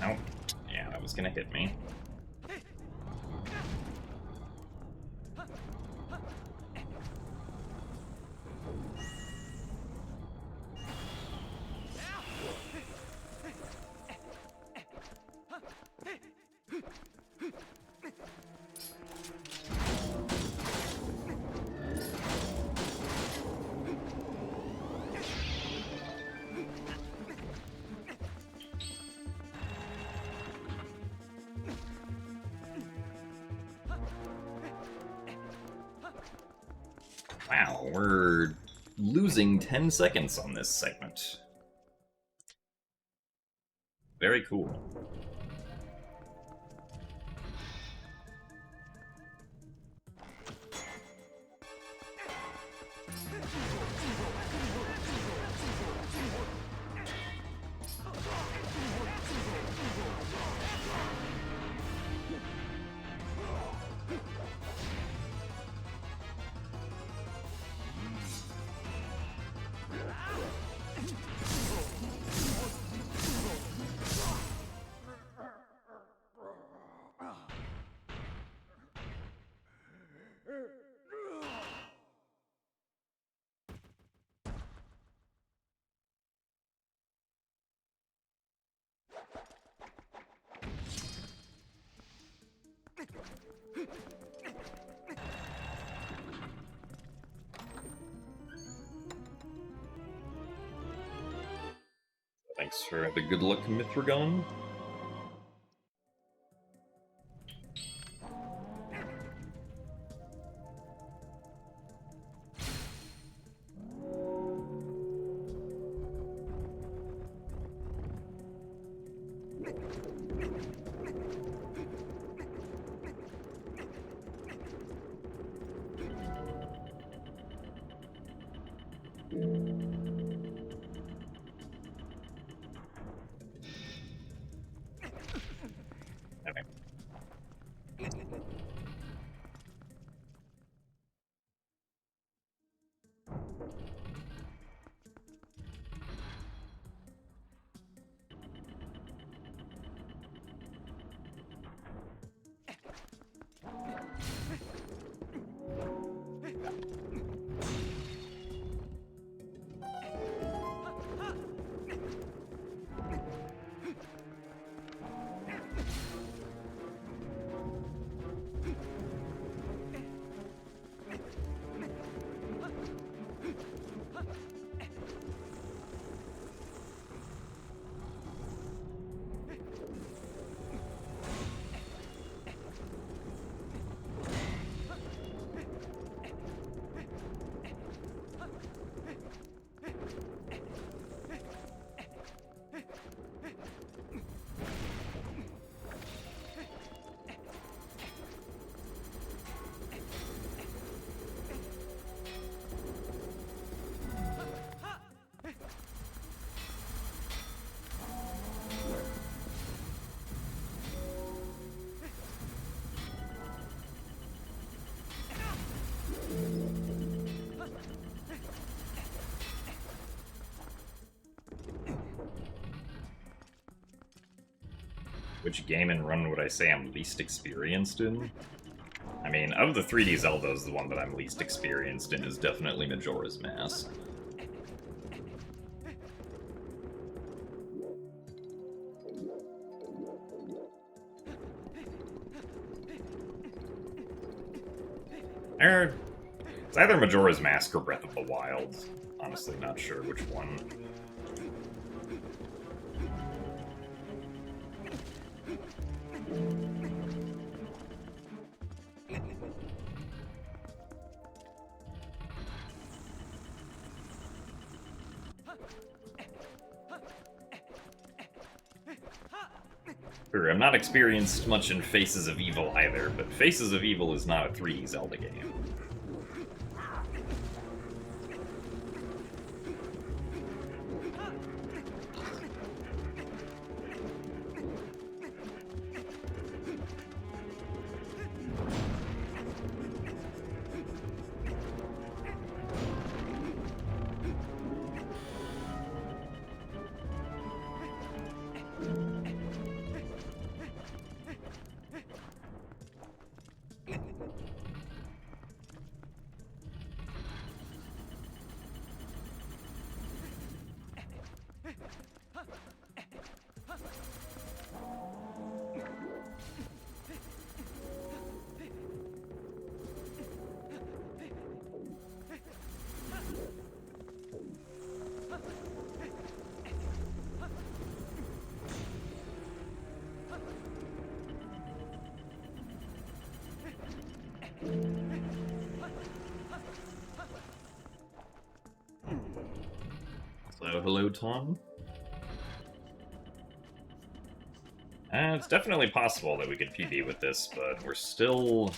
Oh, yeah, that was gonna hit me. Wow, we're losing 10 seconds on this segment. Very cool. Thanks for the good luck, Mithragon. Which game and run would I say I'm least experienced in? I mean, of the 3D Zeldas, the one that I'm least experienced in is definitely Majora's Mask. It's either Majora's Mask or Breath of the Wild. Honestly, not sure which one. Sure, I'm not experienced much in Faces of Evil either, but Faces of Evil is not a 3D Zelda game. So, hello, Tom. It's definitely possible that we could PB with this, but we're still...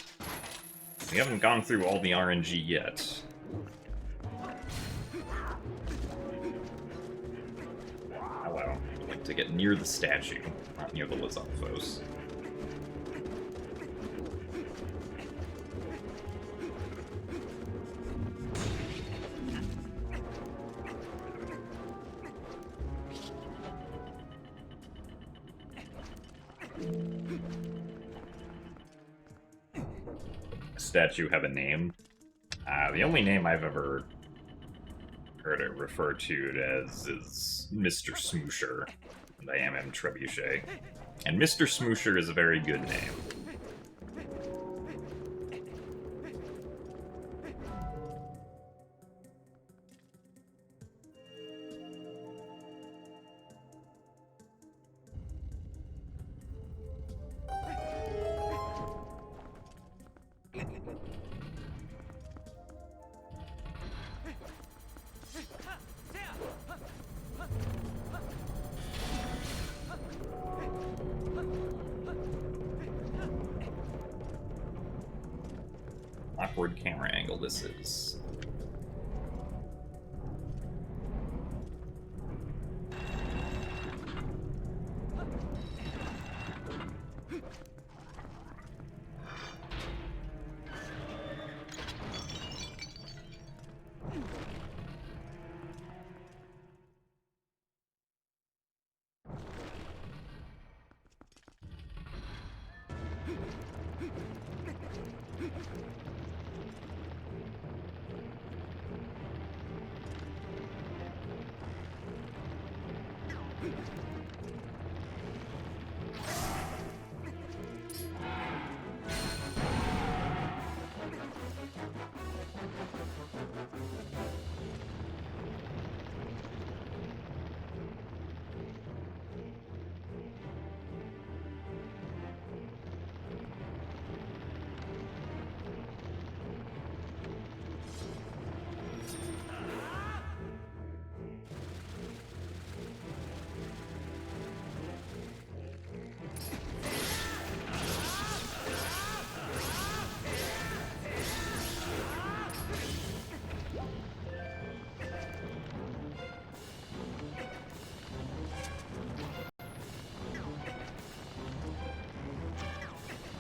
We haven't gone through all the RNG yet. Hello. I'd like to get near the statue, not near the Lizalfos. Statue have a name. The only name I've ever heard it referred to as is Mr. Smoosher, and I am M. Trebuchet. And Mr. Smoosher is a very good name. Awkward camera angle this is.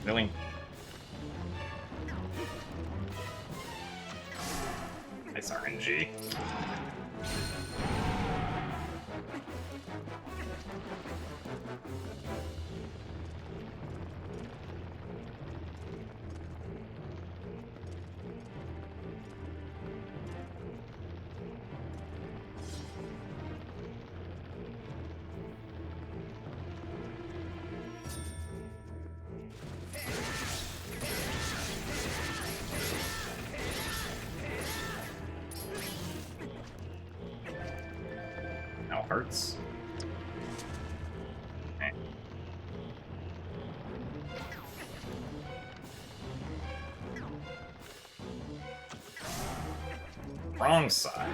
Really? Nice RNG. hearts. Okay. Wrong side.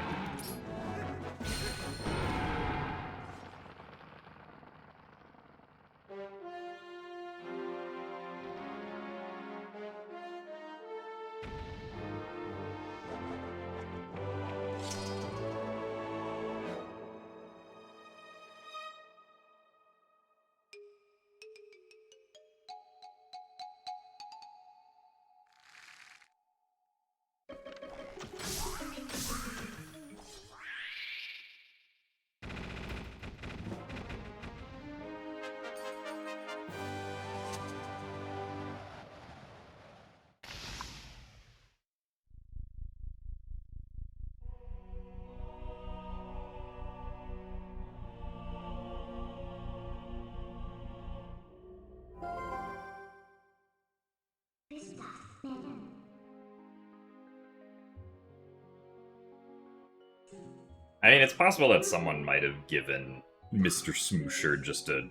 I mean, it's possible that someone might have given Mr. Smoosher just a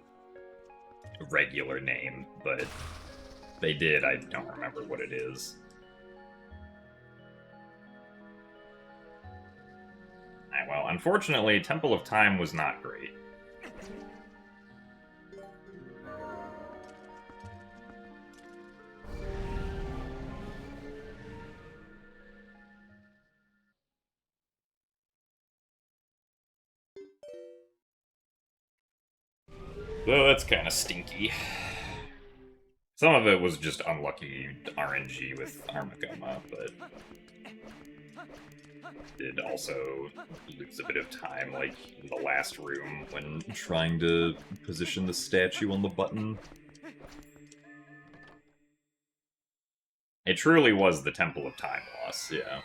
regular name, but they did. I don't remember what it is. Well, unfortunately, Temple of Time was not great. Though that's kind of stinky. Some of it was just unlucky RNG with Armagoma, but did also lose a bit of time, like in the last room when trying to position the statue on the button. It truly was the Temple of Time loss, yeah.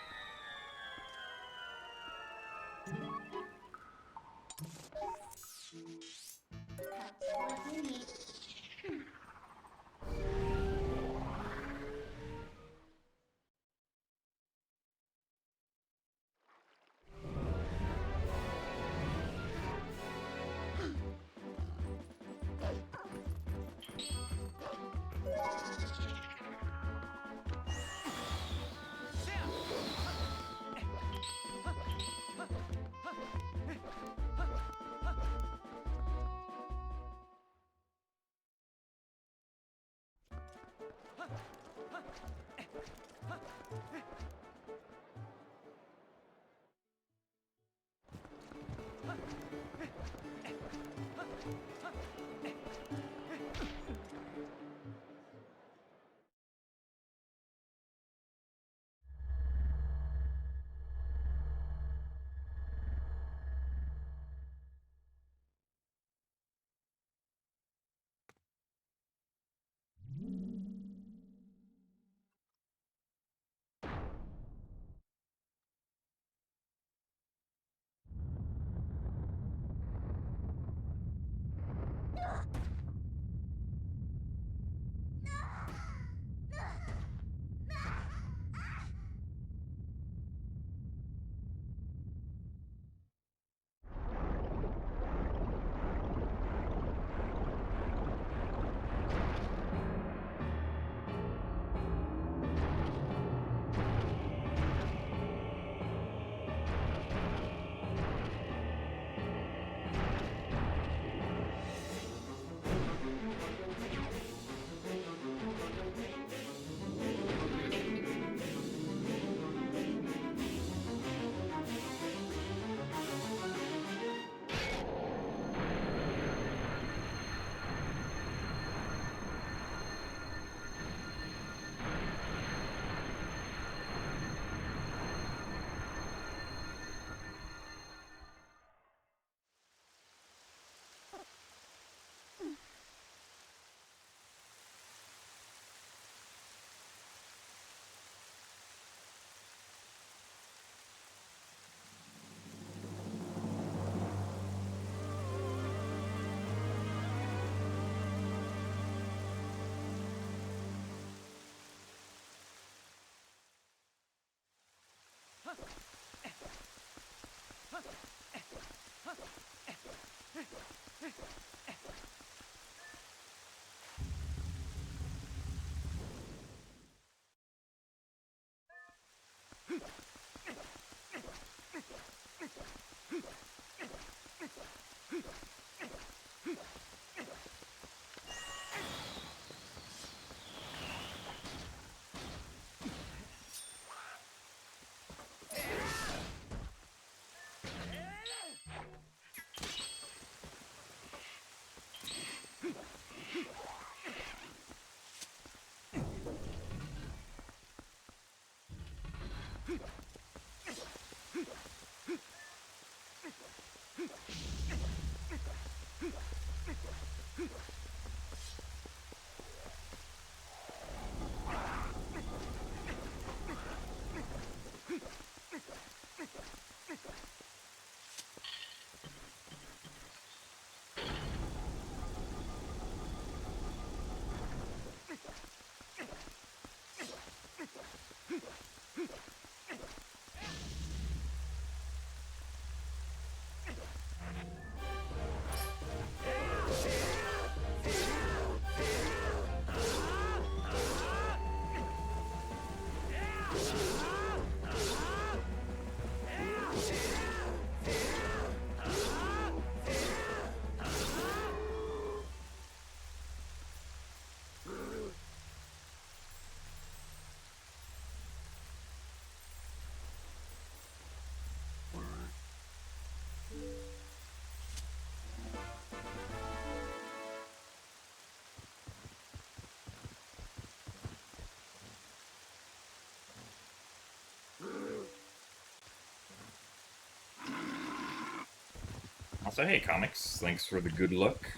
So hey, Comics, thanks for the good luck.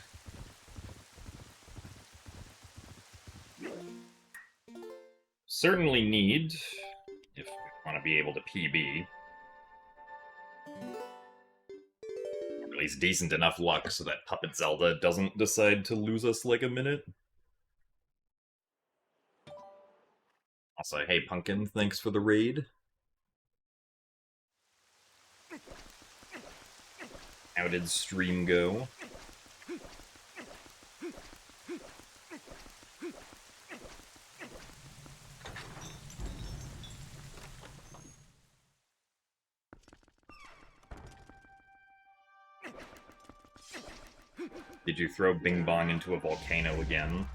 Certainly need, if we want to be able to PB, or at least decent enough luck so that Puppet Zelda doesn't decide to lose us like a minute. Also, hey, Pumpkin, thanks for the raid. How did stream go? Did you throw Bing Bong into a volcano again?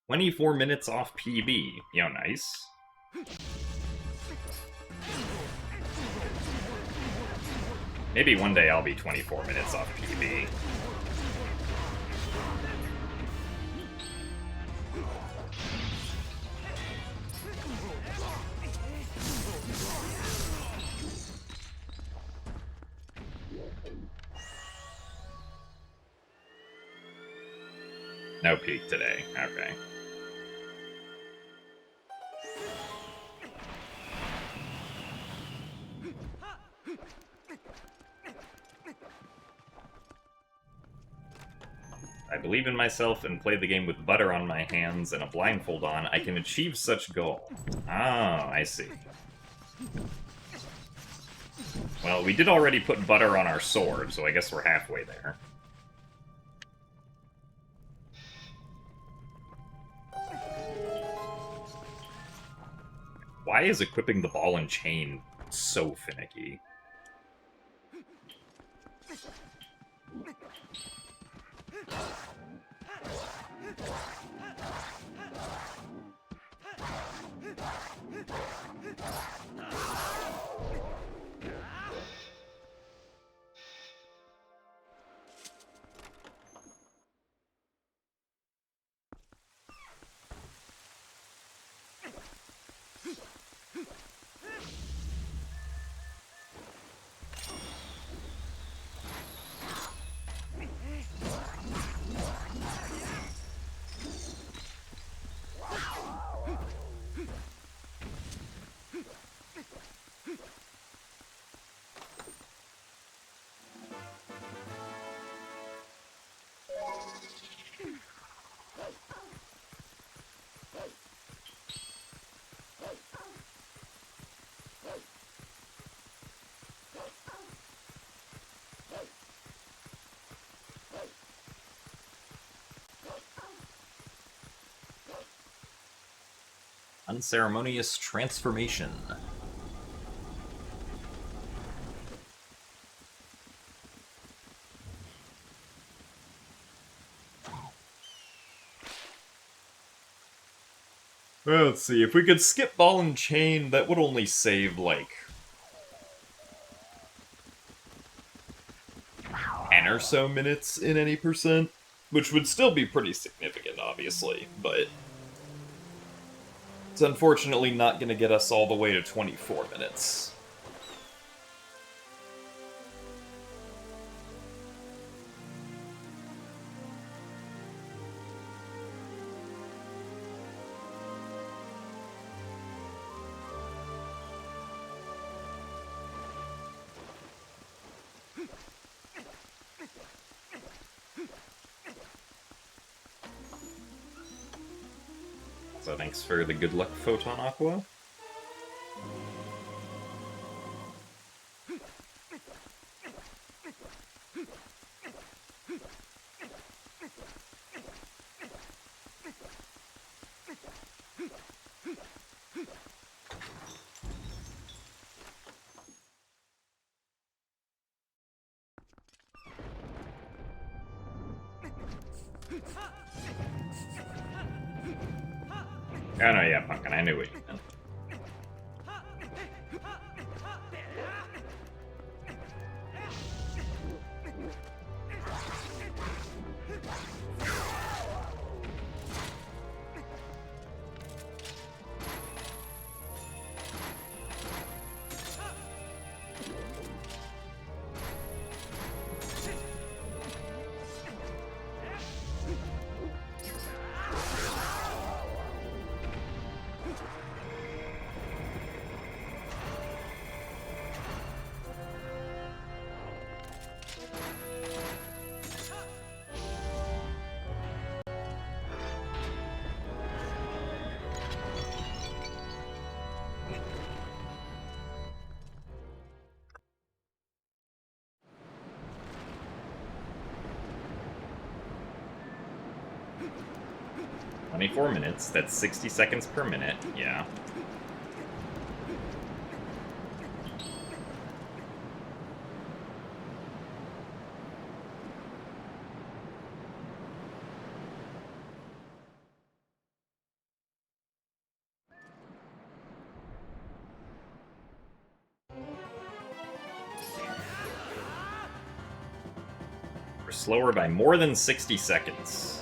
"24 minutes off PB. Yo, nice. Maybe one day I'll be 24 minutes off PB. No peak today. Okay. I believe in myself and play the game with butter on my hands and a blindfold on. I can achieve such goal. Ah, I see. Well, we did already put butter on our sword, so I guess we're halfway there. Why is equipping the ball and chain so finicky? Unceremonious transformation. Well, let's see, if we could skip ball and chain, that would only save, like, 10 or so minutes in any percent, which would still be pretty significant, obviously, but it's unfortunately not going to get us all the way to 24 minutes. So thanks for the good luck, Photon Aqua. Oh no, yeah, Pumpkin, I knew what you meant. 24 minutes, that's 60 seconds per minute, yeah. We're slower by more than 60 seconds.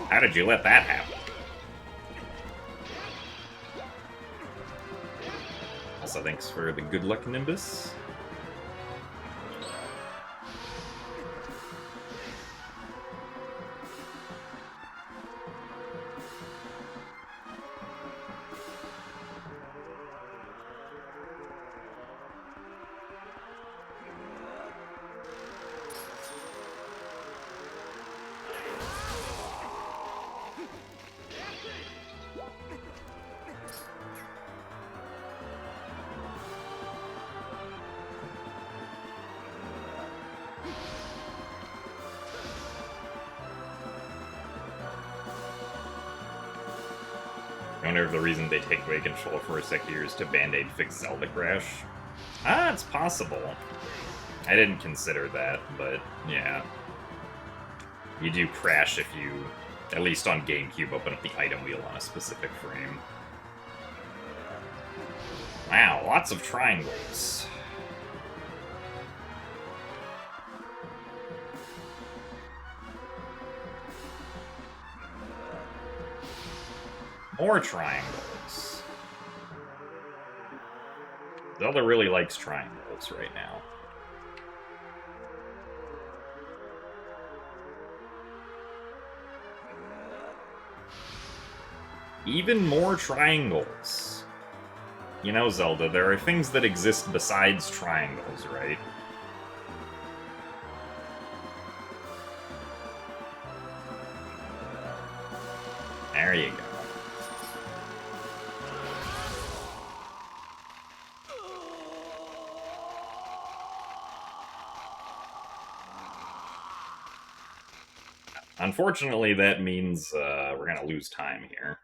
How did you let that happen? Also, thanks for the good luck, Nimbus. I wonder if the reason they take away control for a second is to Band-Aid fix Zelda Crash. Ah, it's possible. I didn't consider that, but yeah. You do crash if you, at least on GameCube, open up the item wheel on a specific frame. Wow, lots of triangles. More triangles. Zelda really likes triangles right now. Even more triangles. You know, Zelda, there are things that exist besides triangles, right? There you go. Unfortunately, that means we're gonna lose time here.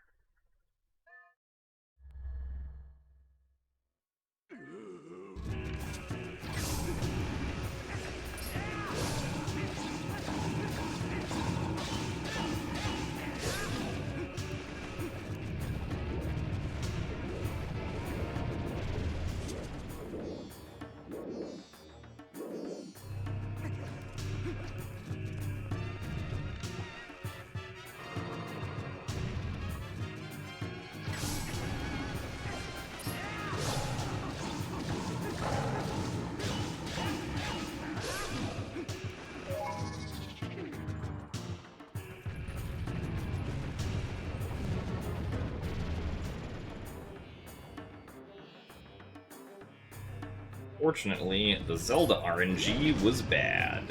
Fortunately, the Zelda RNG was bad.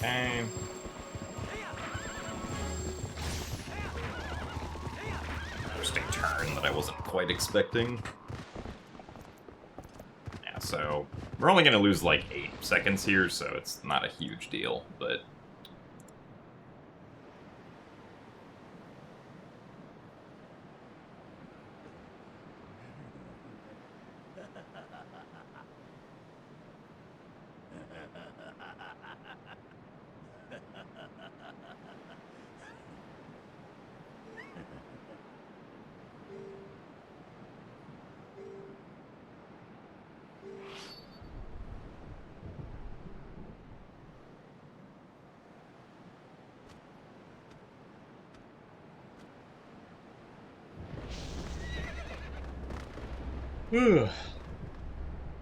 Okay. Interesting turn that I wasn't quite expecting. Yeah, so we're only going to lose like 8 seconds here, so it's not a huge deal, but...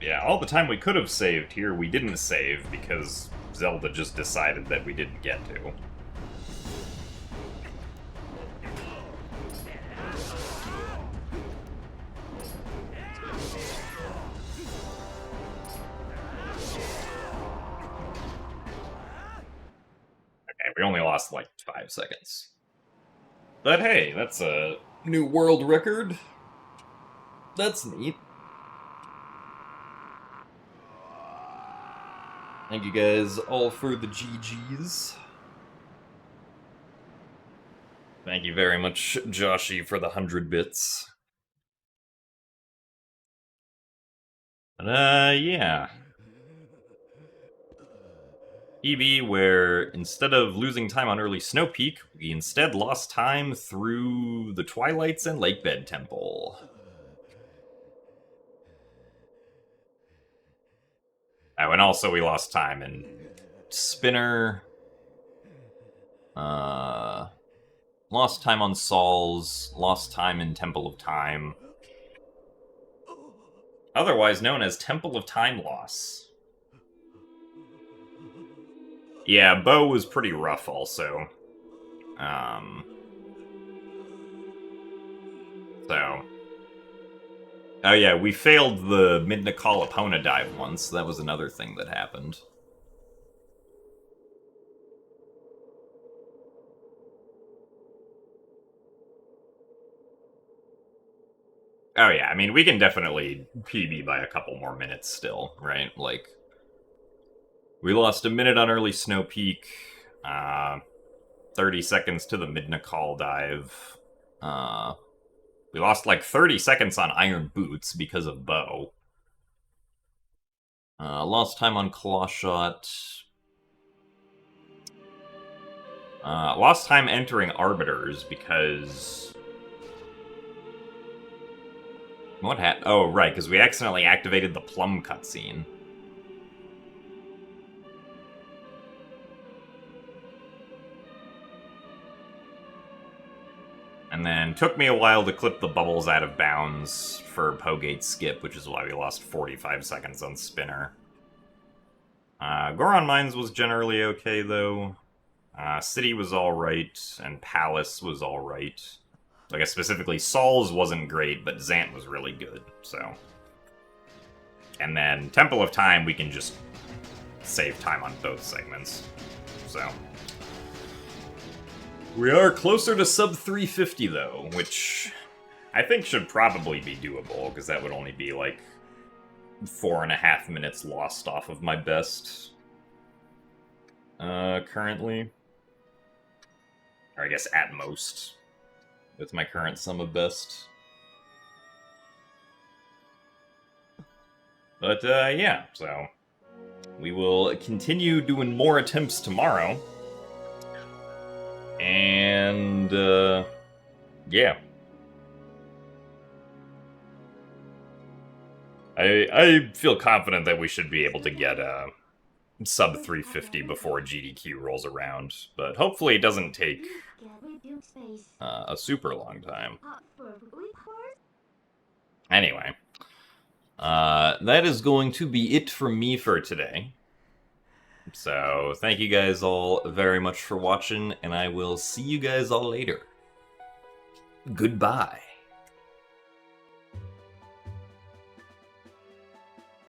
Yeah, all the time we could have saved here, we didn't save because Zelda just decided that we didn't get to. Okay, we only lost like 5 seconds. But hey, that's a new world record. That's neat. Thank you guys all for the GGs. Thank you very much, Joshy, for the 100 bits. But, yeah. EV, where instead of losing time on early Snowpeak, we instead lost time through the Twilights and Lakebed Temple. Oh, and also we lost time in Spinner. Lost time on Saul's. Lost time in Temple of Time. Otherwise known as Temple of Time Loss. Yeah, Bo was pretty rough also. So... Oh yeah, we failed the Midna-Call Epona dive once. That was another thing that happened. Oh yeah, I mean, we can definitely PB by a couple more minutes still, right? Like, we lost a minute on early Snowpeak, 30 seconds to the Midna-Call dive. We lost like 30 seconds on Iron Boots because of Bo. Lost time on Claw Shot. Lost time entering Arbiters because... What happened? Oh, right, because we accidentally activated the Plum cutscene. And then took me a while to clip the bubbles out of bounds for Pogate Skip, which is why we lost 45 seconds on Spinner. Goron Mines was generally okay, though. City was alright, and Palace was alright. I guess specifically Saul's wasn't great, but Zant was really good, so... And then Temple of Time, we can just save time on both segments, so... We are closer to sub 350, though, which I think should probably be doable, because that would only be, like, 4.5 minutes lost off of my best, currently. Or I guess at most, with my current sum of best. But, yeah, so we will continue doing more attempts tomorrow. And, yeah. I feel confident that we should be able to get sub 350 before GDQ rolls around, but hopefully it doesn't take a super long time. Anyway, that is going to be it from me for today. So, thank you guys all very much for watching, and I will see you guys all later. Goodbye.